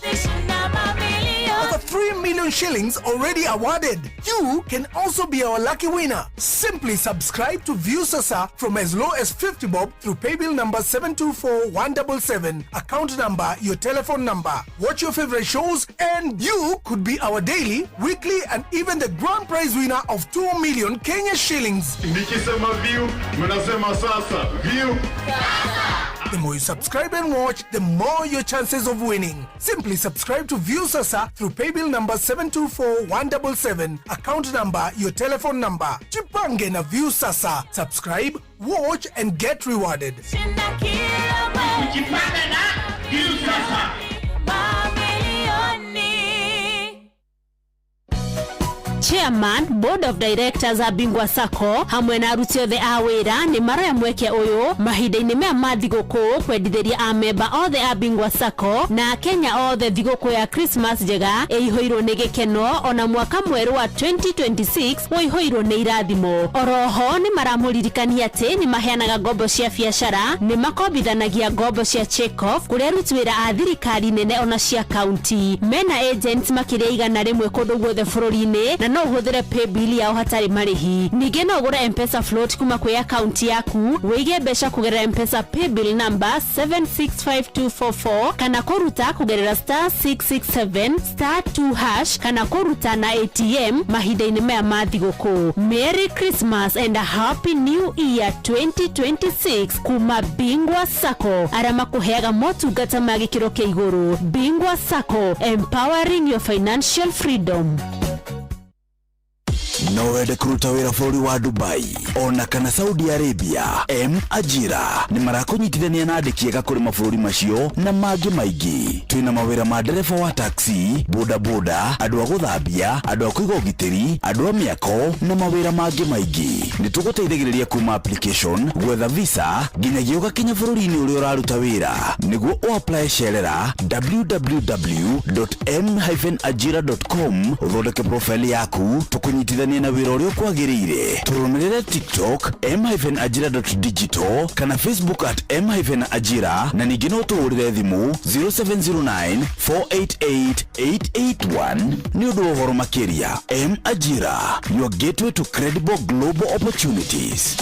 Over 3 million shillings already awarded. You can also be our lucky winner. Simply subscribe to View Sasa from as low as 50 bob through paybill number 724177, account number, your telephone number. Watch your favorite shows and you could be our daily, weekly and even the grand prize winner of 2 million Kenya shillings. Nikisema View, mnasema sasa. View Sasa. The more you subscribe and watch, the more your chances of winning. Simply subscribe to View Sasa through paybill number 724177, account number, your telephone number. Jipange na View Sasa. Subscribe, watch and get rewarded. Jipange na View Sasa. Chairman Board of Directors a Bingwa Sacco hamwe na aruti othe a wira ni maroya mweke uyu mahinda-ini mea ma thigũkũ kwendithĩria amemba othe a Bingwa Sacco na Kenya othe thigũkũ ya Christmas njega ĩihũirwo nĩ gĩkeno ona mwaka mwerũ wa 2026 ũihũirwo nĩ irathimo. Oroho ni maramũririkania atĩ ni maheanaga ngombo cia biacara, ni makombithanagia ngombo cia check-off kũrĩa aruti wĩra a thirikari nene ona cia county. Mena agents makĩria igana rĩmwe kũndũ guothe bũrũri-inĩ na no ũhũthĩre paybill yao hatarĩ marĩhi. Ningĩ no ũgũre M-Pesa float kuma kwĩ account yaku, wĩige mbeca kũgerera M-Pesa paybill number 765244 kana kũruta kũgerera *667*2# kana kũruta na ATM mahinda-inĩ maya ma thigũkũ. Merry Christmas and a Happy New Year 2026 kuma Bingwa Sacco, arĩa makũheaga motungata ma gĩkĩro kĩa igũrũ. Bingwa Sacco, empowering your financial freedom. No wende kuruta wĩra bũrũri wa Dubai ona kana Saudi Arabia, Ajira ni marakũnyitithania na andĩki ega kũrĩ mabũrũri macio na mangĩ maingĩ. Twĩna mawĩra ma ndereba wa taxi, bodaboda, andũ a gũthambia, andũ a kũiga ũgitĩri, andũ a mĩako na mawĩra mangĩ maingĩ. Nĩ tũgũteithagĩrĩria kuma application, gwetha visa nginyagia ũgakinya bũrũri-inĩ ũrĩa ũraruta wĩra. Nĩguo ũapply cerera www.m-ajira.com ũthondeke profile yaku, tũkũnyitithania na wĩra ũrĩa kwagĩrĩire. Tũrũmĩrĩre TikTok m-ajira.digital kana Facebook @m-ajira na ningĩ no tũhũrĩre thimũ 0709488881 nĩ ũndũ wa ũhoro makĩria. M-Ajira, your gateway to credible global opportunities.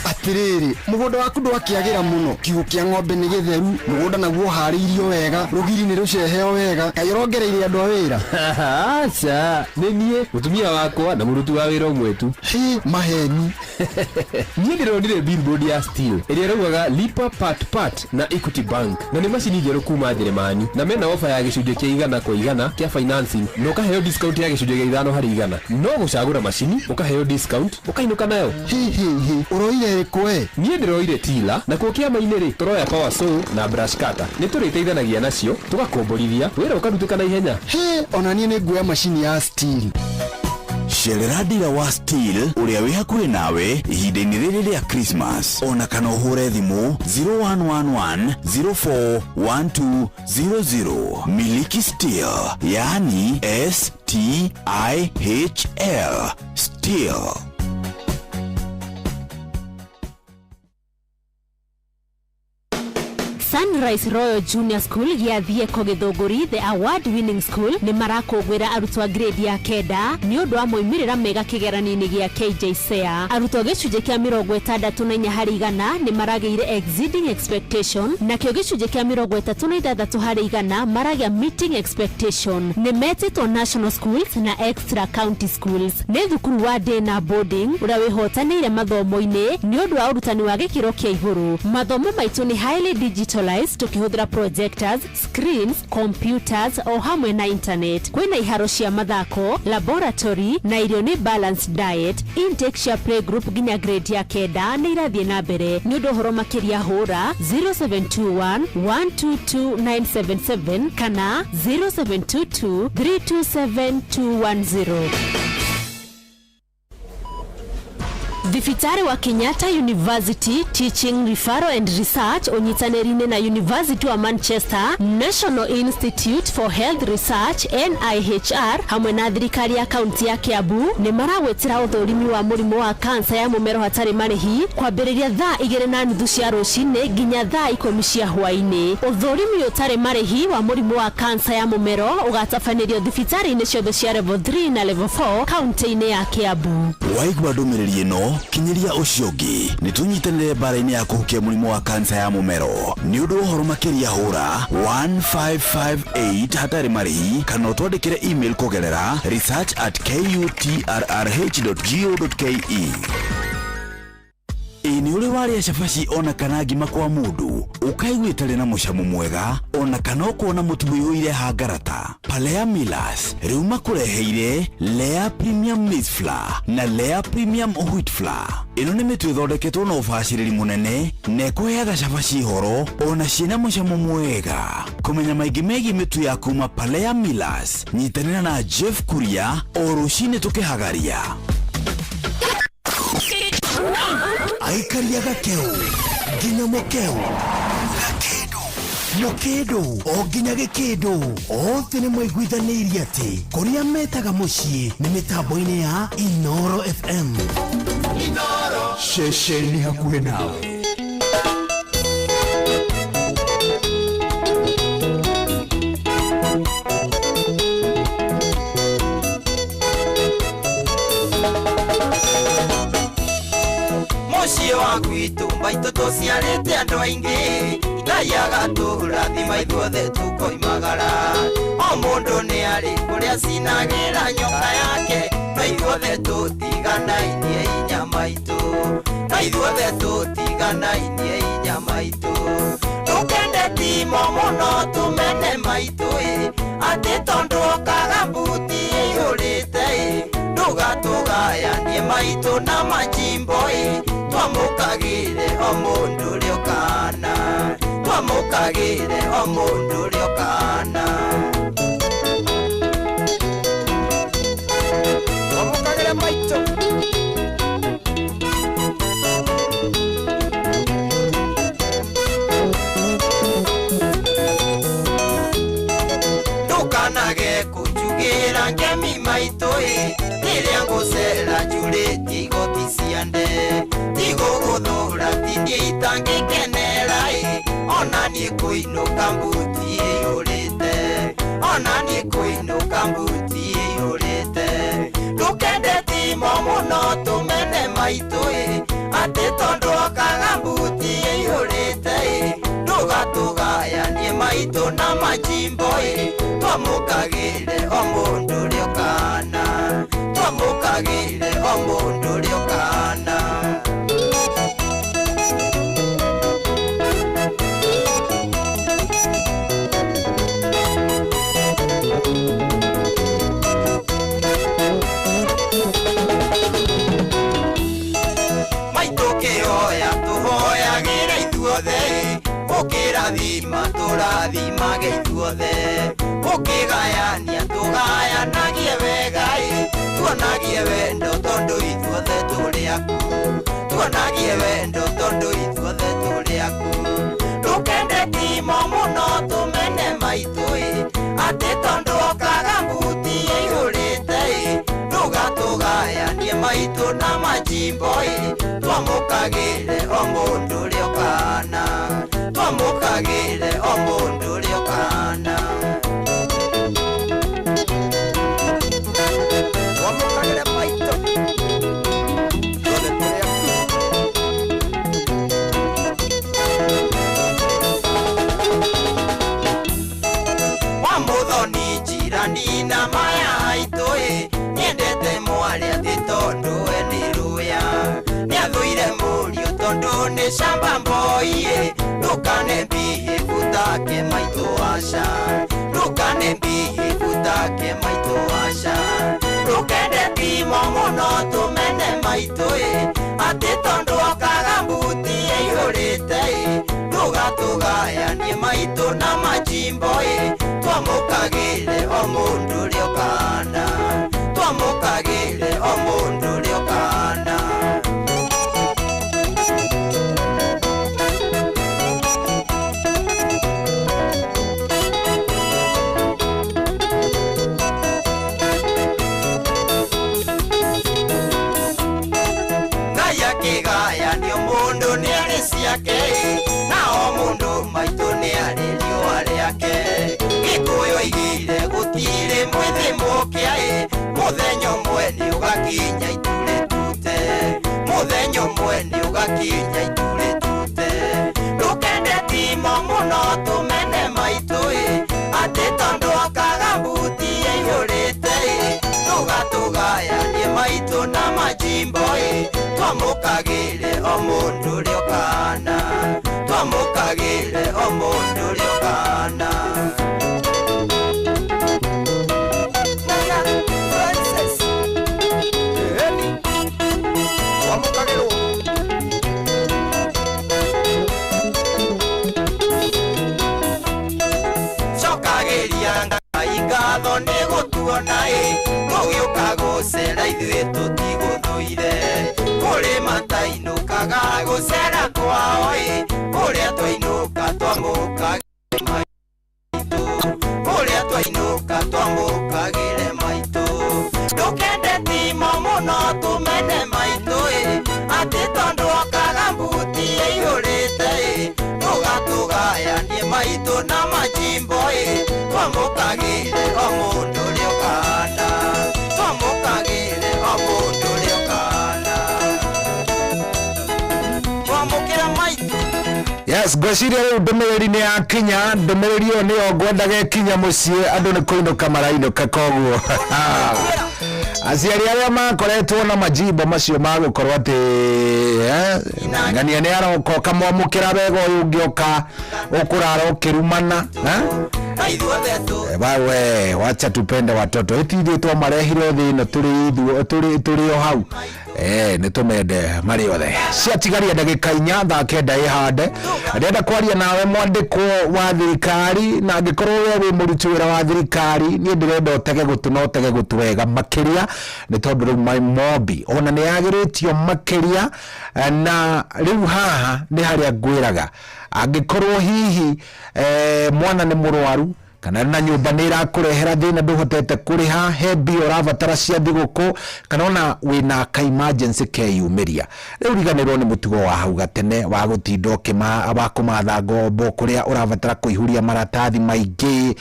Atiriri, mũgũnda waku ndwakĩagĩra mũno, kiugũ kĩa ng'ombe nĩ gĩtheru, mũgũnda naguo harĩirio wega, rũgiri nĩ rũceheo wega, kaĩ ũrongereire andũ a wĩra? Aca, nĩ niĩ mũtumia wakwa na mũruti wa wĩra ũmwe tu. Maheni. Niĩ ndĩronire billboard ya Steel ĩrĩa ĩraugaga lipa part na Equity Bank, na nĩ macini njerũ kuma Njĩrĩmani, na mena ofa ya gĩcunjĩ kĩa 100% kĩa financing, na ũkaheo discount ya gĩcunjĩ gĩa 5/100. No gũcagũra macini, ũkaheo discount, ũkainũka nayo. Ũroire kwe? Niĩ ndĩroire tila, na kuo kĩama-inĩ rĩ tũroya power saw na brush cutter. Nĩ tũrĩteithanagia nacio, tũgakomborithia, wĩra ũkarutĩka na ihenya. Ona niĩ nĩ nguoya macini ya Steel. Cerera dira wa Steel ũrĩa wĩ hakuhĩ nawe ihinda-inĩ rĩrĩ rĩa Christmas, ona kana ũhũre thimũ 0111041200. Miliki Steel, yani STIHL. Steel. Sunrise Royal Junior School gĩathiĩ Gĩthũngũri, the award winning school nĩ marakũngũĩra arutwo a grade ya kenda nĩ ũndũ wa moimĩrĩra mega kĩgeranio-inĩ gĩa KJSEA. Arutwo gĩcunjĩ kĩa 64% nĩ maragĩire exceeding expectation, nakĩo gĩcunjĩ kĩa 36% maragĩa meeting expectation. Nĩ metĩtwo national schools na extra county schools. Nĩ thukuru wa day na boarding ũrĩa wĩhotanĩire mathomo-inĩ nĩ ũndũ wa ũrutani wa gĩkĩro kĩa igũrũ. Mathomo maitũ nĩ highly digital tukihũthĩra projectors, screens, computers o hamwe na internet. Kwĩna iharo cia mathako, laboratory na irio nĩ balanced diet. Intake cia playgroup nginya grade ya kenda nĩ irathiĩ na mbere. Nĩ ũndũ ũhoro makĩria hũra 0721122977 kana 0722327210. Thibitari wa Kenyatta University Teaching Referral and Research unyitanĩri-inĩ na University wa Manchester, National Institute for Health Research NIHR hamwe na thirikari ya kaunti ya Kiambu nĩ maragwetera ũthũrimi wa mũrimũ wa kansa ya mũmero hatarĩ marĩhi kwambĩrĩria thaa 2:30 cia rũcinĩ nginya thaa 10 cia hwaĩ-inĩ. Ũthũrimi ũtarĩ marĩhi wa mũrimũ wa kansa ya mũmero ũgatabanĩrio thibitari-inĩ ciothe cia level 3 na level 4 kaunti-inĩ ya Kiambu. Waigua ndũmĩrĩri ĩno kinyiria ũcio ũngĩ nĩ tũnyitanĩre mbara-inĩ ya kũhukia mũrimũ wa kansa ya mũmero. Nĩ ũndũ ũhoro makĩria hũra 1558 hatarĩ marĩhi kana ũtwandĩkĩre email kũgerera research@kutrrh.go.ke. Ini ule wale ya shafashi ona kana ngima kwa mundu ukaiguitare na mucamo mwega ona kana ukona mutubuyu ile hagarata. Palea Millers riu makureheire Lea Premium Maize Flour na Lea Premium Wheat Flour. Ino ni mitu ithondeketwo na ubaciriri munene na ikuheaga shafashi horo ona ciina mucamo mwega. Kumenya maingi megi mitu ya kuma Palea Millers, nyitanira na Jeff Kuria o rucini tukihagaria. Aikaria gakeu nginya mukeu mukedo o nginya gikido othe ni mwaiguithanirie ati kuria metaga mucii ni mitambo-ini ya Inoro FM. Inoro shesheni hakuhe nawe. Muciĩ wa gwitũ maitũ tũciarĩte andũ aingĩ, Ngai agatũrathima ithuothe tũkoimagara. O mũndũ nĩ arĩ kũrĩa cinagĩra nyoka yake, na ithuothe tũtiganainie inyama itũ, na ithuothe tũtiganainie inyama itũ. Ndũkende timo mũno tũmene maitũ atĩ tondũ okaga mbuti ĩihũrĩte ndũgatũgayanie maitũ na majimbo twamũkagĩre o mũndũ ũrĩa ũkana, twamũkagĩre o mũndũ ũrĩa ũkana. Twamũkagĩre maitũ. Ndũkanage kũnjugĩra ngemi maitũ rĩrĩa ngũcera njurĩtie igoti cia nde, tigũgũthũra tindie itangĩkenera ona niĩ kũinũka mbuti ĩihũrĩte, ona niĩ kũinũka mbuti ĩihũrĩte. Ndũkende timo mũno tũmene maitũ atĩ tondũ okaga mbuti ĩihũrĩte ndũgatũgayanie maitũ na majimbo twamũkagĩre o mũndũ ũrĩa ũkana, twamũkagĩre o mũndũ ũrĩa ũkana. Maitũ kĩhoya tũhoyagĩre ithuothe, ũkĩrathima tũrathimage ithuothe, ũkĩgayania tũgayanagie wega tuonagie wendo tondũ ithuothe tũrĩ aku, tuonagie wendo tondũ ithuothe tũrĩ aku. Ndũkende timo mũno tũmene maitũ atĩ tondũ okaga mbuti ĩihũrĩte ndũgatũgayanie maitũ na majimbo twamũkagĩre o mũndũ ũrĩa ũkana, twamũkagĩre o mũndũ ũrĩa ũkana. Twamũkagĩre maitũ. Wa mũthoni njirani na maya haitũ niendete mwarĩ atĩ tondũ we nĩ rũya, nĩathũire mũriũ tondũ nĩ shamba boy ndũkane behave utake maitũ aca, ndũkane behave utake maitũ aca. Ndũkende timo mũno tũmene maitũ atĩ tondũ okaga mbuti ĩihũrĩte ndũgatũgayanie maitũ na majimbo twamũkagĩre o mũndũ ũrĩa ũkana, twamũkagĩre o mũndũ ũrĩa ũkana. Ngai akĩgayanio mũndũ nĩ arĩ ciake, na o mũndũ maitũ nĩ arĩ riũa rĩake. Gĩkũyũ oigire gũtirĩ mwĩthĩ mũkĩa mũthenya ũmwe nĩ ũgakinya itũrĩ tute, mũthenya ũmwe nĩ ũgakinya itũrĩ tute. Ndũkende timo mũno tũmene maitũ atĩ tondũ okaga mbuti ĩihũrĩte ndũgatũgayanie maitũ na majimbo twamũkagĩre twamukagire o mundu riokana twamukagire o mundu riokana Ngatho nĩ gũtuona gũgĩũka gũcera ithuĩ tũtigũthũire kũrĩ matainũkaga gũcera kwao kũrĩa twainũka twamũkagire maitũ kũrĩa twainũka twamũkagire maitũ ndũkende timo mũno tũmene maitũ atĩ tondũ okaga mbuti ĩihũrĩte tũgatũgayanie maitũ na majimbo twamũkagire o mũndũ riokana twamũkagire o mũndũ riokana twamũkĩra maitũ. Yes, gweciria rĩu ndũmĩrĩri nĩ ya kinya, ndũmĩrĩri ĩyo nĩyo ngwendaga kinya mũciĩ, andũ nĩ kũinũka marainũka koguo aciari arĩa makoretwo na majimbo macio ma gũkorwo atĩ ngania nĩ aroka kamwamũkĩra wega ũyũ ũngĩoka ũkũrara ũkĩrumana bawe wacha tupende watoto itithĩ twamarehire thĩ ĩno tũrĩ o hau nĩ tũmende marĩ othe ciatigaria ndagĩka 4 thaa 9 ihande ndĩrenda kwaria nawe mwandĩkwo wa thirikari na angĩkorwo we wĩ mũruti wĩra wa thirikari niĩ ndĩrenda ũtege gũtũ na ũtege gũtũ wega makĩria nĩ tondũ rĩu MyMobi ona nĩ yagĩrĩtio makĩria na rĩu haha nĩ harĩa ngwĩraga angĩkorwo hihi mwana nĩ mũrwaru kana na nyũmba nĩ irakũrehera thĩna ndũhotete kũrĩha he mbia ũrabatara cia thigũkũ kana ona wĩna ka emergency keyumĩria rĩu riganĩrwo nĩ mũtugo wa hau gatene wa gũtinda kũmatha ngombo kũrĩa ũrabatara kũihũria maratathi maingĩ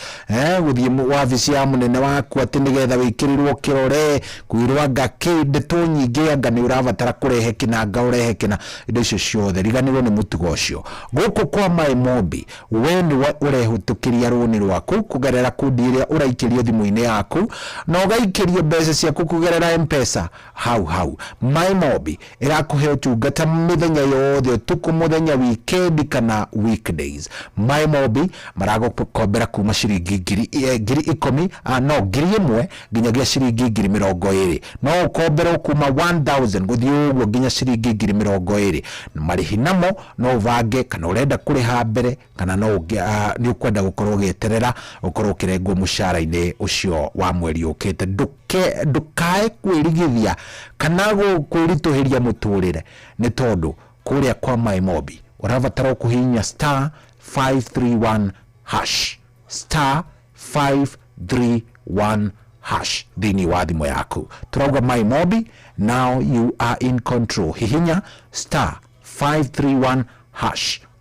gũthiĩ wabici ya mũnene waku atĩ nĩgetha wĩkĩrĩrwo kĩrore kwĩrwo anga kĩndĩtũ nyingĩ anga nĩ ũrabatara kũrehe kĩnanga ũrehe kĩna indo icio ciothe riganĩrwo nĩ mũtugo ũcio gũkũ kwa MyMobi we nĩ ũrehũtũkĩria rũni rwaku kugerera kudi iria ũraikĩrio thimũ-inĩ yaku na ũgaikĩrio mbeca ciaku kugerera M-Pesa hau MyMobi ĩrakũhe ũtungata mĩthenya yothe ũtukũ mũthenya weekend kana weekdays MyMobi maragũkombera kuma ciringi ngiri 10 no ngiri 1 nginyagia ciringi ngiri 20 no ũkomberwo kuma 1000 gũthiĩ ũguo nginya ciringi ngiri 20 marĩhi namo no ũbange kana ũrenda kũrĩha mbere kana no nĩ ũkwenda gũkorwo ũgĩeterera ukorwo kirengwo mushara-inĩ ucio wa mweri ukite ndukae kwirigithia kana kwirituhiria muturire ni tondu kuria kwa MyMobi urabatara kuhinya *531# *531# thini wa thimo yaku turauga MyMobi now you are in control hihinya *531#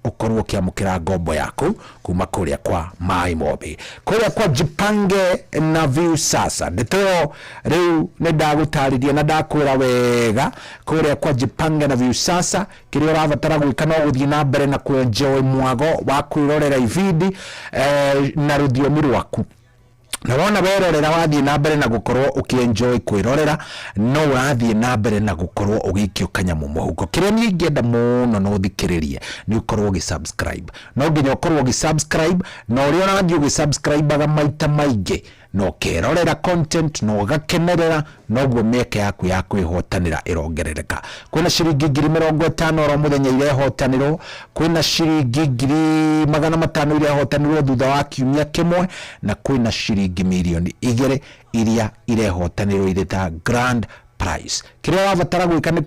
ukorwo kiamukira ngombo yaku kuma kuria kwa MyMobi kuria kwa Jipange na Viusasa ndetero riu ne ndagutariria na ndakwira wega kuria kwa Jipange na Viusasa kiria urabatara gwika no guthii na mbere na kuenjoy mwago wa kwirorera ividi na rũthiomi rwaku na wona werorera wathii na mbere na gukorwo ukienjoy kwirorera no wathii na mbere na gukorwo ugikio kanyamu muhuko kiria ni ngenda muno no thikiririe ni ukorwo ugisubscribe no nginya ukorwo ugisubscribe no uri ona ugi subscribe aga maita maingĩ no kerorera content no gakenerera no guo mĩeke yaku ya kwĩhotanĩra irongerereka kwĩna ciringi 50,000 oro muthenya irehotanĩrwo kwĩna ciringi 500,000 irehotanĩrwo thutha wa kiumia kimwe na kwĩna ciringi milioni 2 iria irehotanĩrwo irĩ ta grand price kiria wabatara gwika ni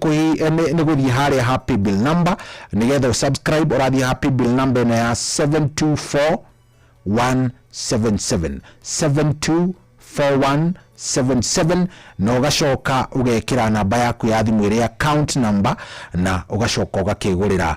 guthii haria happy bill number nigetha usubscribe urathii happy bill number na ya 724177 na ugacoka ugekira namba yaku ya thimu iria account number na ugacoka ugakigurira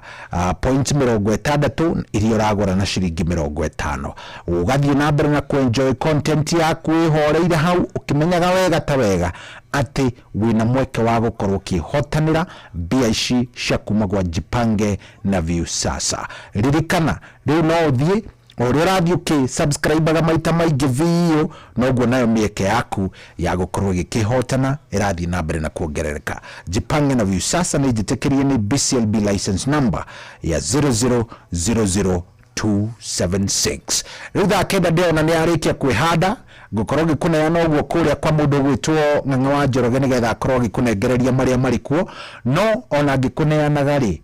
point 60 iria uragura na ciringi 50 ugathii na mbere na kuenjoy content yaku ihoreire hau ukimenyaga wega ta wega ati wina mweke wa gukorwo kihotanira mbia ici cia kuma gwa Jipange na Viusasa ririkana riu no uthie uri radio subscribe ga maita maingĩ video noguo nayo mieke yaku ya gukorwo gikihotana irathi na mbere na kuongerereka. Jipange na view sasa ni jitekerie ni BCLB license number ya 0000276. Rutha kenda ndio na niarikia kwihanda gukorwo gikuneana uguo kuria kwa mundu gwitwo Ng'ang'a wa Njoroge nigetha akorwo gikunengereria maria marikuo no ona gikuneanaga ri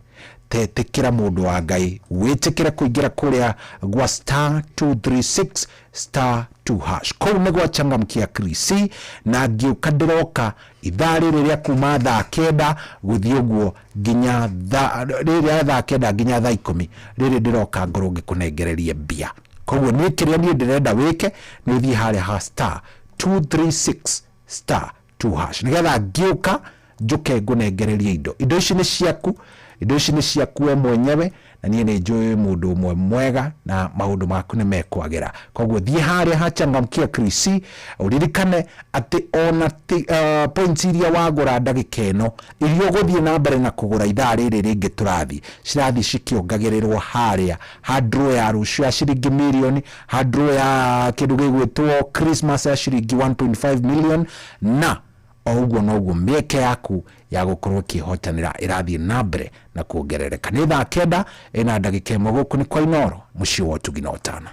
tetikira mundu wa Ngai witikira kuingira kuria gwa *236 *2#. Kou nigwa changamkia Krisi na ngiuka ndiroka ithari riria kuma thaa kenda guthii uguo nginya riria thaa kenda nginya thaa 10 riri ndiroka ngoro gikunengereria mbia. Koguo ni kiria ni ndirenda wike ni uthii haria ha *236 *2#. Nigetha ngiuka njuke ngunengereria indo ici ni ciaku. Indo ici ni ciaku we mwenyewe na niĩ nĩ njũĩ mũndũ ũmwe mwega na maũndũ maku nĩ mekwagira. Koguo thiĩ harĩa ha Changamkia Krisi uririkane atĩ ona points iria wagũra ndagĩka ĩno iria ũgũthiĩ na mbere na kũgũra ithaa rĩrĩ rĩngĩ tũrathi cirathiĩ cikiongagĩrĩrwo harĩa ha draw ya rũciũ ya ciringi mirioni, ha draw ya kĩndũ gĩgwĩtwo Christmas ya ciringi 1.5 million na oguo noguo mieke yaku ya gukorwo kihotanira irathi na mbere na kuongerereka. Ni thaa kenda ina ndagika ĩmwe gũkũ ni kwa Inoro muciĩ wa Ũtugi na Ũtana.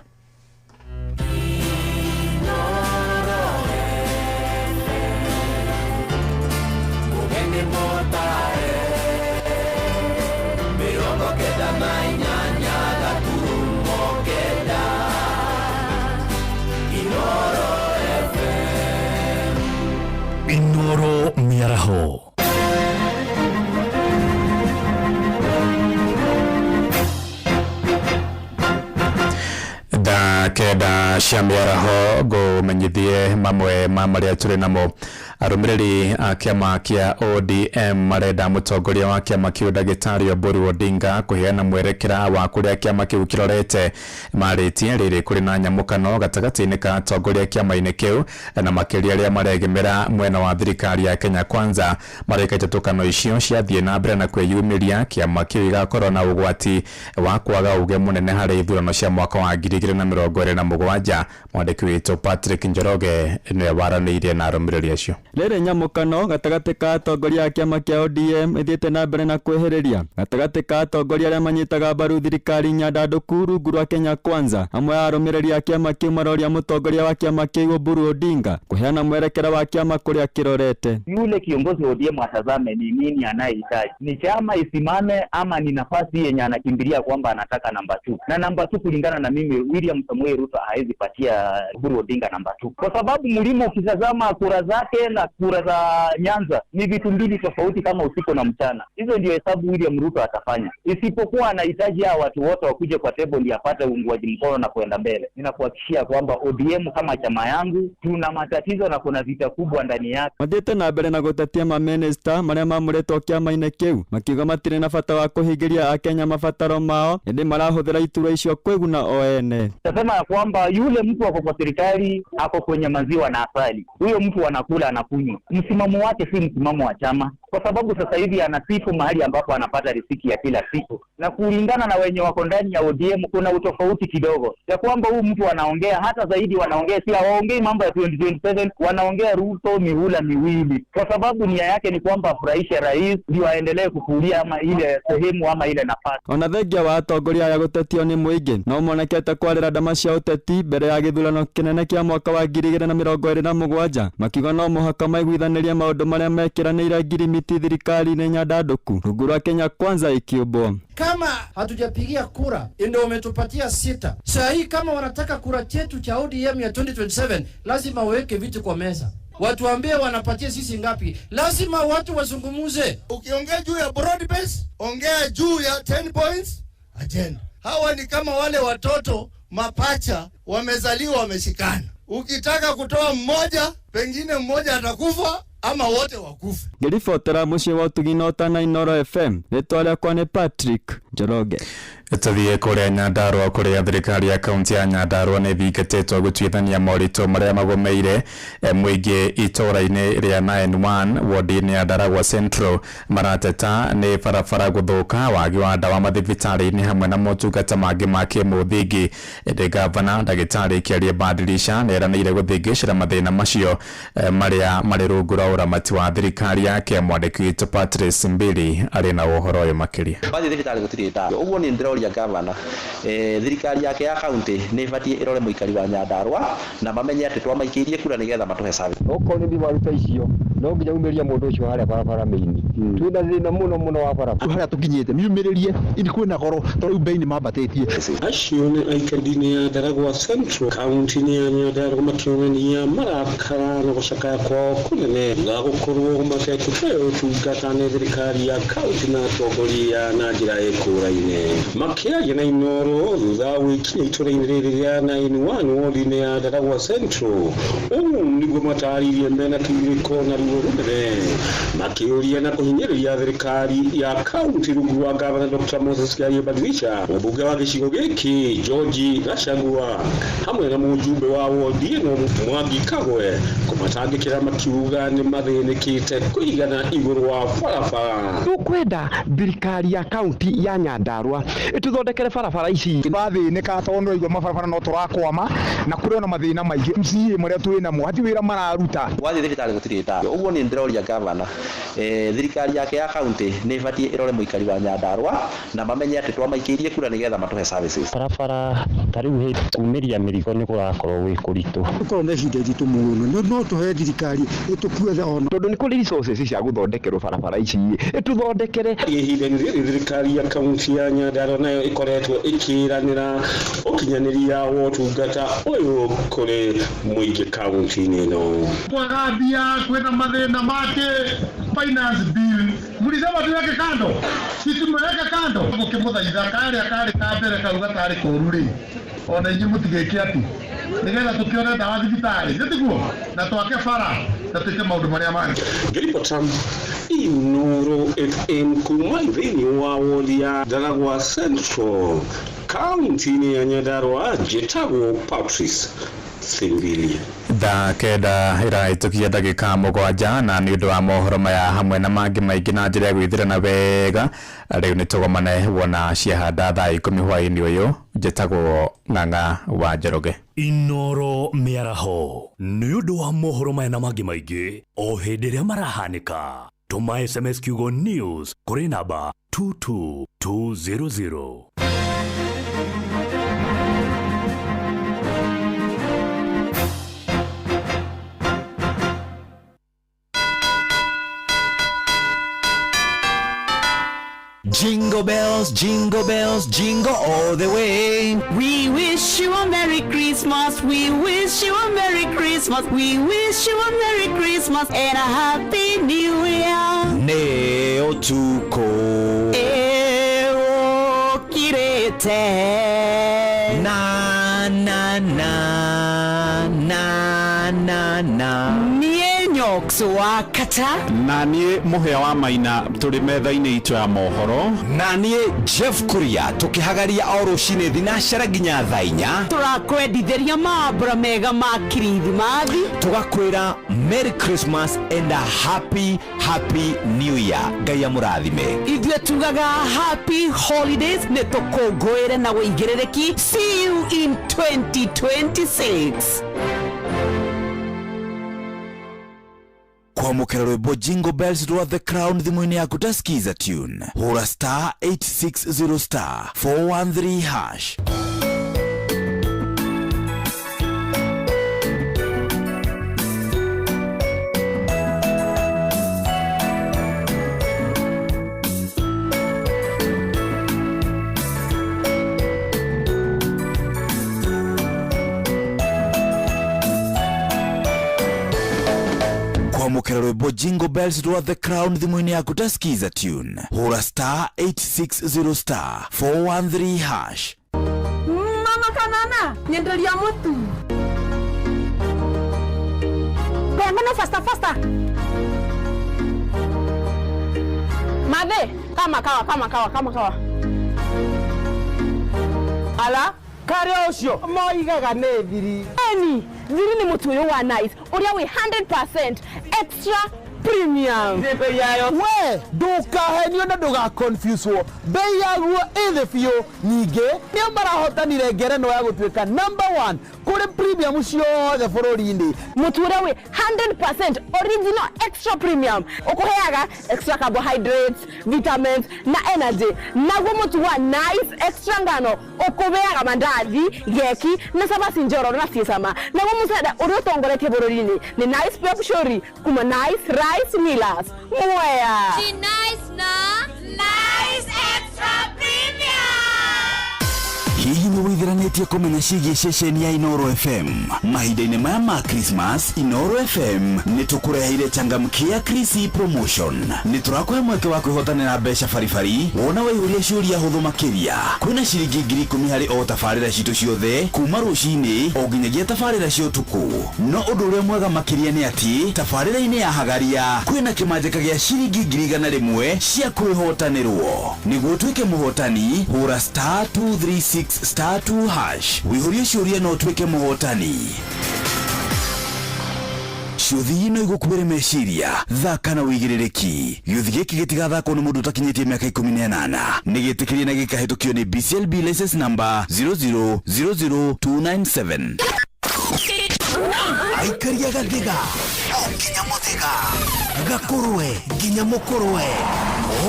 Inoro Miaraho. Kenda cia miaraho ngumenyithie mamwe ma maria turi namo. Arumiriri a kiama kia ODM marenda mutongoria wa kiama kiu Ndagĩtarĩ Oburu Odinga kuheana mwerekera wa kuria kiama kiu kirorete. Maritie riri kuri na nyamukano gatagati-inĩ ka atongoria kiama-inĩ kiu na makiria aria maregemera mwena wa thirikari ya Kenya Kwanza. Marekaite tukano icio ciathie na mbere na kwiyumiria kiama kiu igakorwo na ugwati wa kwaga uge munene harĩ ithurano cia mwaka wa 2027. Mwandĩki witũ Patrick Njoroge nĩ waranĩirie na arũmĩrĩri acio. Rere nyamukano gatagati ka atongoria a kiama kia ODM ithiĩte na mbere na kweheriria gatagati ka atongoria aria manyitaga mbaru thirikari nyandandũku rungu rwa Kenya Kwanza. Amwe a arũmĩrĩri a kiama kiu maroria mutongoria wa kiama kiu Oburu Odinga kuheana mwerekera wa kiama kuria kirorete. Yule kiongozi wa ODM atazame ni nini anayehitaji, ni chama isimame ama ni nafasi yenye anakimbilia kwamba anataka namba 2. Na namba 2 kulingana na mimi William Samuel Ruto hawezi patia Oburu Odinga namba 2 kwa sababu mlimo ukitazama kura zake na kura za Nyanza ni vitu mbili tofauti kama usiku na mchana. Hizo ndio hesabu William Ruto atafanya, isipokuwa anahitaji hao watu wote wakuje kwa table ndio apate uungwaji mkono na kwenda mbele. Ninakuhakikishia kwamba ODM kama chama yangu tuna matatizo na kuna vita kubwa ndani yake. Mathiĩte na mbere na gũtetia ma minister maria mamuretwo kiama-inĩ kiu makiuga matirĩ na bata wa kũhingĩria Akenya mabataro mao ĩndĩ marahũthĩra iturwa icio kwĩguna o ene. Nasema ya kwamba yule mtu wako kwa serikali ako kwenye maziwa na asali, huyo mtu anakula anakunywa. Msimamo wake si msimamo wa chama, kwa sababu sasa hivi anasifu mahali ambapo anapata riziki ya kila siku, na kulingana na wenye wako ndani ya ODM kuna utofauti kidogo ya kwamba huyu mtu anaongea hata zaidi, wanaongea si hawaongei mambo ya 2027, wanaongea Ruto mihula miwili, kwa sababu nia yake ni kwamba afurahishe rais ndio aendelee kukulia ama ile sehemu ama ile nafasi. Ona thengia wa atongoria ya gutetio ni muingi no monekete kwarĩra ndama cia ũteti mbere ya gĩthurano kĩnene kĩa mwaka wa 2027 makiuga no mũhaka maiguithanĩrie maũndũ marĩa mekiranĩire ngirimiti thirikari-inĩ nyandandũku rungu rwa Kenya Kwanza ikiumbwo. Kama hatujapigia kura ndio umetupatia 6. Sasa hii kama wanataka kura chetu cha ODM ya 2027 lazima waweke vitu kwa meza. Watuambie wanapatia sisi ngapi? Lazima watu wazungumuze. Ukiongea juu ya broad base, ongea juu ya 10 points agenda. Hawa ni kama wale watoto mapacha wamezaliwa wameshikana. Ukitaka kutoa mmoja, pengine mmoja atakufa ama wote wakufe. Ngĩribotera muciĩ wa Ũtugi na Ũtana Inoro FM. Rĩtwa rĩakwa nĩ Patrick Njoroge. Tũthiĩ kũrĩa Nyandarua kũrĩa thirikari ya kaunti ya Nyandarua nĩ thingatĩtwo gũtuithania moritũ marĩa magomeire mũingĩ itũũra-inĩ rĩa 91 ward-inĩ ya Ndaragwa Central. Marateta nĩ barabara gũthũka, wagi wa ndawa mathibitarĩ-inĩ hamwe na motungata mangĩ ma kĩmũthingi. Gavana ndagĩtarĩ Kĩaria Badilisha nĩ eranĩire gũthingĩcĩra mathĩna macio marĩa marĩ rungu rwa ũramati wa thirikari yake. Mwandĩki witũ Patrice Mbili arĩ na ũhoro ũyũ makĩria. Thibitarĩ gũtirĩ ndawa. Ũguo nĩ ndĩroria gavana thirikari yake ya kaunti nĩ ibatie ĩrore mũikari wa Nyandarua na mamenye atĩ twamaikĩirie kura nĩgetha matũhe service. Okorwo nĩ thibaruta icio no nginya umĩria mũndũ ũcio harĩa barabara mĩini. Twĩna thĩna mũno wa barabara. Harĩa tũkinyĩte miumĩrĩrie ili kwĩna goro tondũ bei nĩ mambatĩtie. Acio nĩ aikari-inĩ ya Ndaragwa Central kaunti-inĩ ya Nyandarua makĩonania marakara na gũcakaya kwao kũnene na gũkorwo matekũheo ũtungata nĩ thirikari ya kaunti na atongoria na njĩra ĩkũraine. Makĩaria na Inooro thutha wa gũikinya itũũra-inĩ rĩrĩ rĩa 91 ward-inĩ ya Ndaragwa Central. Ũũ nĩguo mataririe mena kĩrĩko na ruo rũnene makĩũria na kũhinyĩrĩria thirikari ya kaunti rungu rwa gavana Dr. Moses Kĩaria Badilisha. Mũmbunge wa gĩcigo gĩkĩ George Gachagua hamwe na mũjumbe wa ward ĩno Mwangi Kagwe kũmatangĩkĩra makiuga nĩ mathĩnĩkĩte kũigana igũrũ wa barabara. Tũkwenda thirikari ya kaunti ya Nyandarua ĩtũthondekere barabara ici. Bathĩnĩka tondũ igua mabarabara no tũrakwama na kũrĩ ona mathĩna maingĩ. MCA marĩa twĩnamo hati wĩra mararuta. Wathiĩ thibitarĩ gũtirĩ ndawa. Ũguo nĩ ndĩroria gavana thirikari yake ya kaunti nĩ ibatie ĩrore mũikari wa Nyandarua na mamenye atĩ twamaikĩirie kura nĩgetha matũhe services. Barabara tarĩu kumĩria mĩrigo nĩ kũrakorwo gwĩ kũritũ. Tũkorwo na ihinda iritũ mũno no tũhe thirikari ĩtũkuethe ona tondũ nĩ kũrĩ resources cia gũthondekerwo barabara ici ĩtũthondekere. Ihinda-inĩ rĩrĩ thirikari ya kaunti ya Nyandarua nayo ĩkoretwo ĩkĩranĩra ũkinyanĩria wa ũtungata ũyũ kũrĩ mũingĩ kaunti-inĩ ĩno. Kwaga mbia kwĩna mathĩna make finance bill mulisema tuweke kando, sisi tumeweka kando. Mukimuthaitha karĩa karĩ ka mbere kau gatarĩ kũru rĩ ona inyuĩ mũtigĩke atĩ nĩgetha tũkĩone ndawa thibitarĩ nĩtiguo na twake bara na twĩke maũndũ marĩa mangĩ. Ngĩribota Inooro FM kuma thĩinĩ wa wodi ya Ndaragwa Central kaunti-inĩ ya Nyandarua njĩtagwo Patrice Simbili. Kenda ĩrahĩtũkia ndagĩka 7 na nĩ ũndũ wa mohoro maya hamwe na mangĩ maingĩ na njĩra ya gwĩthirana wega. Rĩu nĩ tũgomane wona ciahanda thaa 10 hwaĩ-inĩ ũyũ. Njĩtagwo Ng'ang'a wa Njoroge. Inooro mĩaraho nĩ ũndũ wa mohoro maya na mangĩ maingĩ o hĩndĩ ĩrĩa marahanĩka. Tũma SMS kiugo news kũrĩ namba 22200. Jingle bells, jingle bells, jingle all the way. We wish you a Merry Christmas. We wish you a Merry Christmas. We wish you a Merry Christmas and a Happy New Year. Neo tuko Ero kirete na na na na na na Nyox wakata na niĩ mũhĩa wa Maina tũrĩ metha-inĩ itũ ya mohoro na niĩ Jeff Kuria tũkĩhagaria o rũcinĩ thinacara nginya thaa 4 tũrakwendithĩria mambura mega ma kirithimathi tũgakwĩra Merry Christmas and a happy New Year. Ngai amũrathime. Ithuĩ tugaga Happy Holidays nĩ tũkũngũĩre na wĩigĩrĩrĩki. See you in 2026. Kwamũkĩra rwĩmbo Jingle Bells rwa The Crown thimũ-inĩ yaku taskiza tune hũra star 860 star 413 hash. Kwamũkĩra rwĩmbo Jingle Bells rwa The Crown thimũ-inĩ yaku taskiza tune hũra star 860 star 413 hash. Mama Kanana, nyenderia mũtu. Mbona faster. Mathe, kama kawa. ala kare ucio moigaga nä thiri Eni, thiri ni mutu uyu wa nice uria wi 100% extra premium. bei yayo we ndukahenio na nduga confuse wo bei yaguo ithe biũ ningĩ nĩo marahotanire ngerenwa ya gũtuĩka number 1 kũrĩ premium ciothe bũrũri-inĩ. Mutu uria wi 100% original extra premium ukuheaga extra carbohydrates, vitamins na energy. Naguo mutu wa nice extra ngano ukubeaga mandathi, geki na sabasi njoro na ciecama. Naguo mucere uria utongoretie bũrũri-inĩ ni nice pepshori kuma nice rice millers. Mwea She nice na nice extra premium. Hihi nĩ wĩtheranĩtie kũmenya ciĩgiĩ ceceni ya Inoro FM? Mahinda-inĩ maya ma Christmas, Inoro FM nĩ tũkũreheire changamkia Chrissy promotion. Nĩ tũrakũhe mweke wa kwĩhotanĩra mbeca baribari wona waihũria ciũria hũthũ makĩria. Kwĩna ciringi 10,000 harĩ o tabarĩra citũ ciothe kuma rũcinĩ o nginyagia tabarĩra cia ũtukũ. No ũndũ ũrĩa mwega makĩria nĩ atĩ tabarĩra-inĩ ya Hagaria kwĩna kĩmanjĩka gĩa ciringi 100,000 cia kwĩhotanĩrwo. Nĩguo ũtuĩke mũhotani, hũra *236 *2 hash. Wĩihũrie ciũria no ũtuĩke mũhotani. Ciũthi ino igũkubĩre meciria, thaka na wĩigĩrĩrĩki. Gĩũthi gĩkĩ gĩtigathakwo nĩ mũndũ ũtakinyĩtie mĩaka 18. Nĩ gĩtĩkĩrie na gĩkahĩtũkio nĩ BCLB license number 0000297. Aikaria Gadiga, nginya Mũthĩga, Gakũrwe, nginya Mũkũrwe.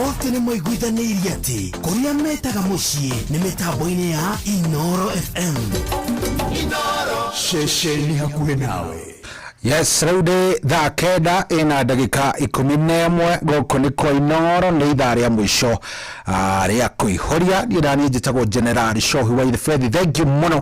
Othe nĩ moiguithanĩirie atĩ kũrĩa metaga mũciĩ nĩ mĩtambo-inĩ ya Inoro FM. Inoro ceceni hakuhĩ nawe. Yes, raude thaa kenda ina ndagika 11 gũkũ nĩ kwa Inoro nĩ ithaa rĩa mũico rĩa kũihũria. Niĩ ndani njĩtagwo General Shohi wa Ithifethi. Thank you mũno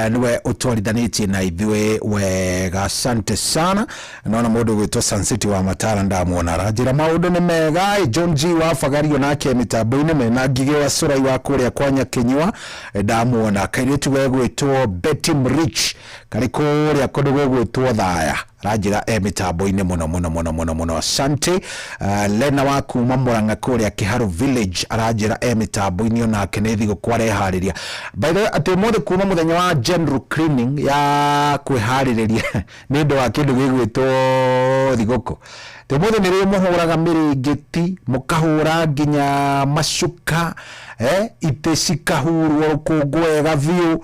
niwe ũtwarithanĩtie na ithuĩ wega, asante sana. Naona mũndũ gwĩtwo Sancity wa Matara ndamuona aranjĩra maũndũ nĩ mega. John G wa Fagario nake mĩtambo-inĩ mena Ngigĩ wa Surai wa kũrĩa kwa Nyakinyua ndamuona. Kairĩtu gwĩtwo Betty Mrich karĩ kũrĩa kũndũ gwĩtwo Thaya rajira mitambo-inĩ mũno asante. Lena wa kuma Mũrang'a kũrĩa Kĩharu Village arajira mitambo-inĩ onake nĩ thigũkũ kwareharĩria. By the way, atĩ mũthĩ kuma mũthenya wa general cleaning ya kwĩharĩrĩria nĩ ũndũ wa kĩndũ gĩgwĩtwo thigũkũ. Mũthĩ nĩ rĩo mũhũraga mĩrĩngĩti, mũkahũra nginya macuka, itĩ cikahurwo rũkũngũ wega biũ,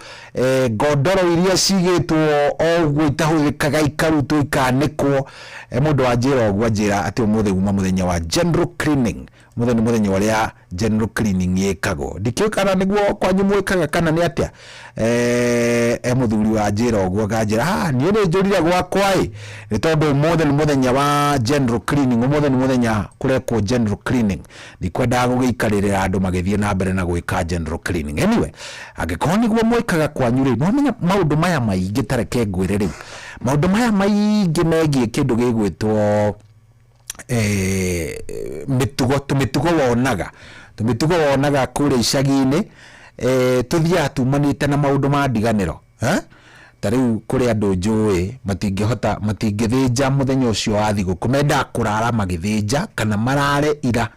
ngondoro iria cigĩtwo ũguo itahũthĩkaga ikarutwo ikanĩkwo. Mũndũ anjĩra ũguo anjĩra atĩ mũthĩ uma mũthenya wa general cleaning. Mũthĩ nĩ mũthenya ũrĩa general cleaning yĩkagwo. Ndikĩũĩ kana nĩguo kwanyu mwĩkaga kana nĩ atĩa. Mũthuri wa njĩra ũguo akanjĩra niĩ nĩ njũrire gwakwa nĩ tondũ mũthĩ nĩ mũthenya wa general cleaning. Mũthĩ nĩ mũthenya kũrekwo general cleaning. Ndikwendaga gũgĩikarĩrĩra andũ magĩthiĩ na mbere na gwĩka general cleaning. Anyway, angĩkorwo nĩguo mwĩkaga kwanyu rĩ, no menya maũndũ maya maingĩ tareke ngwĩre rĩu. Maũndũ maya maingĩ megiĩ kĩndũ gĩgwĩtwo tũmĩtugo wonaga kũrĩa icagi-inĩ, tũthiaga tumanĩte na maũndũ ma ndiganĩro. Ta rĩu kũrĩ andũ njũĩ matingĩthĩnja mũthenya ũcio wa thigũkũ, mendaga kũrara magĩthĩnja kana marare ira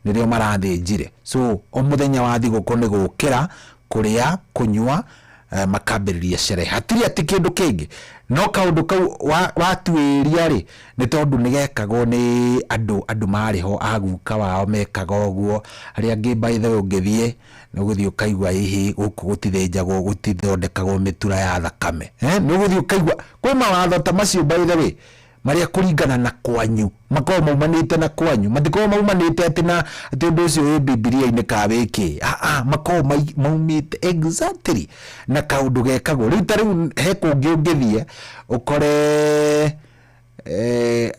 nĩrĩo marathĩnjire. So o mũthenya wa thigũkũ nĩ gũkĩra, kũrĩa, kũnyua, makambĩrĩria sherehe. Hatirĩ atĩ kĩndũ kĩngĩ. No kaũndũ kau watuĩria rĩ, nĩ tondũ nĩ gekagwo nĩ andũ marĩ ho, aguka wao mekaga ũguo. Arĩa angĩ by the way ũngĩthiĩ nĩ ũgũthiĩ ũkaigua hihi gũkũ gũtithĩnjagwo, gũtithondekagwo mĩtura ya thakame. Nĩ ũgũthiĩ ũkaigua kwĩ mawatho ta macio by the way marĩa kũringana na kwanyu makorwo maumanĩte na kwanyu, matikorwo maumanĩte atĩ na atĩ ũndũ ũcio wĩ Bibilia-inĩ ka wĩkĩ. Makorwo maumĩte exactly na kaũndũ gekagwo. Rĩu ta rĩu he kũngĩ ũngĩthiĩ ũkore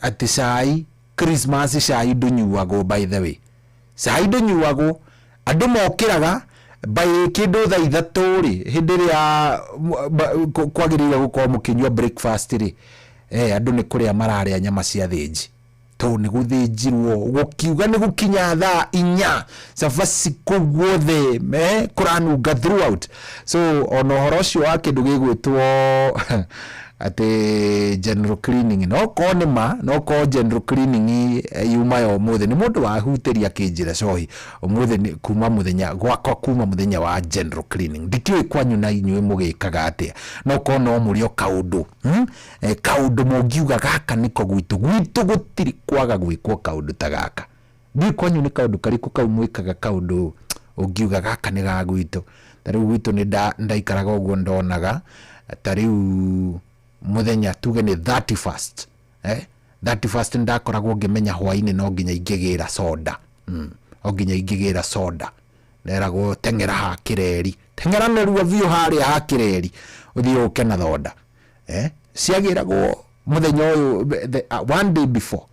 atĩ cai Christmas cai ndũnyuagwo by the way. Cai ndũnyuagwo, andũ mokĩraga by kĩndũ thaa 3 rĩ, hĩndĩ ĩrĩa kwagĩrĩirwo gũkorwo mũkĩnyua breakfast rĩ, andũ nĩ kũrĩa mararĩa nyama cia thĩnji. To nĩ gũthĩnjirwo, gũkiuga nĩ gũkinya thaa 4 cabaci kũu guothe kũranunga throughout. So ona ũhoro ũcio wa kĩndũ gĩgwĩtwo ate general cleaning no konema no ko general cleaning yuma yo muthe ni mundu wa huteria kinjira cohi umuthe ni kuma muthenya gwakwa kuma muthenya wa general cleaning ndikiwe kwanyu na inywe mugikaga atia no ko no murio kaundu kaundu mugiuga gaka niko gwitu gutiri kwaga gwikwo kaundu ta gaka ndi kwanyu ni kaundu kariku kau mwikaga kaundu ugiuga gaka ni ga gwitu tariu gwitu ni ndaikaraga uguo ndonaga tariu muthenya tuge ni 31st 31st ndakoragwo ngimenya hwaini no nginya ingigira soda onginya ingigira soda neragwo tengera ha kireri tengera nerua vio haria ha kireri uthii ukena thoda ciagiragwo muthenya uyu one day before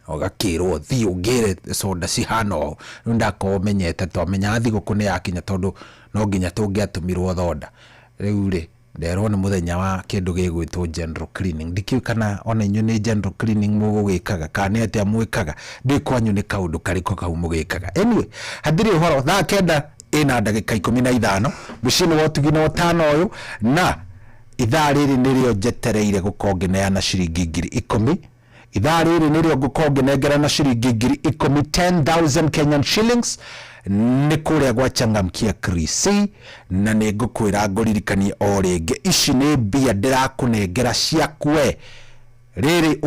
ogakirwo thii ugire soda cihano ndako menyete to menya thiguku ni yakinya tondu no nginya tungiatumirwo thoda riu ri nderwo ni muthenya wa kindu gigwitwo general cleaning ndikiu kana ona inyu ni general cleaning mugugikaga kana atia mwikaga ndikwanyu ni kaundu kariko kau mugikaga anyway hadiri horo thaa kenda ina ndagika 15 mucini wa tugino tano uyu na ithaa riri nirio jetereire gukongeneana ciringi 10,000 ithaa riri nirio gukongenegerana ciringi 10,000 10,000 Kenyan shillings ni kuria gwa Changamkia Krisi na ni ngukwira nguririkanie o ringi ici ni mbia ndirakunengera ciakwe riri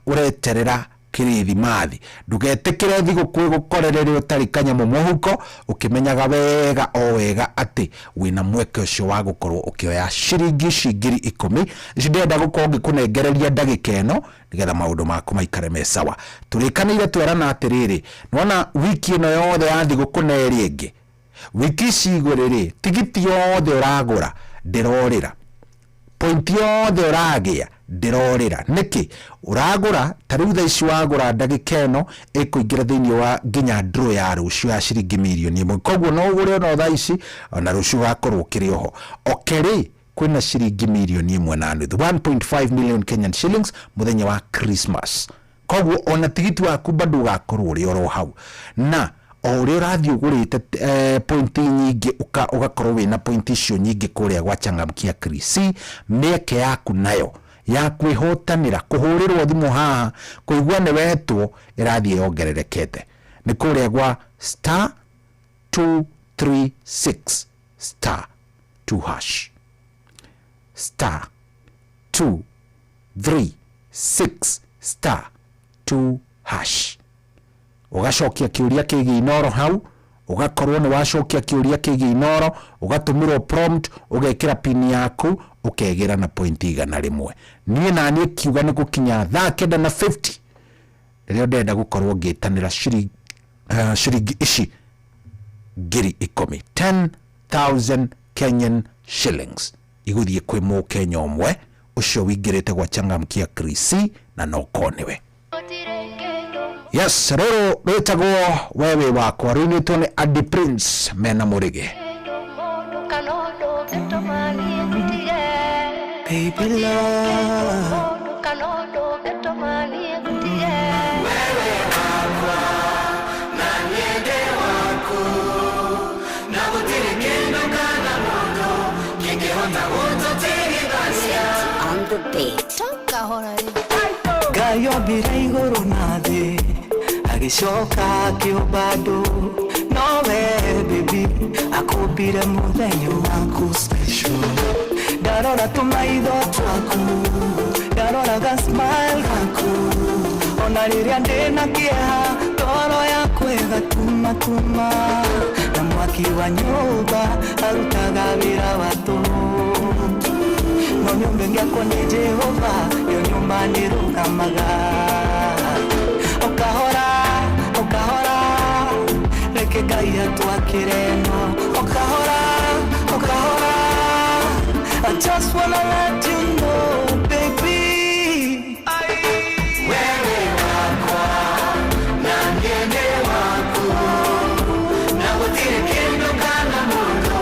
ureterera kirithimathi ndugetikire thigukuu gukorerere utari kanyamo muhuko ukimenyaga wega o wega ati wina mweke ucio wa gukorwo ukioya ciringi 10,000 ici ndenda gukorwo ngikunengereria ndagika ino nigetha maundu maku maikare me sawa turikanire twerana atiriri nona wiki ino yothe ya thigukuu na eri ingi wiki ciguriri tigiti yothe uragura ndirorira point yothe uragia ndirorira niki uragura tarutha ici wagura ndagika ino ikuingira thiini wa nginya draw ya rucio ya ciringi milioni 1 koguo no ugure no thaa ici ona rucio gakorwo kiri oho okeri kwina ciringi milioni 1.5 1.5 million Kenyan shillings muthenya wa Christmas koguo ona tigiti waku bado gakorwo uri oro hau na ore radio gurite point nyingi ugakorwo wina point icio nyingi kuria gwa Changamkia Krisi meke yaku nayo ya kwihotanira kuhurirwo thimu haha kuigua ni wetwo irathie yongererekete ni kuria gwa star 236 star 2 hash star 236 star 2 hash ugacokia kiuria kigi inoro hau ugakorwo ni wacokia kiuria kigi inoro ugatumirwo prompt ugekira pin yaku ukegira na point igana rimwe nie na nie kiuga ni gukinya thaa kenda na 50 rio ndenda gukorwo ngitanira ciringi ici 10,000 10,000 Kenyan shillings iguthie kwi mu Kenya omwe ucio wingirite gwa Changamkia Krisi na no konewe yes rero retagwo wewe wakwa rinitwo ni Adi Prince mena murige baby love wewe wakwa na niende wako na gutiri kindu kana mundu kingihota gututirithania on the beat kahora gayo bira iguru na thi agicoka akiubado nowe baby akubire muthenya waku special darora tumaitho twaku darora ga smile gaku ona riria ndina kieha toro yakwe gatuma na mwaki wa nyumba arutaga wira watu no nyumba ngiako ni Jehova yo nyumba ndirugamaga okahora reke Ngai atwakire no okahora I just wanna let you know baby wewe wakwa na niende wako na gutire kindu kana mundu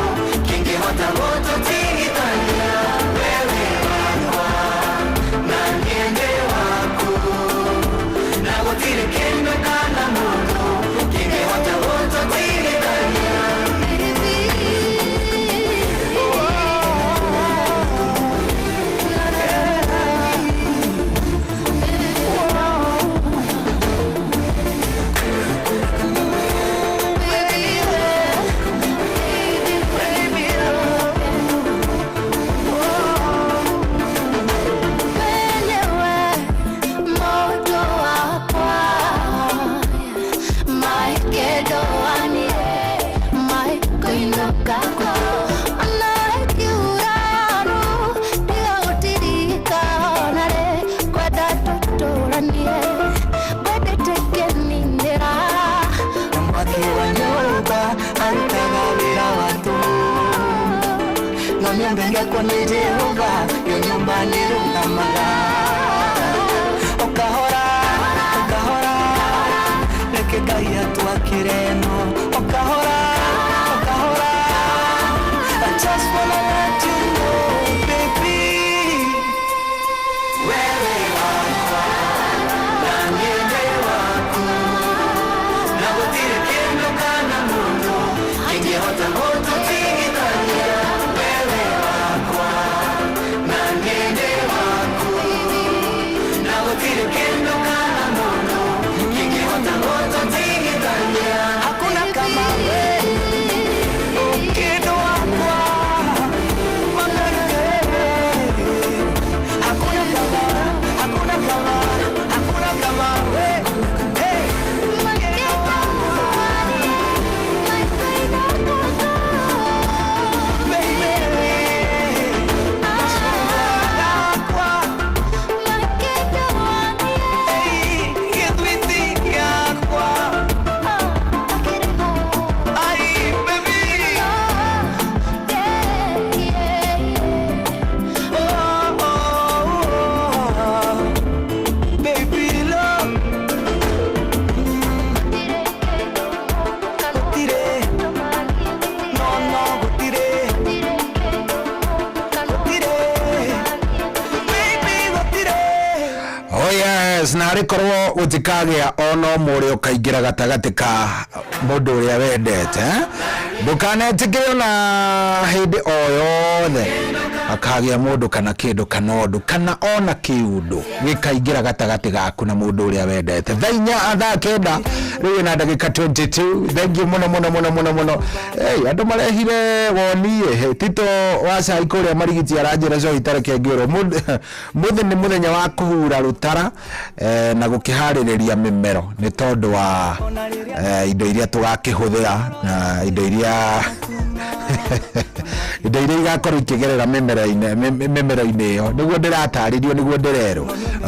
kingihota gututigithania wewe wakwa na niende wako na gutire kindu kana mundu kingihota gututigithania yako ni Jehova, yo nyumba nirungamaga. Okahora, okahora, reke Ngai atwakire no. Okahora, okahora, I just wanna let you know, baby. Wewe wako, na niende wako, na gutire kindu kana mundu kingihota gututigithania. Wewe wako, na niende wako, na gutire kindu kana mundu kingihota gututigithania. Hakuna kama wewe, ukendo wakwa, hakuna kama, hakuna kama, hakuna kama wewe. na rikorwo gutikagia ono muri ukaingira gatagati ka mundu uria wendete ndukanetikire na hindi o yothe akagia mundu kana kindu kana undu kana ona kiundu gikaingira gatagati gaku na mundu uria wendete. Thainya athaa kenda riu na ndagika 22. Thank you muno. Hey, andu marehire wonie Tito waca ikuria marigiti aranjira zo itareke ngiro muthe ni muthenya wa kuhura rutara na gukihariria mimero ni tondu wa indo iria tugakihuthira na indo iria indo iria igakorwo ikigerera mimero-ini iyo niguo ndirataririo niguo ndirero.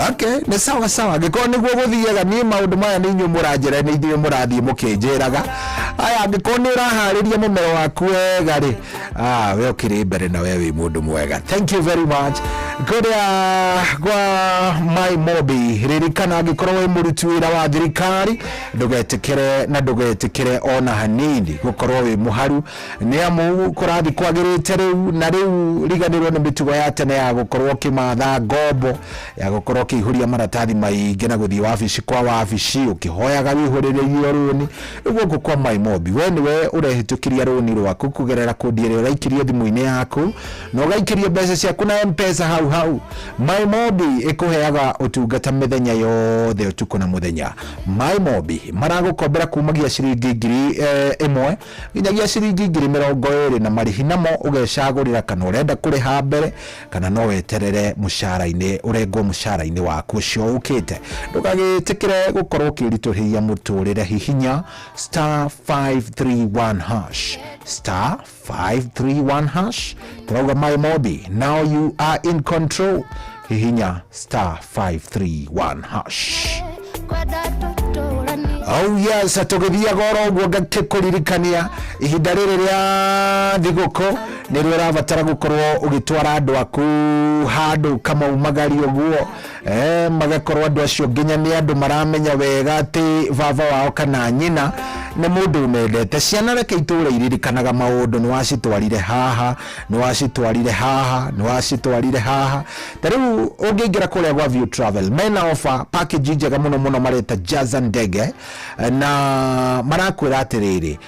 Okay, ni sawa gikorwo niguo guthiaga ni maundu maya ni inyu muranjira ni ithuĩ murathie mukinjiraga aya gikorwo ni urahariria mimero waku wega ri we ukiri mbere na we wi mundu mwega. Thank you very much. Kuria kwa My Mobi ririkana gikorwo wi muruti wira wa thirikari ndugetikire ona hanini gukorwo wi muharu ni amu kurathi kwagirite riu na riu riganirwo ni mitugo ya tene ya gukorwo kimatha ngombo ya gukorwo kihuria maratathi maingi na guthii wabici kwa wabici ukihoyaga wihuririe runi guko kwa My Mobi we niwe urehitukiria runi rwaku kugerera kodi ire uraikirie thimu-ini yaku no gaikirie mbeca ciaku na M-Pesa hau My Mobi ikuheaga utungata mithenya yothe utuku na muthenya. My Mobi maragukombera kumagia ciringi 1,000 nginyagia ciringi 20,000 na marihi namo ugecagurira kana urenda kuriha mbere kana no weterere mushara-ini urengwo mushara-ini waku ucio ukite. Ndugagitikire gukorwo ukirituhiria muturire hihinya *531# *531#. Turauga My Mobi, now you are in control. Hihinya *531#. Oh yes, atugithia goro uguo ngakikuririkania ihinda riri ria thiguko nirio rabatara gukorwo ugitwara andu aku handu kama umagari uguo magakorwo andu acio nginya ni andu maramenya wega ati baba wao kana nyina ni mundu umendete. Ciana reke iture iririkanaga maundu ni wacitwarire haha tariu ungiingira kuria gwa View Travel mena offer package njega muno mareta Jaza ndege na marakwira atiriri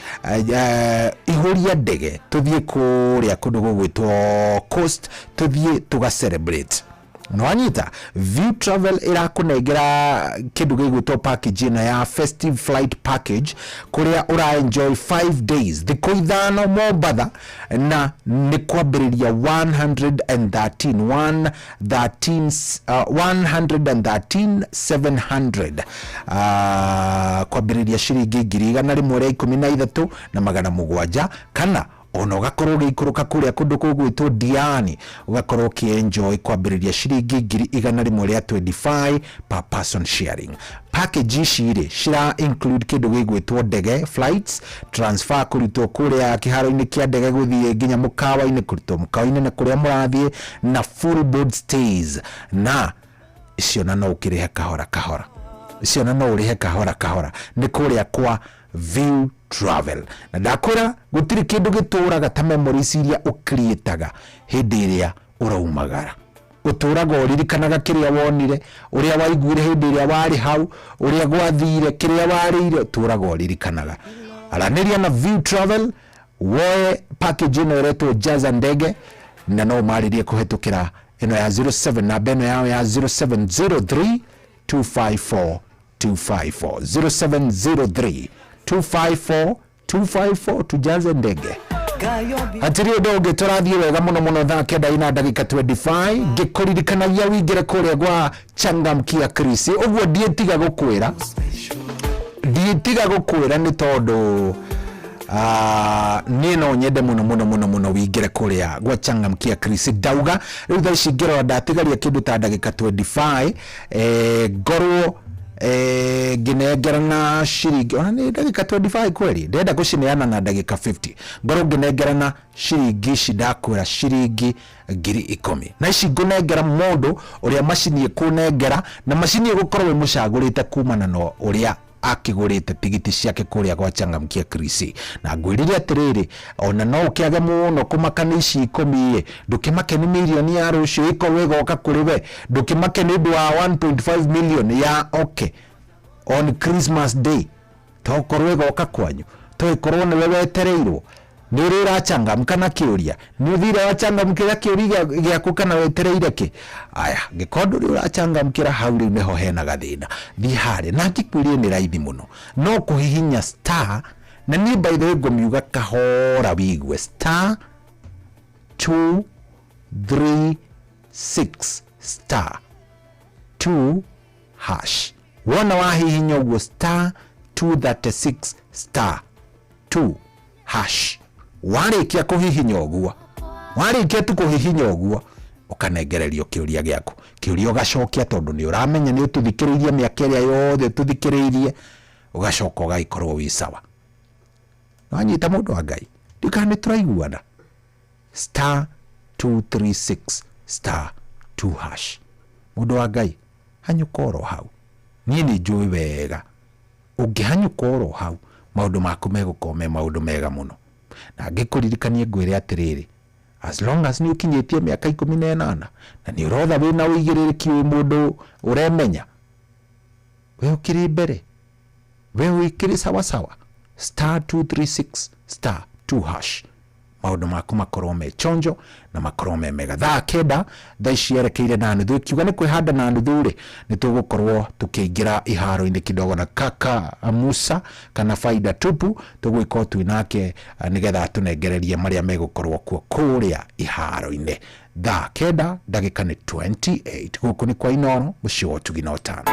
ihuria ndege tuthie kuria kundu gugwitwo Coast tuthie tuga celebrate no anyita. View Travel irakunengera kindu gigwitwo package na ya festive flight package kuria ura enjoy 5 days thiko ithano Mombatha na ni kwambiriria 113,700 kwambiriria ciringi 113,700 kana ona ugakorwo gikuruka kuria kundu kugwitwo Diani ugakorwo kienjoy kwambiriria shiringi 100 ria 25 per person sharing. Package shire shira include kindu gigwitwo ndege flights, transfer kurutwo kuria kiharo-ini kia ndege guthie nginya mukawa-ini, kurutwo mukawa-ini na kuria murathie, na full board stays. Na icio na no ukirihe kahora kahora, icio na no urihe kahora kahora ni kuria kwa View Travel. Na ndakora gutiri kindu gituraga ta memories iria ukreataga hindi iria uraumagara. Uturaga uririkanaga kiria wonire, uria waiguire hindi iria wari hau, uria gwathire, kiria warire, uturaga uririkanaga. Araniria na View Travel woe package ino iretwo Jaza Ndege, na no maririe kuhetukira ino ya 07 na beno yao ya 0703 254 254 0703-254-254 tujaze ndege. Atirio doge turathie wega muno thaa kenda ina ndagika 25 ngikuririkanagia wingire kuria gwa Changamkia Chris. Uguo ndietiga gukwira ni tondu nino nyende muno wingire kuria gwa Changamkia Chris. Dauga riu thaa ici ngirora ndatigaria kindu ta ndagika 25 ngorwo ginegerana shiringi ona ni ndagika 25 kweli ndenda gucineana na ndagika 50 ngoro ginegerana shiringi cidakwira shiringi 10,000 na ici ngunengera mundu uria macini ikunengera na macini igukorwo we mucagurite kumana no uria akigurite tigiti ciake kuria gwa Changamkia Chris. Na ngwirire atiriri ona no ukiage muno kumakana ici 10 ndukimake ni milioni ya rucio iko wegoka kuriwe ndukimake ni ndu wa 1.5 million ya okay on Christmas day tokorwo wegoka kwanyu toikorwo ni wewe etereirwo ni rira Changamka na kiuria ni thira wa Changamkira kiuria giaku kana wetereire ki aya gikondo ri ura Changamkira hau ri neho hena gathina thi hare na ngikwirie ni raithi muno no kuhihinya star na ni by the way ngomiuga kahora wigwe star 236 star 2 hash wona wahihinya uguo star 236 star 2 hash warikia kuhihinya uguo warikia tu kuhihinya uguo ukanengererio kiuria giaku kiuria ugacokia tondu ni uramenya ni ututhikiririe miaka iria yothe tuthikiririe ugacoka ugaikorwo wi sawa wanyita mundu wa Ngai ndikani turaiguana star 236 star 2 hash mundu wa Ngai hanyukoro hau ni njui wega ungihanyukoro hau maundu maku megukome maundu mega muno na ngikuririkanie ngwire atiriri as long as ni ukinyetie miaka 18 na ni urotha wina uigiririki wi mundu uremenya we ukiri mbere we wikiri sawa sawa star 236 star 2 hash maundu maku makorwo me chonjo na makorwo me mega. Thaa kenda thaa ici erekeire na nuthu kiuga ni kwihanda na nuthu ri ni tugukorwo tukiingira iharo-ini kidogo na kaka Musa kana Faida Tupu tugwika twinake nigetha tunengererie maria megukorwo kuria iharo-ini. Thaa kenda ndagika ni 28 guku ni kwa Inooro mucii wa Tugino Tano.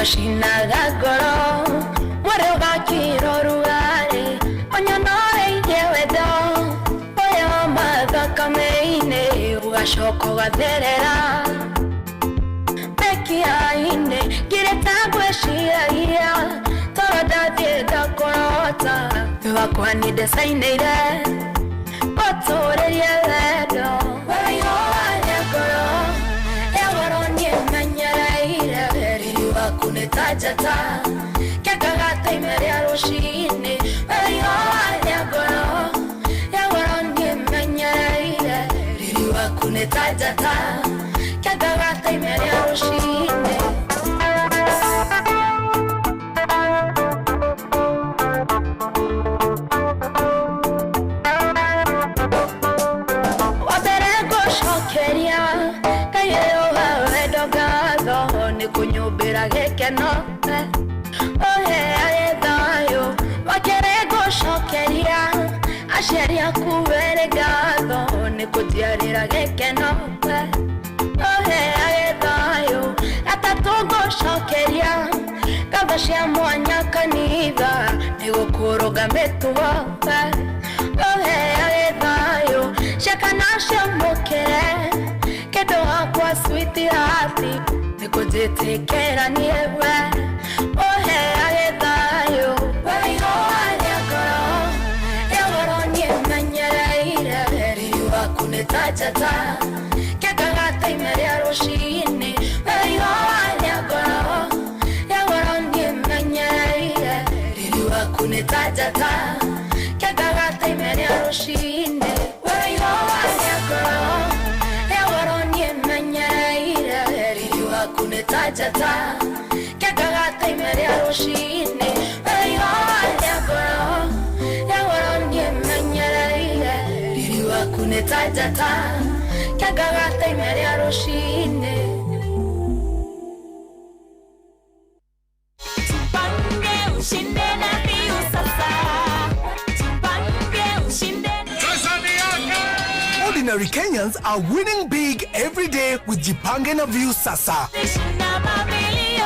Shinaga goro mwere ugakiro rugari onyonore igewedo oyo mathakameine ugacoko gatherera bekiaine giretagweciragia toro ndathie ndakorota wakwa ni desainire otorerie wendo wayo anyagoro egoro niemenyereire kunetajata kagagata imeria rushine ayo anyagoro yagoro niemenyereire ririwa kunetajata kagagata imeria rushine waberego shokeria kayo wedogago ni gekeno ohe agethayo wakerego shokeria asheria kubere gatho nikutiarira gekeno ohe agethayo atatogo shokeria gatho cia mwanya kanitha nigukuruga mituwa ohe agethayo shakanasha mokere kedo akwa sweetheart nikujitekera niewe ohe agethayo waiho anyakoro yagoro niemenyereire riwa kunetajata kekagata imeria rushini waiho anyakoro yagoro niemenyereire riwa kunetajata kekagata imeria rushini waiho anyakoro kunetajata kekagata imeria rushini ayo yagoro niemenyereire ririwa kunetajata kekagata imeria rushini Jipange ushinde na Biu sasa Jipange ushinde Ordinary Kenyans are winning big every day with Jipange na View Sasa.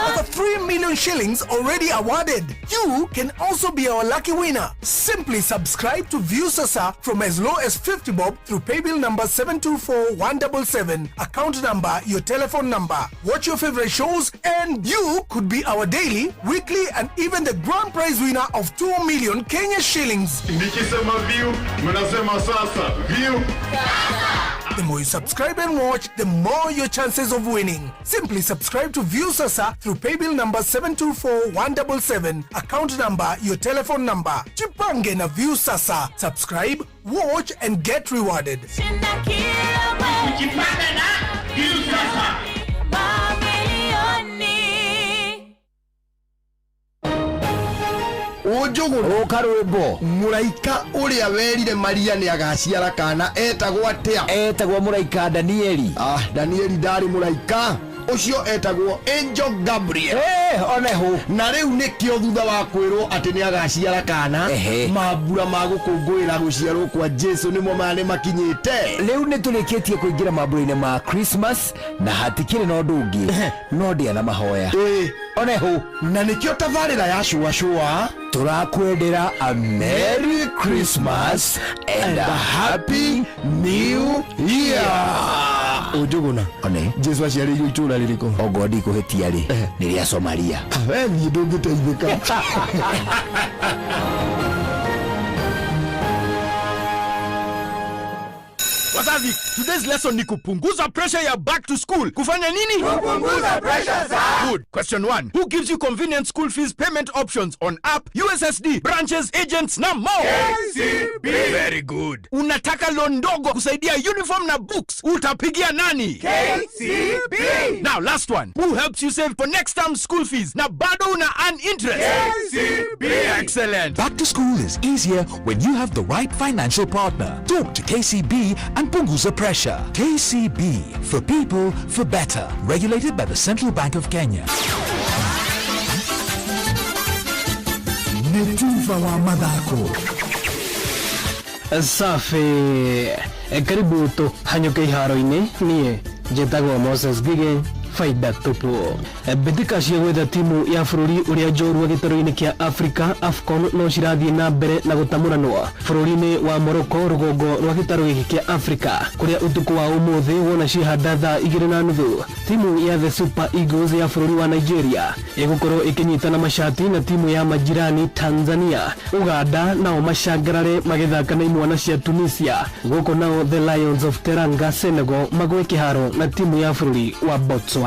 Over 3 million shillings already awarded. You can also be our lucky winner. Simply subscribe to View Sasa from as low as 50 bob through paybill number 724-177, account number, your telephone number. Watch your favorite shows and you could be our daily, weekly and even the grand prize winner of 2 million Kenya shillings. Nikisema View, mnasema sasa. View. The more you subscribe and watch, the more your chances of winning. Simply subscribe to View Sasa through paybill number 724-177, account number, your telephone number. Jipange na View Sasa. Subscribe, watch and get rewarded. Jipange na View Sasa. Ujuguru ukarwimbo muraika uria werire Maria ni agaciara kana etagwo atia etagwo muraika Danieli Danieli ndari muraika ucio etagwo Angel Gabriel oneho na riu nikio thutha wa kwirwo ati ni agaciara kana mambura ma gukungwira guciarwo kwa Jesu nimo mane makinyite riu ni tulikitie kuingira mambura-ini ma Christmas na hatikire no ndungi no ndia na mahoya oneho na nikio tabarira ya shua turakwendera a Merry Christmas and a Happy New Year. Ujuguna one Jesu aciarĩirwo itũra rĩrĩkũ ogodi kuhetia ri ni ria Somalia we ni ndũngĩteithĩka Wazazi, today's lesson ni kupunguza pressure ya back to school. Kufanya nini? Kupunguza pressure za. Good. Question 1. Who gives you convenient school fees payment options on app, USSD, branches, agents na more? KCB. Very good. Unataka loan ndogo kusaidia uniform na books. Utapigia nani? KCB. Now last one. Who helps you save for next term school fees na bado una earn interest? KCB. Excellent. Back to school is easier when you have the right financial partner. Talk to KCB and punguza pressure. KCB, for people, for better. Regulated by the Central Bank of Kenya. Netuva wa madhako. Safi. Karibu tu hanyuke iharo-ini nie jetagwo Moses Gige faida tupu. Mbĩtĩka cia gwetha timu ya bũrũri ũrĩa njorua gĩtaro-inĩ kĩa Africa AFCON no cirathiĩ na mbere na gũtamũranwo bũrũri-inĩ wa Morocco rũgongo rwa gĩtaro gĩkĩ kĩa Africa kũrĩa ũtukũ wa ũmũthĩ wona cihanda thaa 2:30 timu ya the Super Eagles ya bũrũri wa Nigeria ĩgũkorwo ĩkĩnyitana mashati na timu ya majirani Tanzania, Uganda nao macangarare magĩthaka na imwana cia Tunisia, gũkũ nao the Lions of Teranga Senegal magwe kĩharo na timu ya bũrũri wa Botswana.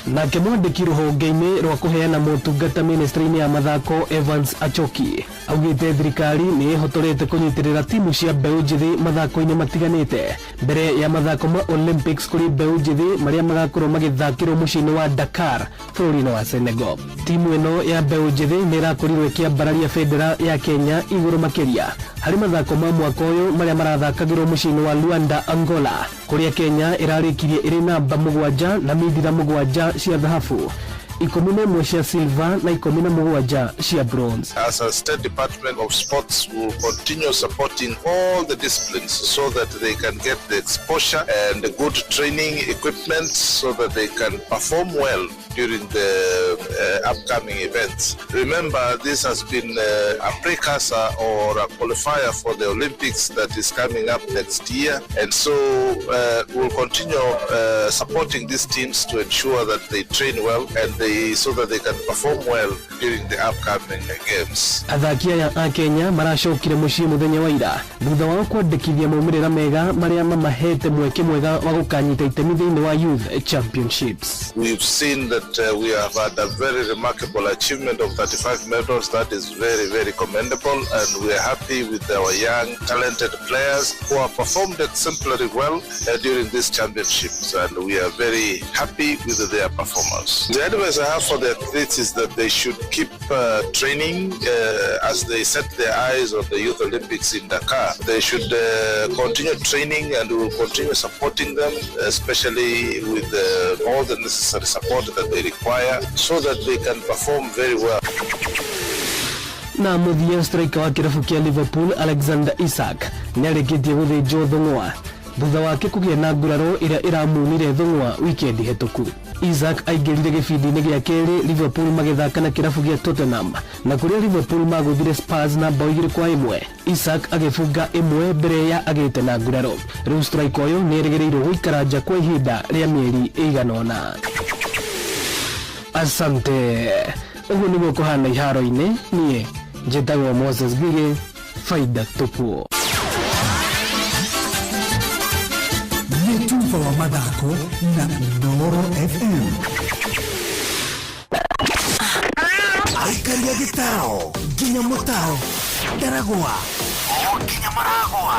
Nake mwandĩki rũhonge-inĩ rwa kũheana motungata ministry-inĩ ya mathako Evans Achoki augĩte thirikari nĩ ĩhotorete kũnyitĩrĩra timu cia mbeũ njĩthĩ mathako-inĩ matiganĩte mbere ya mathako ma Olympics kũrĩ mbeũ njĩthĩ marĩa magakorwo magĩthakĩrwo mũciĩ-inĩ wa Dakar bũrũri-inĩ wa Senegal. Timu ĩno ya mbeũ njĩthĩ nĩ ĩrakorirwo ĩkĩambararia bendera ya Kenya igũrũ makĩria harĩ mathako ma mwaka ũyũ marĩa marathakagĩrwo mũciĩ-inĩ wa Luanda, Angola, kũrĩa Kenya ĩrarĩkirie ĩrĩ namba 7 na midira 7 cia dhahabu, 11 cia silver na 17 cia bronze. As a State Department of Sports will continue supporting all the disciplines so that they can get the exposure and the good training equipment so that they can perform well during the upcoming events. Remember, this has been a precursor or a qualifier for the Olympics that is coming up next year, and so we'll continue supporting these teams to ensure that they train well and so that they can perform well during the upcoming games. Athaki aya a Kenya maracokire muciĩ muthenya wa ira thutha wa kwandĩkithia maumĩrĩra mega marĩa mamahete mweke mwega wa gũkanyita itemi thĩinĩ wa Youth Championships. We've seen that we have had a very remarkable achievement of 35 medals. That is very, very commendable, and we are happy with our young, talented players who have performed exemplary well during these championships, and we are very happy with their performance. The advice I have for the athletes is that they should keep training as they set their eyes on the Youth Olympics in Dakar. They should continue training, and we will continue supporting them, especially with all the necessary support that they require so that they can perform very well. Na muthia striker wa kirabu kia Liverpool Alexander Isak nĩarĩkĩtie gũthĩnjwo thũng'wa thutha wake kũgĩa na nguraro ĩrĩa ĩramunire thũng'wa weekend hetũku. Isak aingĩrire gĩbindi-inĩ gĩa kerĩ Liverpool magĩthaka na kirabu gĩa Tottenham, na kũrĩa Liverpool magũthire Spurs na bao 2-1. Isak agĩbunga ĩmwe mbere ya agĩte na nguraro. Rĩu striker ũyũ nĩerĩgĩrĩirwo gũikara nja kwa ihinda rĩa mĩeri 8. Asante. Ũguo nĩguo kũhana iharo-inĩ. Niĩ njĩtagwo Moses Gige, Faida Tupu. Nĩtumba wa mathako na Inooro FM. Aikaria gĩtaro nginya mũtaro ndaragwa nginya maragwa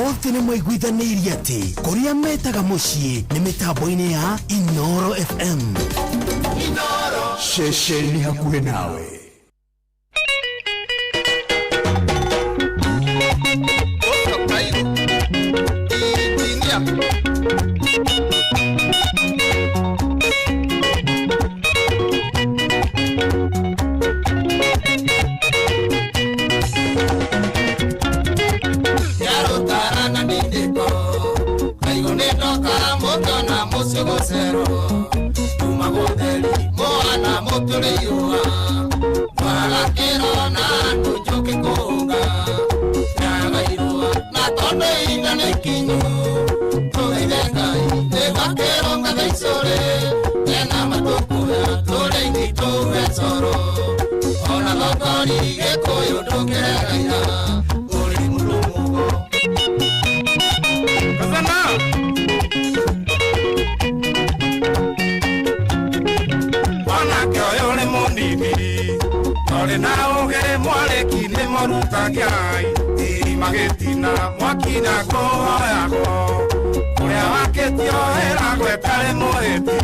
othe nĩ mwaiguithanĩirie atĩ kũrĩa metaga mũciĩ nĩ mĩtambo-inĩ ya Inooro FM. Inooro ceceni hakuhĩ nawe. Cero, Tumagoteli, Moana, Motoreyoa, Guaraquerona, Nujoke Conga, Yagairoa, Natone Inda Nequino, Toidengai, de Vaqueronga de Sore, Enamatokuya, Toleindito, Vesoro, Ona Locori, Ecoyo, Toqueraya, Olimulumo. Naogere mwareki nĩ morutagai magetina mwakina kohoyago ũrĩa wakĩtio heragwo etarĩ mũhĩti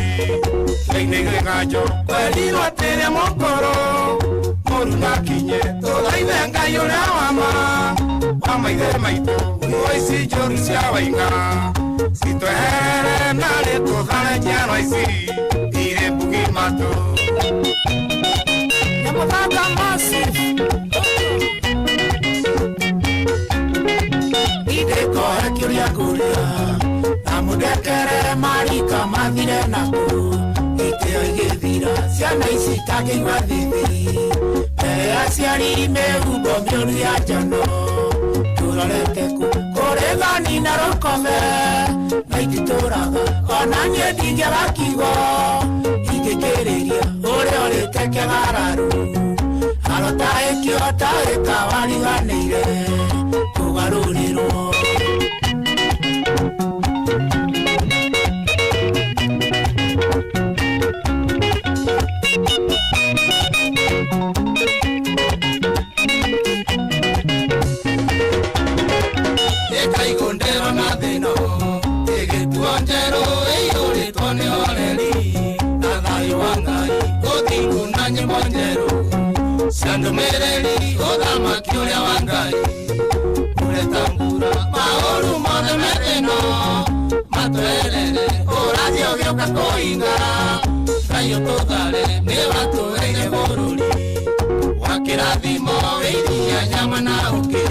thĩinĩ gĩganjo kwerirwo atĩrĩ mũkũrũ mũru nakinye tũthaithe Ngai ũrĩa wa maithe maitũ nguo ici njũru cia wainga citwehere narĩ tũthare njiarwa ici irĩ mbugi matũ. Mutaka massive ide kohe kiria kuria amudekere marika mathire naku iteo igithira ciana ici takĩigua thithi aciari mehumbo mĩũru ya njano turorete ku kũrĩ thani na rũkome na ititũraga ona niĩ ndingĩaga kiugo ingĩkĩrĩria ũrĩa ũrĩte kĩgararu arota ĩkĩota ĩkawariganĩire kũgarũrĩrwo. Ĩkaigũndĩrwo na thĩno ĩgĩtuo njerũ ĩiyũrĩtwo nĩ oreri na thayũ wa Ngai ũthingu na nyĩmbo njerũ cia ndũmĩrĩri ũthamaki ũrĩa wa Ngai yoka koinga kayo todare ne watoreire bururi wakirathimo iria nyama na uke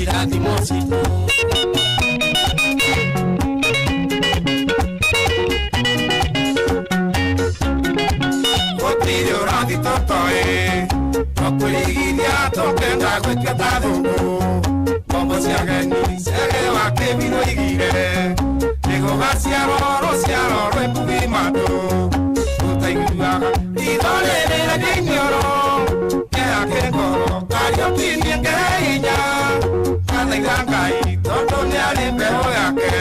irathimo citu gutiri urathi totoe tokurigiria tokenda gwikia ta thungu kombo cia geni cere wake bino igire nigo gaciaro rociaro rwebugi matu utaiguaga idorerera nginyoro kea kengoro kario kinie ngeinya kathaiga ngai tondu ni ari mbeho yake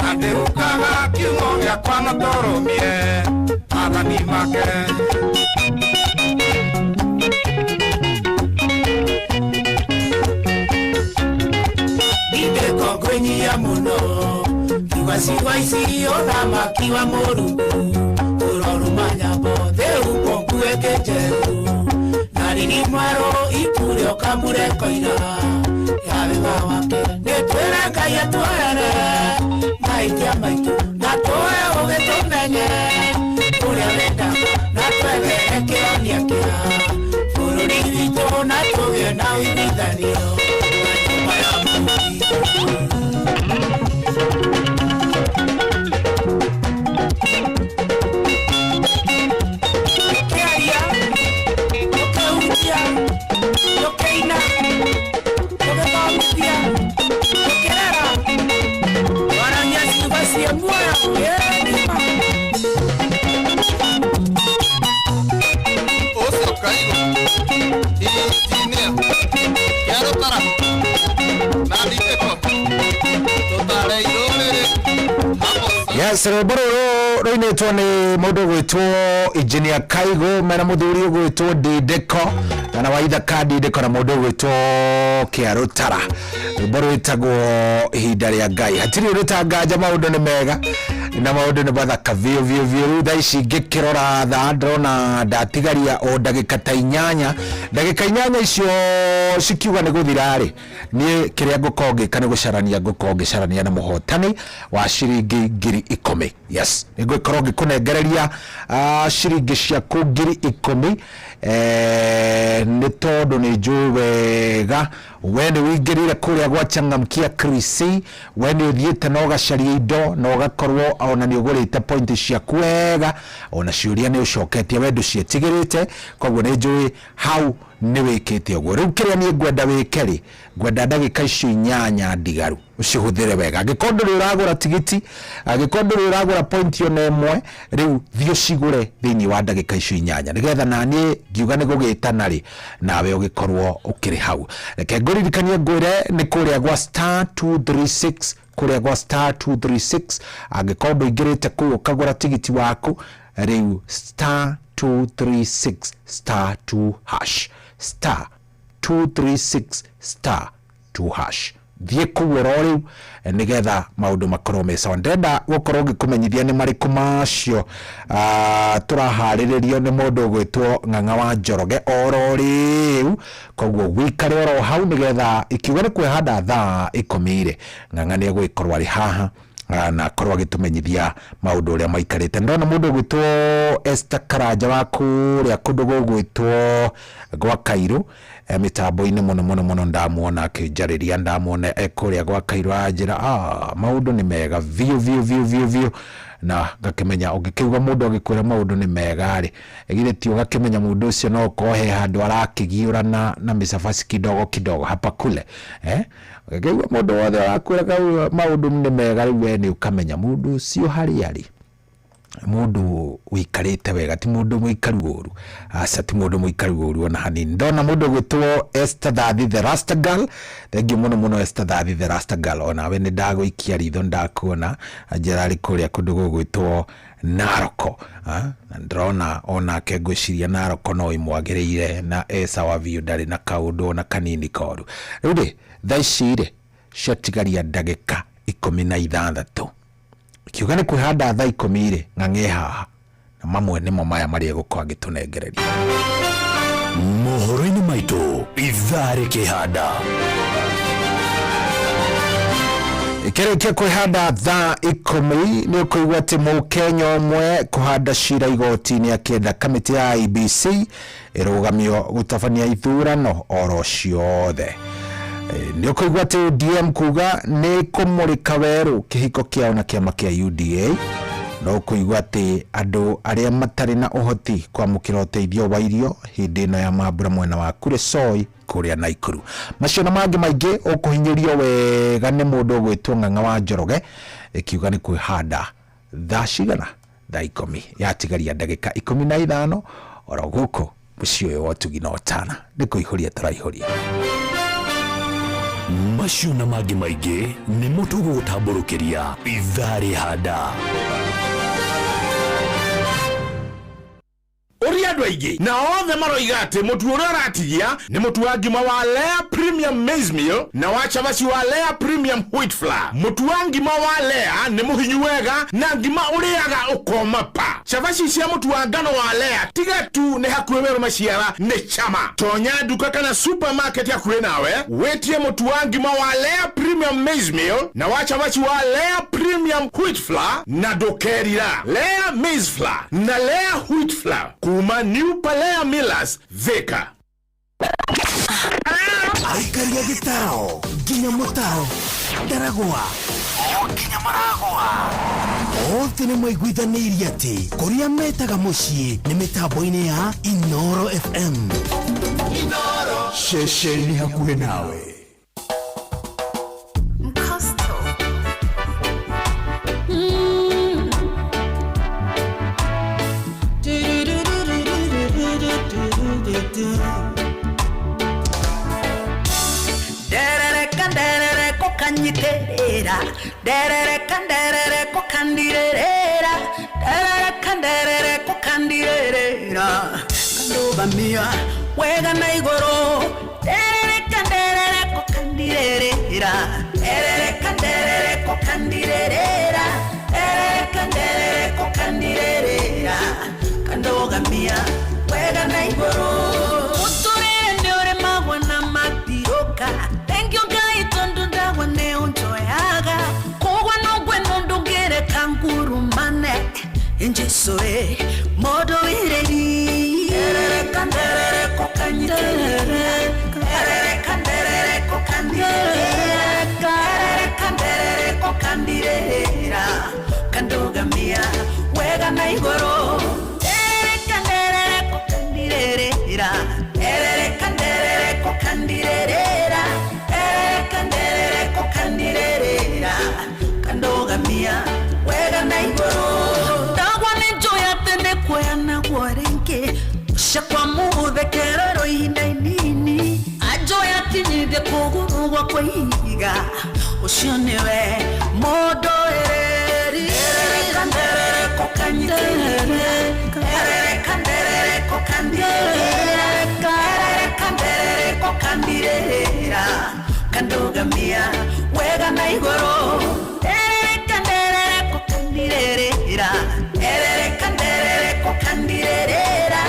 andirukaga kiugo giakwa na torumie athani make kongwenyia muno kiwasiwa isi ona makiwa moru urorumanya bothe ukonkueke jeru nariri mwaro ikure okambure koira yabega wake netwere ngai atwarere maitia maitu natoe ugetumenye uria wenda natwegere kĩonia kĩa bũrũri witũ na tũgĩe na ũiguithanio nyũmba ya mũingĩ. Yes, rũrũ rũinĩtwo nĩ mũndũ gwĩtwo Engineer Kaigo mena mũthuri gwĩtwo Dideko na waitha ka Dideko na mũndũ gwĩtwo Kĩarũtara rũrũ rwĩtagwo ihinda rĩa Ngai hatirĩ rũtanganja maũndũ nĩ mega na maũndũ nĩ bathaka vio thaa ici ngĩkĩrora thaa ndĩrona ndatigaria o ndagĩka ta inyanya icio cikiuga nĩ gũthira-rĩ niĩ kĩrĩa ngũkorwo ngĩka nĩ gũcarania na mũhotani wa ciringi 10,000. Yes, nĩngũkorwo ngĩkũnengereria ciringi ciaku 10,000 nĩ tondũ nĩ njũĩ wega we nĩ wĩingĩrĩire kũrĩa gwa Changamkia Krisi, we nĩ ũthiĩte na ũgacaria indo na ũgakorwo ona nĩ ũgũrĩte point ciaku wega ona ciũria nĩ ũcoketie we ndũciĩtigĩrĩte, koguo nĩ njũĩ hau nĩ wĩkĩte ũguo. Rĩu kĩrĩa niĩ ngwenda wĩke-rĩ, ngwenda ndagĩka icio 8 ndigaru ũcihũthĩre wega. Angĩkorwo ndũrĩ ũragũra tigiti, angĩkorwo ndũrĩ ũragũra point ona ĩmwe, rĩu thiĩ ũcigũre thĩinĩ wa ndagĩka icio 8 nĩgetha naniĩ ngiuga nĩ gũgĩtana-rĩ nawe ũgĩkorwo ũkĩrĩ hau. Reke ngũririkanie ngwĩre nĩ kũrĩa gwa *236 kũrĩa gwa *236 angĩkorwo ndũingĩrĩte kũu ũkagũra tigiti waku rĩu *236*2 hash *236*2 hash thiĩ kũu rĩu nĩgetha maũndũ makorwo me sawa. Ndĩrenda gũkorwo ngĩkũmenyithia nĩ marĩkũ macio tũraharĩrĩrio nĩ mũndũ gwĩtwo Ng'ang'a wa Njoroge oro rĩu, koguo wĩikare oro hau nĩgetha ikiuga nĩ kwĩhanda thaa 10 Ng'ang'a nĩ egũgĩkorwo arĩ haha na akorwo agĩtũmenyithia maũndũ ũrĩa maikarĩte. Ndona mũndũ gwĩtwo Esther Karanja wa kũrĩa kũndũ gwĩtwo gwa Kairũ mitambo-inĩ mũno ndamuona akĩnjarĩria, ndamuona kũrĩa gwa Kairũ anjĩra maũndũ nĩ mega vio na ngakĩmenya ũngĩkĩuga mũndũ agĩkwĩra maũndũ nĩ mega-rĩ githĩ ti ũgakĩmenya mũndũ ũcio no ũkorwo he handũ arakĩgiũrana na mĩcabaci kidogo hapa kule ũngĩkĩuga mũndũ wothe arakwĩra maũndũ nĩ mega rĩu we nĩ ũkamenya mũndũ ũcio harĩa arĩ mundu wikarite wega, ti mundu muikaru ũru. Asa ti mundu muikaru ũru ona hanini. Ndona mundu gwitwo Esther Dathi the Rasta Girl. Thank you muno Esther Dathi the Rasta Girl. Ona we ni ndagũikia ritho ndakuona njerari kuria kundu gwitwo Naroko. Na ndrona ona ke ngwiciria Naroko no imwagĩrĩire na sawa view ndari na kaundu na kanini koru. Rĩu thaa ici ciatigaria ndagĩka 16. Kiuga nĩ kwĩhanda thaa 10 ng'ang'e haha na mamwe nĩmo maya marĩa gũkorwo agĩtũnengereria mohoro-inĩ maitũ ithaa rĩkĩhanda. Kereke kuhanda thaa 10 ni kuigwa ati Mukenya umwe kuhanda cira igoti-ini akienda kamiti ya IBC irugamio gutabania ithurano oro ciothe. Ni kuigwa ati ODM kuga ni kumurika weru kihiko kiao na kiama kia UDA. No kuigwa ati andu aria matari na uhoti kwamukira uteithio wa irio hindi ino ya mambura mwena wa Kuresoi kuria Naikuru. Macio na mangi maingi ukuhinyirio wega ni mundu gwitwo Ng'ang'a wa Njoroge ikiuga ni kwihanda thaa cigana thaa 10 yatigaria ndagika 15 oro guku mucio uyu wotugi no tana ni kuihuria turaihuria. Macio na mangi maingi ni mutu gutamburukiria ithari handa. Uri andu aingi na othe maroiga ati mutu uria uratigia ni mutu wa ngima wa Lea Premium Maize Meal na wa chavaci wa Lea Premium Wheat Flour. Mutu wa ngima wa Lea ni muhinyu wega na ngima uriaga ukoma pa. Chavaci cia mutu wa ngano wa Lea tiga tu ni hakuhe weru maciara ni chama. Tonya duka kana supermarket ya kure nawe wetie mutu wa ngima wa Lea Premium Maize Meal na wa chavaci wa Lea Premium Wheat Flour na dokerira Lea Maize Flour na Lea Wheat Flour kuma New Palea Millers Thika. Aikaria gitao ginya mutao Ndaragwa ginya maragwa othe ni mwaiguithanirie ati kuria metaga mucii ni mitambo-ini ya Inoro FM. Inoro shesheni hakuhe nawe. Derere kandere kokandirera derere kandere kokandirera kandoba mia wega na igoro derere kandere kokandirera derere kandere kokandirera derere kandere kokandirera kandoga mia wega na igoro utore ndore magwana matiroka. Thank you guys tondo ndawa neonjoyaga kogwa no gweno ndongere kanguru mane injesoe modo ireri erere kandere kokanyiterere erere kandere kokandire erere kandere kokandirera kandogamia wega na igoro erere kandere kokandirera erere kandere kokandirera kandere kokandirera kandogamia wega na igoro ndagwa ni joya tende kwena gwarenke shakwa muve kerero inainini ajoya tinide kuguru wa kwiga ushionewe modo ereri kandere kokanyiterere kandere kokandire kandere kokandirera kandogamia wega na igoro kandere kokandirera kandere kokandirera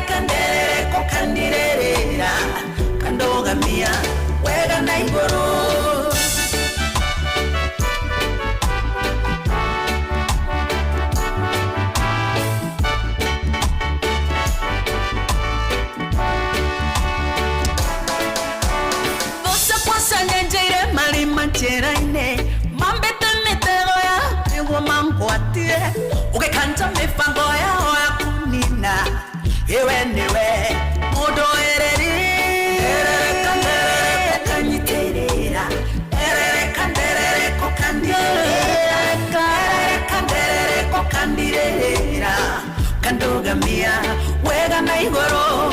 kandere kokandirera kandogamia wega na igoro. Cheraine mambete metero ya ewo mangwatie ukekanta mifango ya oya kunina ewe niwe modo ereri kandere kokanyiterera kandere kokandire kandere kokandirera kandogamia wega na igoro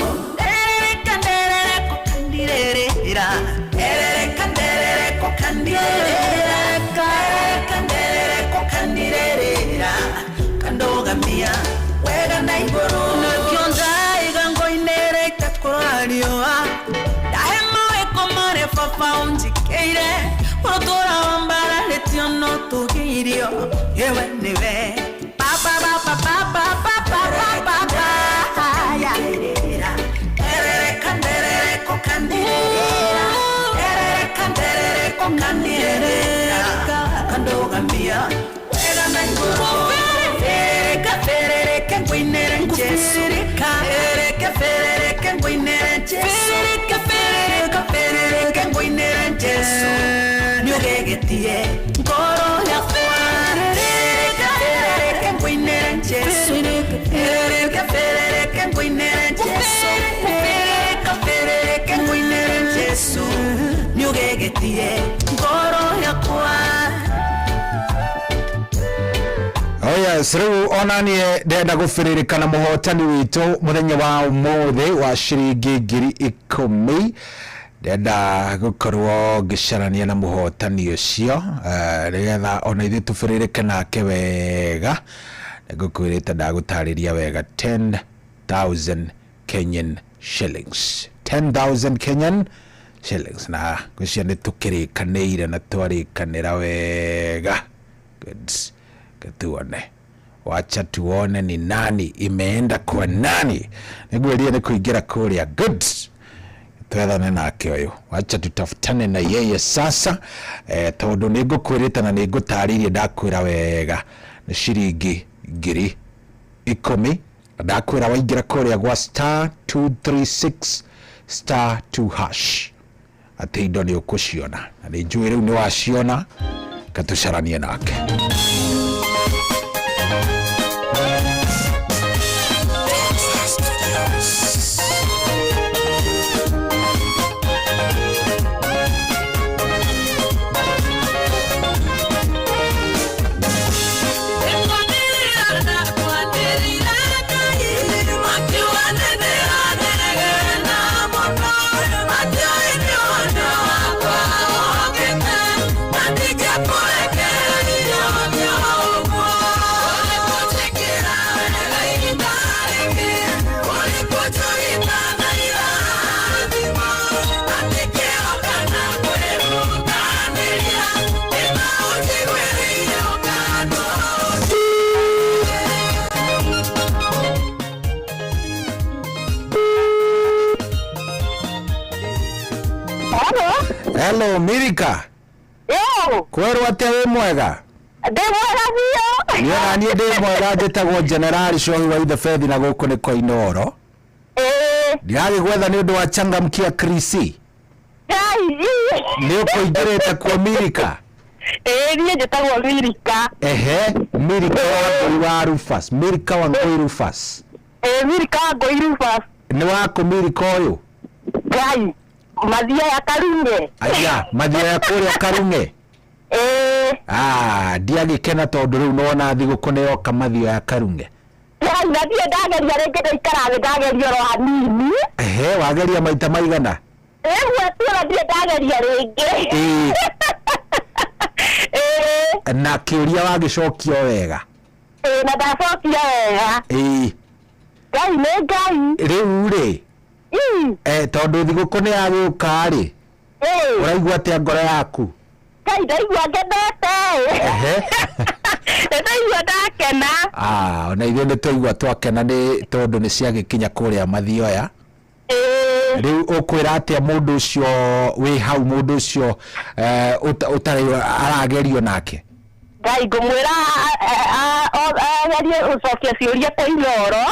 kandere kokandirera kandere kokandirera kandere kokandirera kandogamia wega na igoro nakionza igango inere katkorarioa dahema wekomare fafaunji keire protora wambara letiono tugirio yewe niwe papa papa papa papa papa ya kandere kokandirera kandere kokandirera mamia wera na ngoro Ferereka ngwinera Jesu Ferereka ngwinera Jesu Ferereka ngwinera Jesu Nyugegetie ngoro yakwa Ferereka ngwinera Jesu Ferereka ngwinera Jesu Ferereka ngwinera Jesu Nyugegetie ngoro yakwa. Oya suru onanie ndenda gufiririkana muhotani witu muthenya wa umuthi wa ciringi 10,000 ndenda gukorwo ngicarania na muhotani ucio nigetha ona ithu tufiririke nake wega ngukwirite ndagutariria wega 10,000 Kenyan shillings 10,000 Kenyan shillings na gucia ni tukirikanire na twarikanira wega good. Tuone wacha tuone ni nani imeenda kwa nani niguerie ni kuingira kuria good twethane nake uyu wacha tutafutane na yeye sasa tondu ni ngukwirite na ni ngutaririe ndakwira wega ni ciringi 10,000 ndakwira waingira kuria gwa *236 *2# ati indo ni ukuciona na ni njui riu ni waciona katucaranie nake. Hello Mirika. Yo. Kwero atewe mwega. Ndi mwega biyo. Niona ni ndi mwega njitagwo General Shohi wa ithe Fethi na guku ni kwa Inoro. Ndiagi gwetha ni undu wa changamkia Krisi. Ni ukuingirite kwa Mirika. Ni njitagwo Mirika. Mirika wa Ngui wa Rufus. Mirika wa Ngui Rufus. Mirika wa Ngui Rufus. Ni wako Mirika uyu. Gai. Mathia ya Karunge. Aya, mathia ya kuria Karunge. Ndiagikena tondu riu nona thiguku ni yoka mathia ya Karunge. Na thie ndageria ringi ndaikara ndageria ro hanini. Wageria maita maigana? Gwetira thie ndageria ringi. Na kiuria wagicokio wega. Na ndacokio wega. Gai ni Ngai. Riu ri tondu thiguku ni yaguka ri uraigua atia ngoro yaku? Ngai ndaigua ngendete. Ndaigua ndakena. Ona ithuĩ nĩ twaigua twakena nĩ tondu nĩ ciagĩkinya kũrĩa mathioya. Riu ũkwĩra atĩa mũndũ ũcio wĩ hau mũndũ ũcio ũtarĩ aragerio nake? Ngai ngũmwĩra agerie gũcokia ciũria kwa Inoro.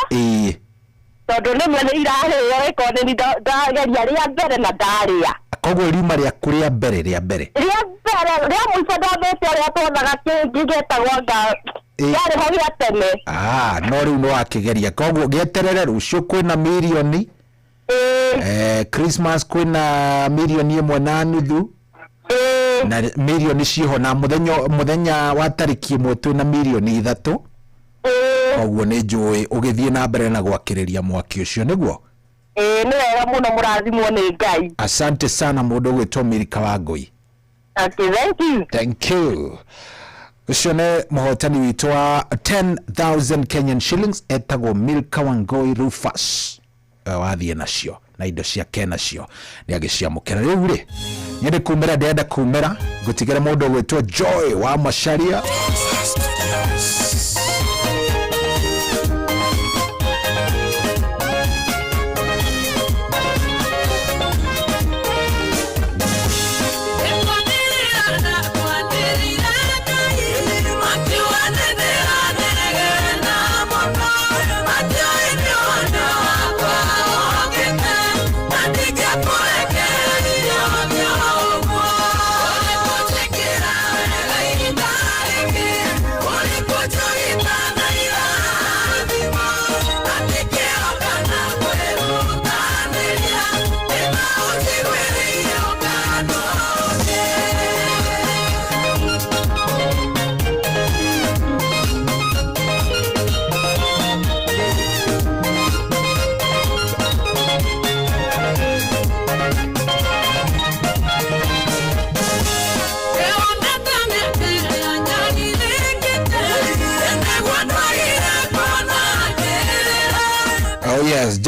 Tondu nimwe ni iraheo ikono ni ndageria ria mbere na ndaria. Koguo rima rĩaku rĩa mbere ria mũico ndambĩte rĩa twathaga kĩngĩgetagwo yarĩ ho gĩa tene. No rĩu nĩ wakĩgeria. Koguo gĩeterere rũciũ kwĩna mirioni. Christmas kwĩna mirioni 1.5. Na mirioni ciho na muthenya wa tariki 1 twĩna mirioni 3. Koguo nĩ njũĩ ũgĩthiĩ na mbere na gwakĩrĩria mwaki ũcio nĩguo? Nĩ wega mũno mũrathimwo nĩ Ngai. Asante sana mũndũ ũgwĩtwo Mirika wa Ngui. Okay, thank you. Ucio nĩ mũhotani witũ wa 10,000 Kenyan shillings etagwo Mirika wa Ngui Rufus. Wathiĩ nacio na indo ciake nacio nĩ agĩciamũkĩra. Rĩu rĩ nyende kumĩra ndĩrenda kumĩra ngũtigĩra mũndũ ũgwĩtwo Joy wa Macharia.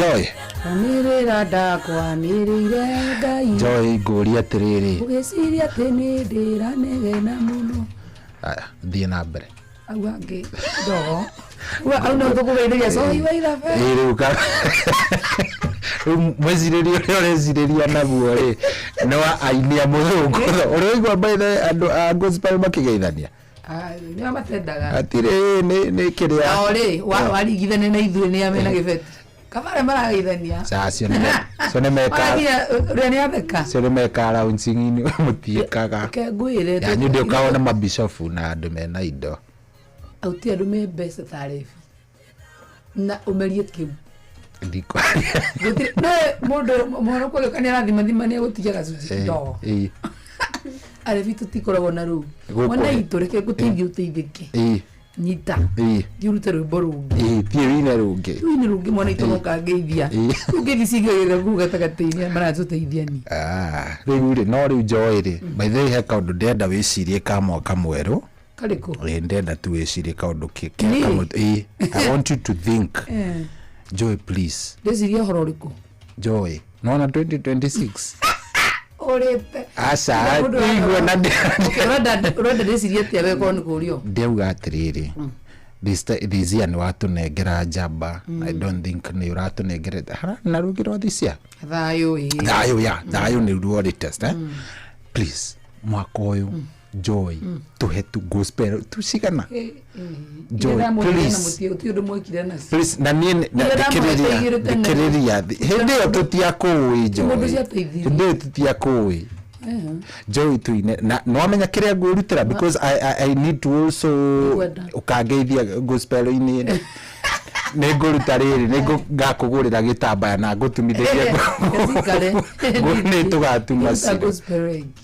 Joy. Anirira ndakwa nirire ngai. Joy ngũria atiriri. Ugiciria tene ndira negena muno. Aya, thiĩ na mbere. Au angi ndogo. Au no tukugeithia so iwaira fe. Rĩu mwĩcirĩrie ũrĩa ũreciria naguo rĩ no ainia mũthũngũ ũrĩigua by the andũ a gospel makĩgeithania nĩ amatendaga atirĩ nĩ kĩrĩa orĩ warigithania na ithuĩ nĩ amena gĩbeti kabare marageithania cio nĩ meka ũrĩa nĩ atheka cio nĩ meka rounding-inĩ mũtiĩkaga ngwĩre yanyu ndĩ ũkaona mabishofu na andũ mena indo au ti andũ me mbeca taarifu na ũmerie kĩu ndikwaria mũndũ kwa kanĩ arathima nĩ gũtiga gacunjĩ ndo arĩ vitu tikoragwo na rũu mwana itũ reke gũteithia ũteithĩke nyita thiũrute rwĩmbo rũngĩ thiĩ wine rũngĩ mwana itũ nokangeithia ũngĩthi cigagĩra kuu gatagatĩ-inĩ maratũteithiani rĩu rĩ no rĩu Joy rĩ by the way he kaũndũ ndĩrenda wĩcirie ka mwaka mwerũ karĩkũ ndĩrenda tu wĩcirie kaũndũ kĩ I want you to think Joy, please. Ndeciria horo ũrĩkũ? Joy, nona 2026. Orete. Asa, igwe na urenda ndeciria atĩa we korwo nĩ kũũrio? Ndeuga atĩrĩrĩ. This year nĩ watũnengera njamba. I don't think nĩ ũratũnengera. Na rugiro thisia. Thayũ thayũ nĩ ruo latest, please, mwaka ũyũ Joy, tuhe tu gospel tucigana. Joy, please na niĩ ndikĩrĩria hĩndĩ ĩyo tũtiakũĩ Joy, hĩndĩ ĩyo tũtiakũĩ Joy tuine na nwamenya kĩrĩa ngũrutĩra because I need to also ũkangeithia gospel-inĩ nĩ ngũruta rĩrĩ nĩ ngakũgũrĩra gĩtambaya na ngũtumithĩria nĩ tũgatuma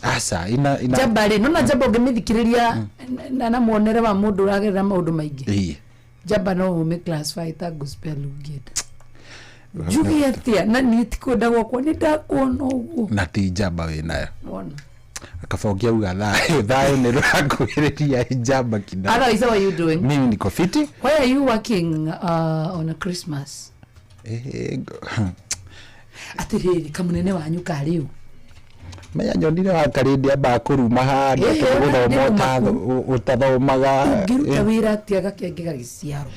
aca njamba rĩ nona njamba ũngĩmĩthikĩrĩria na muonere wa mũndũ ũragerera maũndũ maingĩ njamba no ũme classify ta gospel ũngĩenda njuge atĩa na niĩ tikwenda gwakwa nĩ ndakuona ũguo na ti njamba wĩnayo akafongia uga thayũ nĩ rũrakuhĩrĩria njamba kina. Otherwise, how are you doing? Mimi niko fiti. Why are you working on a Christmas? Atiriri kamunene wanyu kariu. Menya nyonire wa karindi amba kuruma handu gũthoma utathomaga ngiruta wĩra atiaga kĩngĩ gagĩciaro.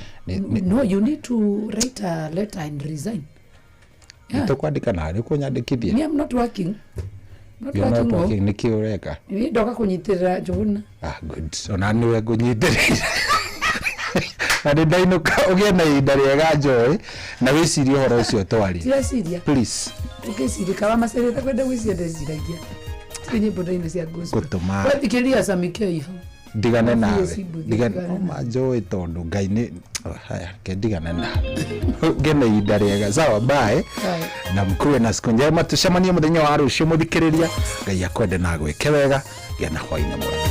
No, you need to write a letter and resign. Nĩtũkwandĩka na harĩ kũnyandĩkithia. I'm not working. You're not working, nĩkĩ ũreka? Nĩ ndoka kũnyitĩrĩra Njũgũna. Good. Ona nĩwe ngũnyitĩrĩra. Na ndainũka ũgĩe na ihinda rĩega Joy na wĩcirie ũhoro ũcio twari. Tireciria. Please. Ũkĩciria kama macerete kwenda gwĩciria ndeciragia. Tinye bodaini cia gospel. Gũtũma. Wethikiria Samikei hau. Ndigane nawe. Ndigane ma Joy tondũ Ngai nĩ haya ndigane nawe. Ũgĩe na ihinda rĩega. Sawa, bye. Na mkuwe na siku njema, tucemanie mũthenya wa rũciũ mũthikĩrĩria. Ngai akwende na gwĩke wega. Gĩa na hwaĩ-inĩ mwega.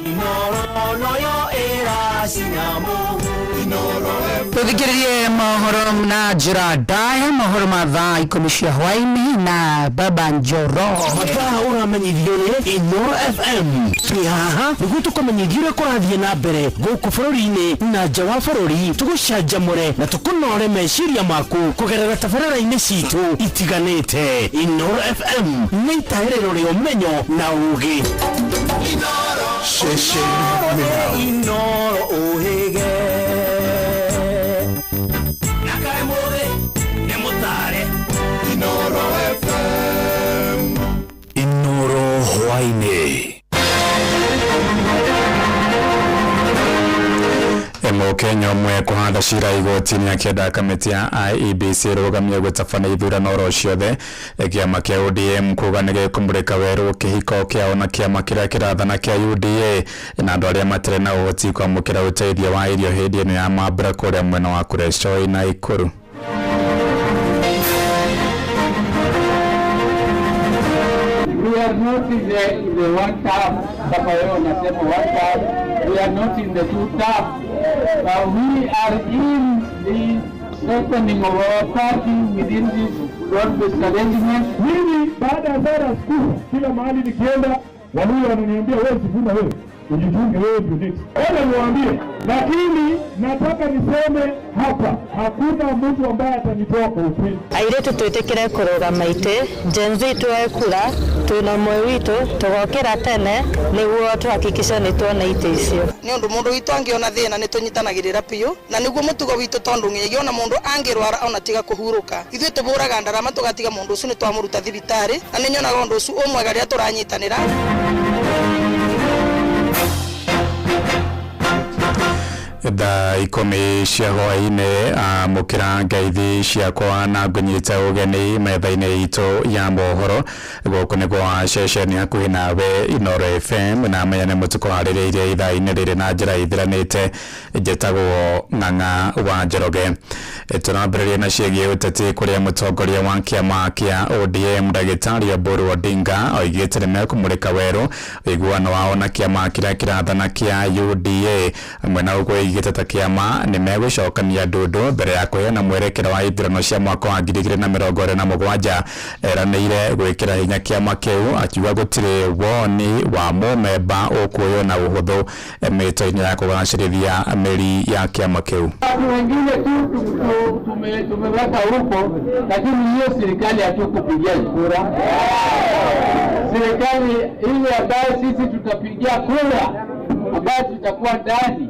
Inoro noyo era sinamu. Tuthikiririe mohoro na njira ndaya, mohoro ma thaa 10 cia hwaini na Baba Njoro. Mathaa uramenyithio ni Inoro FM. Haha niguo tukumenyithio kurathie na mbere guku bururi-ini na nja wa bururi, tugucanjamure na tukunore meciria maku kugerera tabarĩra-inĩ citu itiganĩte. Inoro FM nĩ itaĩrĩro rĩa ũmenyo na ũũgĩ. Inoro uhige Inoro FM. Inoro hwaini. Mukenya umwe kuhanda cira igoti-inĩ akĩenda kamĩtĩ ya IEBC ĩrũgamie gũtabania ithurano oro ciothe. Kĩama kĩa ODM kuga nĩ gĩkũmũrĩka werũ kĩhiko kĩao na kĩama kĩrĩa kĩrathana kĩa UDA na andũ arĩa matarĩ na ũhoti kwamũkĩra ũteithio wa irio hĩndĩ ĩno ya mambura kũrĩa mwena wa Kuresoi na Ikuru. We are not in the one term, kama wewe unasema one term. We are not in the two term. We are in the strengthening of our party within this broad-based arrangement. Mimi baada ya sera siku kila mahali nikienda, wale wananiambia wewe sifuna wewe. Ujifunge wewe ndio next. Wale niwaambie, lakini nataka niseme hapa hakuna mtu ambaye atanitoa kwa upendo. Airetu twetekere kurugama ite, Gen Z twekura, tuna moyo witu tugokera tene niguo tuhakikisha ni tuona ite icio. Ni undu mundu witu angiona thina ni tunyitanagirira piu na niguo mutugo witu tondu ngiona mundu angirwara ona tiga kuhuruka. Ithuĩ tuburaga ndarama tugatiga mundu ucio ni twamuruta thibitari na ni nyonaga undu ucio umwega ria turanyitanira. Thaa 10 cia hwaĩ-inĩ amũkĩra ngeithi ciakwa na ngũnyita ũgeni metha-inĩ itũ ya mohoro gũkũ nĩ gwa ceceni hakuhĩ nawe Inoro FM na menya nĩ mũtũkũharĩrĩirie ithaa-inĩ rĩrĩ na njĩra ithiranĩte. Njĩtagwo Ng'ang'a wa Njoroge. Tũrambĩrĩria na ciĩgiĩ ũteti kũrĩa mũtongoria wa kĩama kĩa ODM Ndagĩtarĩ Oburu Odinga oigĩte nĩ mekũmũrĩka werũ ũiguano wao na kĩama kĩrĩa kĩrathana kĩa UDA mwena ũguo igĩte ta kĩama nĩ megũcokania ndũndũ mbere ya kũheana mwerekero wa ithurano cia mwaka wa 2027. Eranĩire gwĩkĩra hinya kĩama kĩu akiuga gũtirĩ woni wa mũmemba ũkuoywo na ũhũthũ mĩto-inĩ ya kũgacĩrithia mĩri ya kĩama kĩu. Watu wengine tu tumeweka huko, lakini hiyo serikali hatukupigia kura. Serikali ile ambayo sisi tutapigia kura ambayo tutakuwa ndani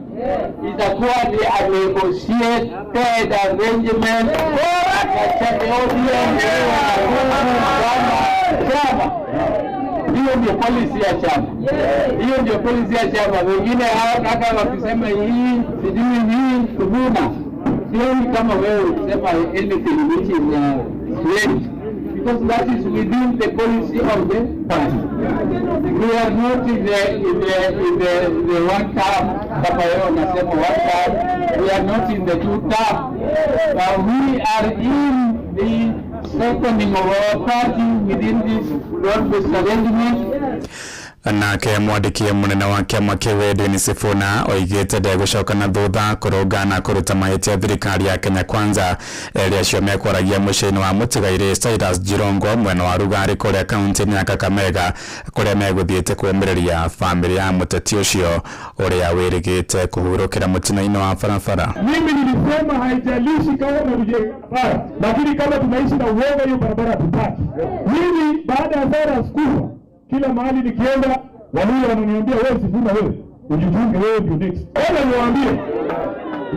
itakuwa ni a negotiated arrangement hiyo ndio policy ya chama. Hiyo ndio policy ya chama. Wengine hata wakisema hii sijui hii tubuna, sioni kama wewe ukisema anything which is strange, because that is within the policy of the party. We are not in the one term, kama wewe unasema one term. We are not in the two term. We are in the strengthening of our party within this broad-based arrangement. Nake mwandĩki mũnene wa kĩama kĩu Edwin Sifuna oigĩte ndegũcoka na thutha kũrũnga na kũruta mahĩtia thirikari ya Kenya Kwanza ĩrĩa acio mekwaragia mũciĩ-inĩ wa mũtigairĩ Cyrus Jirongo mwena wa Rugari kũrĩa kaunti-inĩ ya Kakamega kũrĩa megũthiĩte kũũmĩrĩria bamĩrĩ ya mũteti ũcio ũrĩa wĩrĩgĩte kũhurũkĩra mũtino-inĩ wa barabara. Mimi nilisema haijalishi kama tunarudi barabara, lakini kama tunaishi na uoga hiyo barabara hatutaki. Mimi baada ya sera siku kila mahali nikienda, wale wananiambia wewe sifuna wewe. Ujifunge wewe ndio next. Wale niwaambie.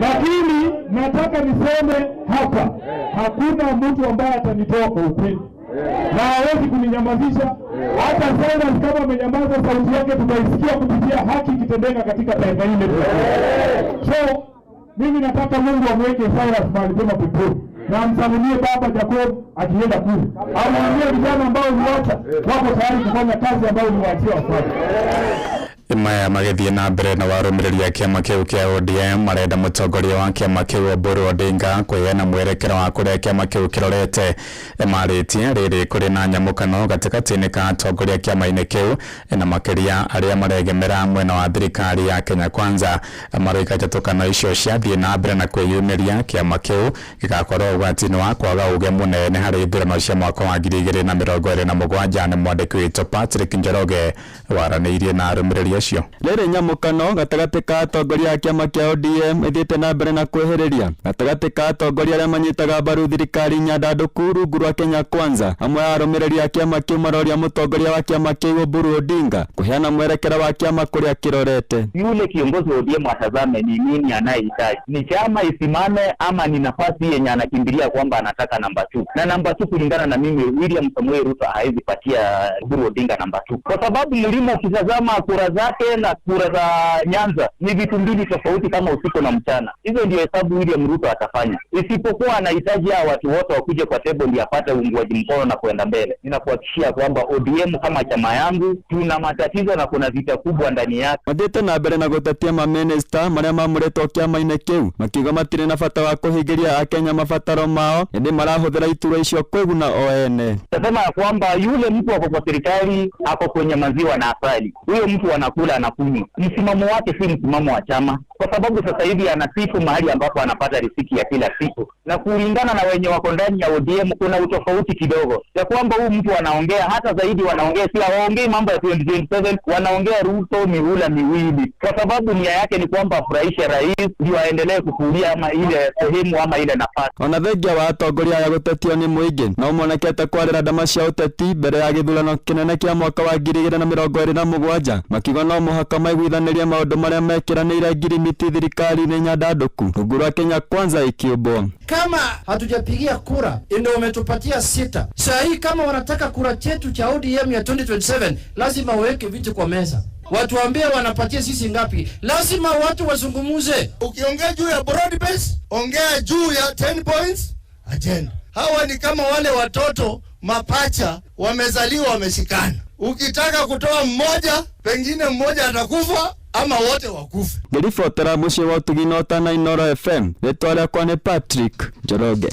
Lakini nataka niseme hapa hakuna mtu ambaye atanitoa kwa upendo. Na hawezi kuninyamazisha. Hata Cyrus kama amenyamaza, sauti yake tutaisikia kupitia haki kitendeka katika taifa hili. So mimi nataka Mungu amweke Cyrus mahali pema peponi. Na msalimie baba Jacob akienda kule. Amwambie vijana ambao niwacha wako tayari kufanya kazi ambayo niwaachia wafanye. maya magethie na mbere na warumiria kiama kiu kia ODM marenda mutongoria wa kiama kiu Oburu Odinga kweana mwerekero wa kuria kiama kiu kirorete maritie riri kuri na nyamukano gatikati-ini ka atongoria kiama-ini kiu na makiria aria maregemera mwena wa thirikari ya Kenya Kwanza maroika jatukano icio ciathie na mbere na kwiyumiria kiama kiu gigakorwo ugwati-ini wa kwaga uge munene hari ithurano cia mwaka wa 2027 na mwandiki witũ Patrick Njoroge waraniirie na arumiriri acio. Riri nyamukano gatagati ka atongoria a kiama kia ODM ithiite na mbere na kweheriria gatagati ka atongoria aria manyitaga mbaru thirikari nyandanduku rungu rwa Kenya Kwanza amwe a arumiriri a kiama kiu maroria mutongoria wa kiama kiu Oburu Odinga kuheana mwerekero wa kiama kuria kirorete. Yule kiongozi wa ODM atazame ni nini anayehitaji, ni chama isimame ama ni nafasi yenye anakimbilia kwamba anataka namba 2, na namba 2 kulingana na mimi William Samuel Ruto haizi patia Oburu Odinga namba 2 kwa sababu mlima ukitazama kura zake na kura za Nyanza ni vitu mbili tofauti kama usiku na mchana. Hizo ndio hesabu William Ruto atafanya, isipokuwa anahitaji hao watu wote wakuje kwa table ndio apate uungwaji mkono na kuenda mbele. Ninakuhakikishia kwamba ODM kama chama yangu tuna matatizo na kuna vita kubwa ndani yake. Mathiete na mbere na gutatia ma minister maria mamuretwo kiama-ini kiu makiuga matire na bata wa kuhingiria Akenya mabataro mao indi marahuthira iturwa icio kwiguna oene. Nasema kwamba yule mtu wako kwa serikali ako kwenye maziwa na asali, huyo mtu anakula anakunywa. Msimamo wake si msimamo wa chama, kwa sababu sasa hivi anasifu mahali ambapo anapata riziki ya kila siku, na kulingana na wenye wako ndani ya ODM kuna utofauti kidogo ya kwamba huyu mtu anaongea hata zaidi, wanaongea si hawaongei mambo ya 2027, wanaongea Ruto mihula miwili, kwa sababu nia yake ni kwamba afurahishe rais ndio aendelee kukulia ama ile sehemu ama ile nafasi. Onathengia wa atongoria ya gutetio ni muingi no monekete kwarira ndama cia uteti mbere ya githurano kinene kia mwaka wa 2027 makiuga no muhaka maiguithanirie maundu maria mekiranire ngirimiti thirikari-ini nyandanduku rungu rwa Kenya Kwanza ikiumbwo. Kama hatujapigia kura ndio umetupatia 6. Sasa hii kama wanataka kura chetu cha ODM ya 2027 lazima waweke vitu kwa meza. Watu waambie wanapatia sisi ngapi. Lazima watu wazungumuze. Ukiongea juu ya broad base, ongea juu ya 10 points agenda. Hawa ni kama wale watoto mapacha wamezaliwa wameshikana. Ukitaka kutoa mmoja, pengine mmoja atakufa ama wote wakufe. Ngiribotera muciĩ wa ũtugi na Inooro FM rĩtwa rĩakwa nĩ Patrick Njoroge.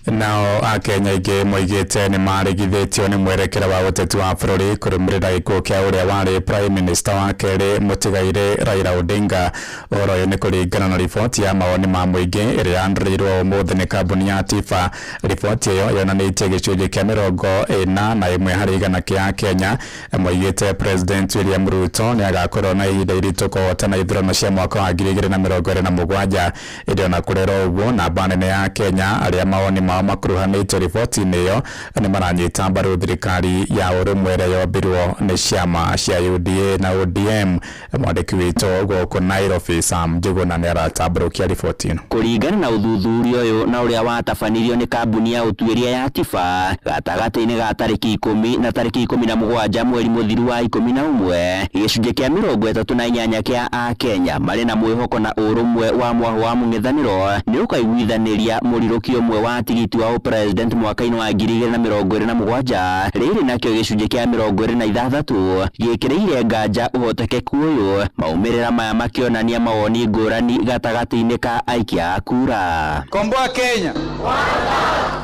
Nao Akenya ingĩ moigĩte nĩ marigithĩtio nĩ mwerekero wa ũteti wa bũrũri kũrũmĩrĩra gĩkuũ kĩa ũrĩa warĩ prime minister wa kerĩ mũtigairĩ Raila Odinga. Ũhoro ũyũ nĩ kũringana na riboti ya mawoni ma mũingĩ ĩrĩa yandĩrĩirwo ũmũthĩ nĩ kambuni ya Tifa. Riboti ĩyo yonanĩtie gĩcunjĩ kĩa 41 harĩ igana kĩa Akenya moigĩte President William Ruto nĩ agakorwo na ihinda iritũ kũhotana ithurano cia mwaka wa 2027. Ĩndĩ ona kũrera ũguo namba nene ya Akenya arĩa mawoni makuruhanĩtio riboti-inĩ ĩyo nĩ maranyita mbaru thirikari ya ũrũmwe ĩrĩa yombirwo nĩ ciama cia UDA na ODM. Mwandĩki witũ gũkũ Nairobi Sam Njuguna nĩ aratambũrũkia riboti ĩno. Kũringana na ũthuthuria ũyũ na ũrĩa watabanirio nĩ kambuni ya ũtuĩria ya Tifa gatagatĩ-inĩ ga tarĩki 10 na tarĩki 17 mweri mũthiru wa 11, gĩcunjĩ kĩa 38 kĩa Akenya marĩ na mwĩhoko na ũrũmwe wa mwaho wa mũng'ethanĩro nĩ ũkaiguithanĩria mũrirũkio ũmwe wa tigiti wa president mwaka-inĩ wa 2027. Rĩrĩ nakĩo gĩcunjĩ kĩa 26 gĩkĩrĩire nganja ũhotekeku ũyũ, maumĩrĩra maya makĩonania mawoni ngũrani gatagatĩ-inĩ ka aikia a kura. Komboa Kenya!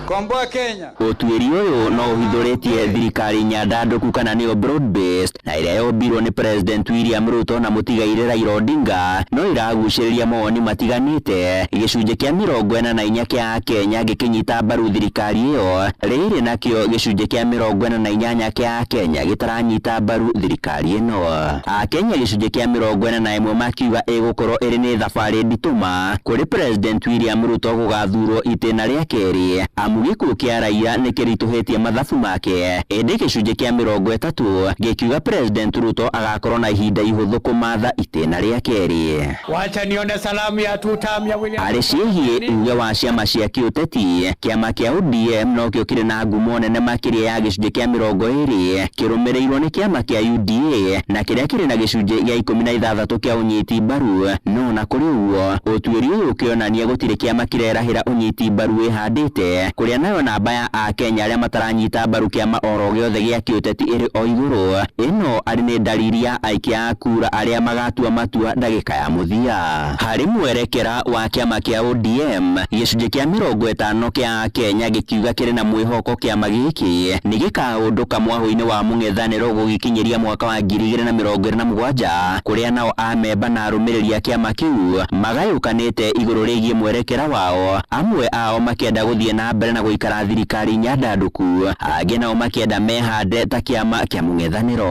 Komboa Kenya! Ũtuĩri ũyũ no ũhithũrĩtie thirikari nyandanduku kana nĩyo broad based na ĩrĩa yombirwo nĩ President William Ruto na mũtigairĩ Raila Odinga no ĩragucĩrĩria mawoni matiganĩte. Gĩcunjĩ kĩa 44 kĩa Kenya gĩkĩnyita mbaru thirikari ĩyo, rĩrĩ nakĩo gĩcunjĩ kĩa 48 kĩa Kenya gĩtaranyita mbaru thirikari ĩno. Akenya gĩcunjĩ kĩa 41 makiuga ĩgũkorwo ĩrĩ nĩ thabarĩ nditũma kũrĩ President William Ruto gũgathurwo itĩna rĩa kerĩ, amu gĩkuũ kĩa Raila nĩ kĩritũhĩtie mathabu make. Ĩndĩ gĩcunjĩ kĩa 30 gĩkiuga President Ruto agakorwo na ihinda ihũthũ kũmatha itĩna rĩa kerĩ. Wacha nione salamu ya tutamia William. Arĩ ciĩgiĩ uge wa ciama cia kĩũteti kiama kia ODM no kio kire na ngumo nene makiria ya gicunje kia 20 kirumirirwo ni kiama kia UDA na kiria kire na gicunje gia 16 kia unyiti mbaru no na kuri uo utuiri uyu ukionania gutire kiama kirerahira unyiti mbaru ihandite kuria nayo namba ya Akenya aria mataranyita mbaru kiama oro giothe gia kiuteti iri o iguru ino ari ni dalili ya aikia kura aria magatua matua ndagika ya muthia hari mwerekera wa kiama kia ODM gicunje kia 50 kia Kenya gikiuga kire na mwihoko kiama giki ni gikaunduka mwaho-ini wa mung'ethaniro gugikinyiria mwaka wa 2027 kuria nao amemba na arumiriria kiama kiu magayukanite iguru rigie mwerekera wao amwe ao makienda guthie na mbere na guikara thirikari nyandanduku angi nao makienda mehande ta kiama kia mung'ethaniro.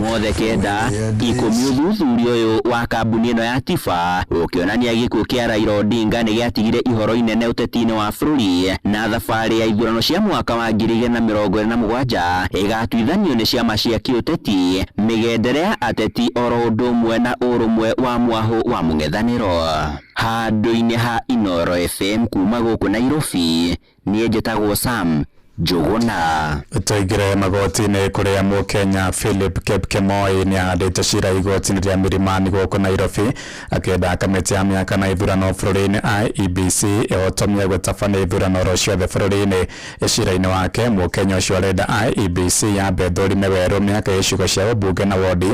Mothe kenda ikumi uthuthuria uyu wa kambuni ino ya Tifa ukionania gikuo kia Raila Odinga ni giatigire ihoro inene uteti-ini wa bururi na thabari ya ithurano cia mwaka wa 2027 igatuithanio ni ciama cia kiuteti migendere ya ateti oro undu umwe na urumwe wa mwaho wa mung'ethaniro. Handu-ini ha Inoro FM kuma guku Nairobi ni njitagwo Sam Jogona. Toigire magoti-ini kuria Mukenya Philip Kipkemoi ni ahandite cira igoti-ini ria Milimani guku Nairobi akienda kamiti ya miaka na ithurano bururi-ini IEBC ihotomia gutabania ithurano ro ciothe bururi-ini. Cira-ini wake Mukenya ucio arenda IEBC yambe thurime weru miaka icigo cia ubunge na wodi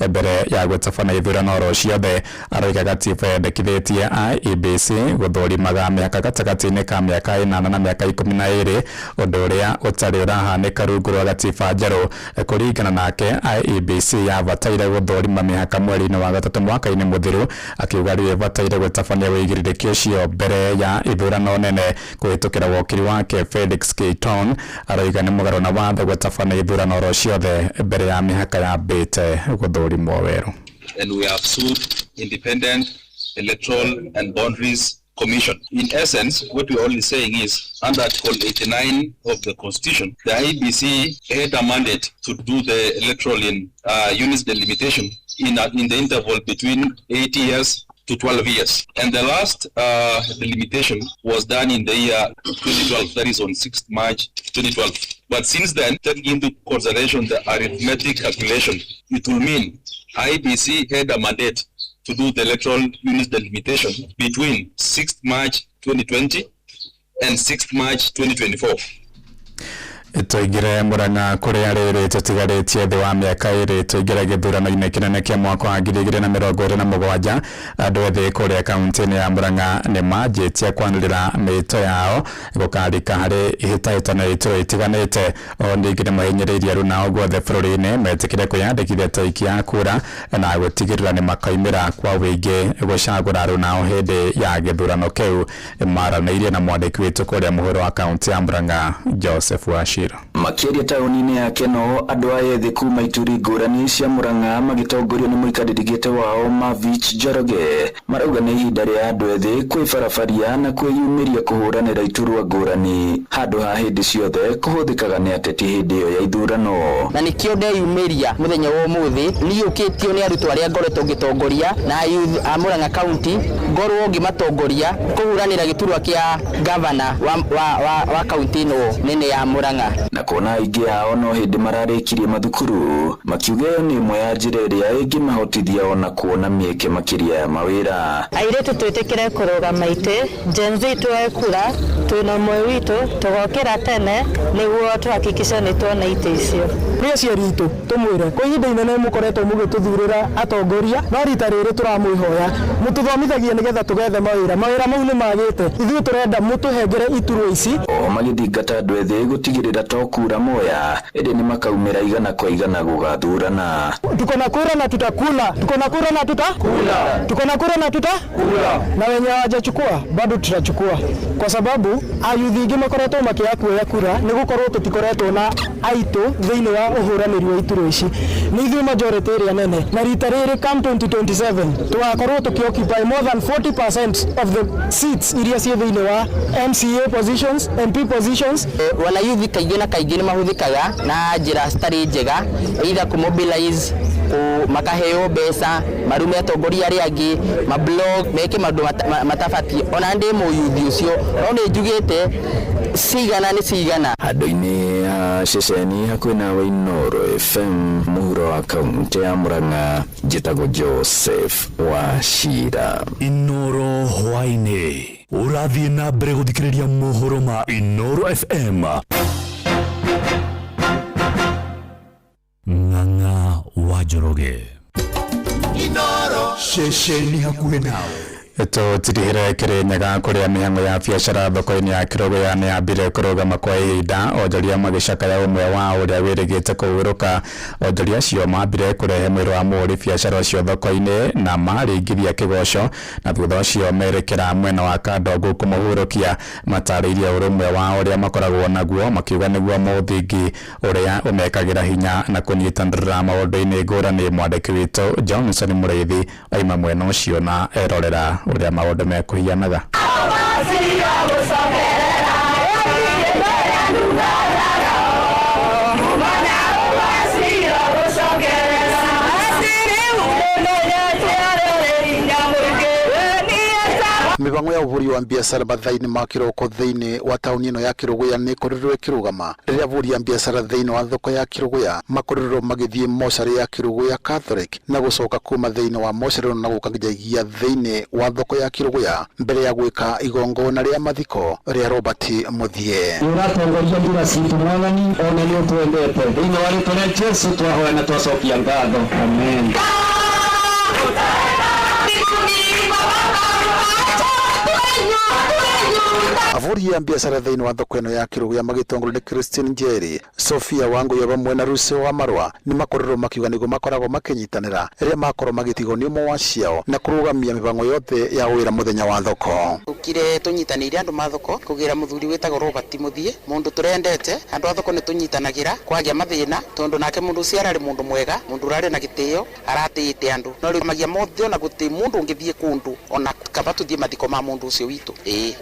mbere ya gutabania ithurano ro ciothe. Aroiga gatiba yendekithitie IEBC guthurimaga miaka gatagati-ini ka miaka 8 na miaka 12 undu uria utari urahanika rungu rwa gatiba njeru. Kuringana nake IEBC yabataire guthurima mihaka mweri-ini wa gatatu mwaka-ini muthiru akiuga riu ibataire gutabania wigiriririki ucio mbere ya ithurano nene. Kuhitukira wokiri wake Felix Keiton aroiga ni mugaro na watho gutabania ithurano ro ciothe mbere ya mihaka yambite guthurimwo weru. And we have sued Independent Electoral and Boundaries Commission. In essence, what we're only saying is, under Article 89 of the Constitution, the IEBC had a mandate to do the electoral units delimitation in the interval between 8 years to 12 years. And the last delimitation was done in the year 2012, that is on 6th March 2012. But since then, taking into consideration the arithmetic calculation, it will mean IEBC had a mandate to do the electoral units delimitation between 6th March 2020 and 6th March 2024. Toigire Murang'a kuria riri tutigaritie thi wa miaka iri toigire githurano-ini kinene kia mwaka wa 2027 andu ethi kuria kaunti-ini ya Murang'a ni manjitie kwanirira mito yao gukarika hari ihitahitano ituro itiganite. O ningi ni mahinyiriirie runa guothe bururi-ini metikire kwiyandikithia toikia kura na gutigirira ni makaimira kwa wingi gucagura runa hindi ya githurano kiu. Maranĩirie na mwandiki witu kuria muhuro wa kaunti ya Murang'a Joseph Washira. Makiria tauni-ini ya Keno andu ayethi kuma ituri ngurani cia Murang'a magitongorio ni muikadirigite wao Mavich Njoroge marauga ni ihinda ria andu ethi kwifarafaria na kwiyumiria kuhuranira iturwa ngurani handu ha hindi ciothe kuhuthikaga ni ateti hindi iyo ya ithurano. Na nikio ndeyumiria muthenya wa umuthi niyukitio ni arutwo aria ngoretwo ngitongoria na youth a Murang'a County ngorwo ngimatongoria kuhuranira giturwa kia governor wa county ino nene ya Murang'a. Na kona aingi ao no hindi mararikirie mathukuru makiuga ni imwe ya njira iria ingimahotithia ona kuona mieke makiria ya mawira. Airetu twitikire kurugama ite Gen Z twekura twina mwe witu tugokira tene niguo tuhakikisha ni tuona ite icio. Pia ciaritu tumwire kwa ihinda inene mukoretwo mugituthurira atongoria no rita riri turamwihoya mututhomithagie nigetha tugethe mawira mau ni magite ithuĩ turenda mutuhengere iturwa ici. O magithingata andu ethi gutigirira tokura moya ende ni makaumira igana kwa igana gugathurana. Tuko na kura na tutakula, tuko na kura na tutakula, tuko na kura na tutakula, na wenye hawajachukua bado tutachukua, kwa sababu ayuthi ingi makoretwo makiakuoya kura ni gukorwo tutikoretwo na aitu thiini wa uhuraniri wa iturwa ici. Ni ithuĩ majority area nene na rita riri come 2027 tugakorwo tukioccupy more than 40% of the seats iria cie thiini wa MCA positions, MP positions. Wana youth kaingĩ na kaingĩ ni mahuthikaga na njira stari njega either ku mobilize makaheo mbeca marume atongoria arĩa angĩ mablog meke maũndũ matabatie ona ndĩ mũyuthi ũcio no nĩ njugĩte cigana nĩ cigana handũ-inĩ ha ceceni hakuhĩ na Inooro FM mũhuro wa kaunti ya Murang'a njĩtagwo Joseph Wachira. Inooro hwainĩ ũrathiĩ na mbere gũthikĩrĩria mohoro ma Inooro FM. Ng'ang'a wa Njoroge Inooro ceceni hakuhĩ nawe. Tũtirihĩre Kĩrĩnyaga kũrĩa mĩhang'o ya biacara thoko-inĩ ya Kĩrũgũya nĩ yambire kũrũgama kwa ihinda onjoria magĩcakaya ũmwe wa ũrĩa wĩrĩgĩte kũhurũka. Onjoria acio mambire kũrehe mwĩrĩ wa mũhũri biacara ũcio thoko-inĩ na marĩingithia kĩgoco na thutha ũcio merekera mwena wa Kandongo kũmũhurũkia. Matarĩirie ũrũmwe wa ũrĩa makoragwo naguo makiuga nĩguo mũthingi ũrĩa ũmekagĩra hinya na kũnyitanĩra maũndũ-inĩ ngũrani. Mwandĩki witũ Johnson Mũrĩithi oima mwena ũcio na erorera ũrĩa maũndũ mekũhianaga. Mibango ya uburi wa biashara bathaini ma kiroko thĩinĩ wa tauni ĩno ya Kĩrũgũya nĩ ĩkorirwo ĩkĩrũgama rĩrĩa aburi a biashara thĩinĩ wa thoko ya Kĩrũgũya makorirwo magĩthiĩ mocarĩ ya Kĩrũgũya Catholic na gũcoka kuma thĩinĩ wa mocarĩ na gũka nginyagia thĩinĩ wa thoko ya Kĩrũgũya mbere ya gwĩka igongona rĩa mathiko rĩa Robert Muthie. Ũratongoria njĩra citũ Mwathani ona nĩ ũtwendete thĩinĩ wa rĩtwa rĩa Jesũ twahoya na twacokia ngatho. Amen. Aburi ya biashara thĩinĩ wa thoko ĩno ya Kĩrũgũya magĩtongorio nĩ Christine Njeri, Sophia Wangũya bamwe na Rucio wa Marwa nĩ makorirwo makiuga nĩguo makoragwo makĩnyitanĩra rĩrĩa makorwo magĩtigwo nĩ ũmwe wa ciao na kũrũgamia mĩbango yothe ya wĩra mũthenya wa thoko. Tukire tunyitanĩire andũ ma thoko kũgira mũthuri wĩtagwo Robert Muthie mũndũ tũrendete andũ a thoko nĩ tunyitanagĩra kwagia mathĩna tondũ nake mũndũ ũcio ararĩ mũndũ mwega mũndũ ũrarĩ na gĩtĩo aratĩĩte andũ no rĩu magia mothe ona gũtĩ mũndũ ũngĩthiĩ kũndũ ona kaba tũthiĩ mathiko ma mũndũ ũcio witũ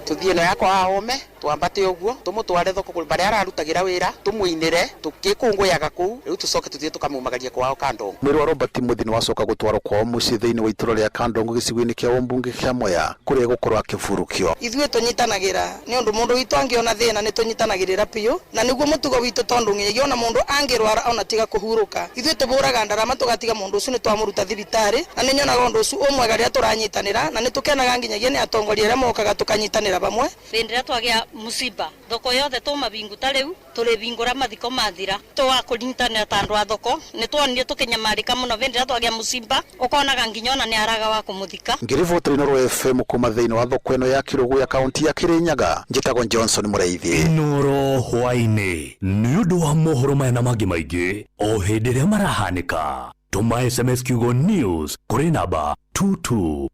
tũthiĩ no yakwa home twambate ũguo tũmũtware thoko barĩa ararutagĩra wĩra tũmũinĩre tũkĩkũngũyaga kũu rĩu tũcoke tũthiĩ tũkamumagaria kwao Kandongo. Mwĩrĩ wa Robert Muthie nĩ wacoka gũtwarwo kwao mũciĩ thĩinĩ wa itũũra rĩa Kandongo gĩcigo-inĩ kĩa ũmbunge kĩa Mwea kũrĩa gũkorwo akĩburũkio. Ithuĩ tũnyitanagĩra nĩ ũndũ mũndũ witũ angĩona thĩna nĩ tũnyitanagĩrĩra piũ na nĩguo mũtugo witũ tondũ nginya ona mũndũ angĩrwara ona tiga kũhurũka ithuĩ tũbũraga ndarama tũgatiga mũndũ ũcio nĩ twamũruta thibitarĩ na nĩ nyonaga ũndũ ũcio ũmwega rĩrĩa tũranyitanĩra na nĩ tũkenaga nginyagia nĩ atongoria arĩa mokaga tũkanyitanĩra bamwe. Rĩrĩa twagĩa musiba thoko yothe tũmabinguta rĩu tũrĩbingũra mathiko mathira tũgakũnyitanĩra ta andũ a thoko nĩ tuonire tũkĩnyamarĩka mũno rĩrĩa twagĩa musiba ũkonaga nginya ona nĩ araga wa kũmũthika. Ngĩribotera Inooro FM kuma thĩinĩ wa thoko ĩno ya Kĩrũgũya kaunti ya Kĩrĩnyaga njĩtagwo Johnson Mũrĩithi. Inooro hwainĩ nĩ ũndũ wa mohoro maya na mangĩ maingĩ o hĩndĩ ĩrĩa marahanĩka tũma SMS kiugo news kũrĩ namba 22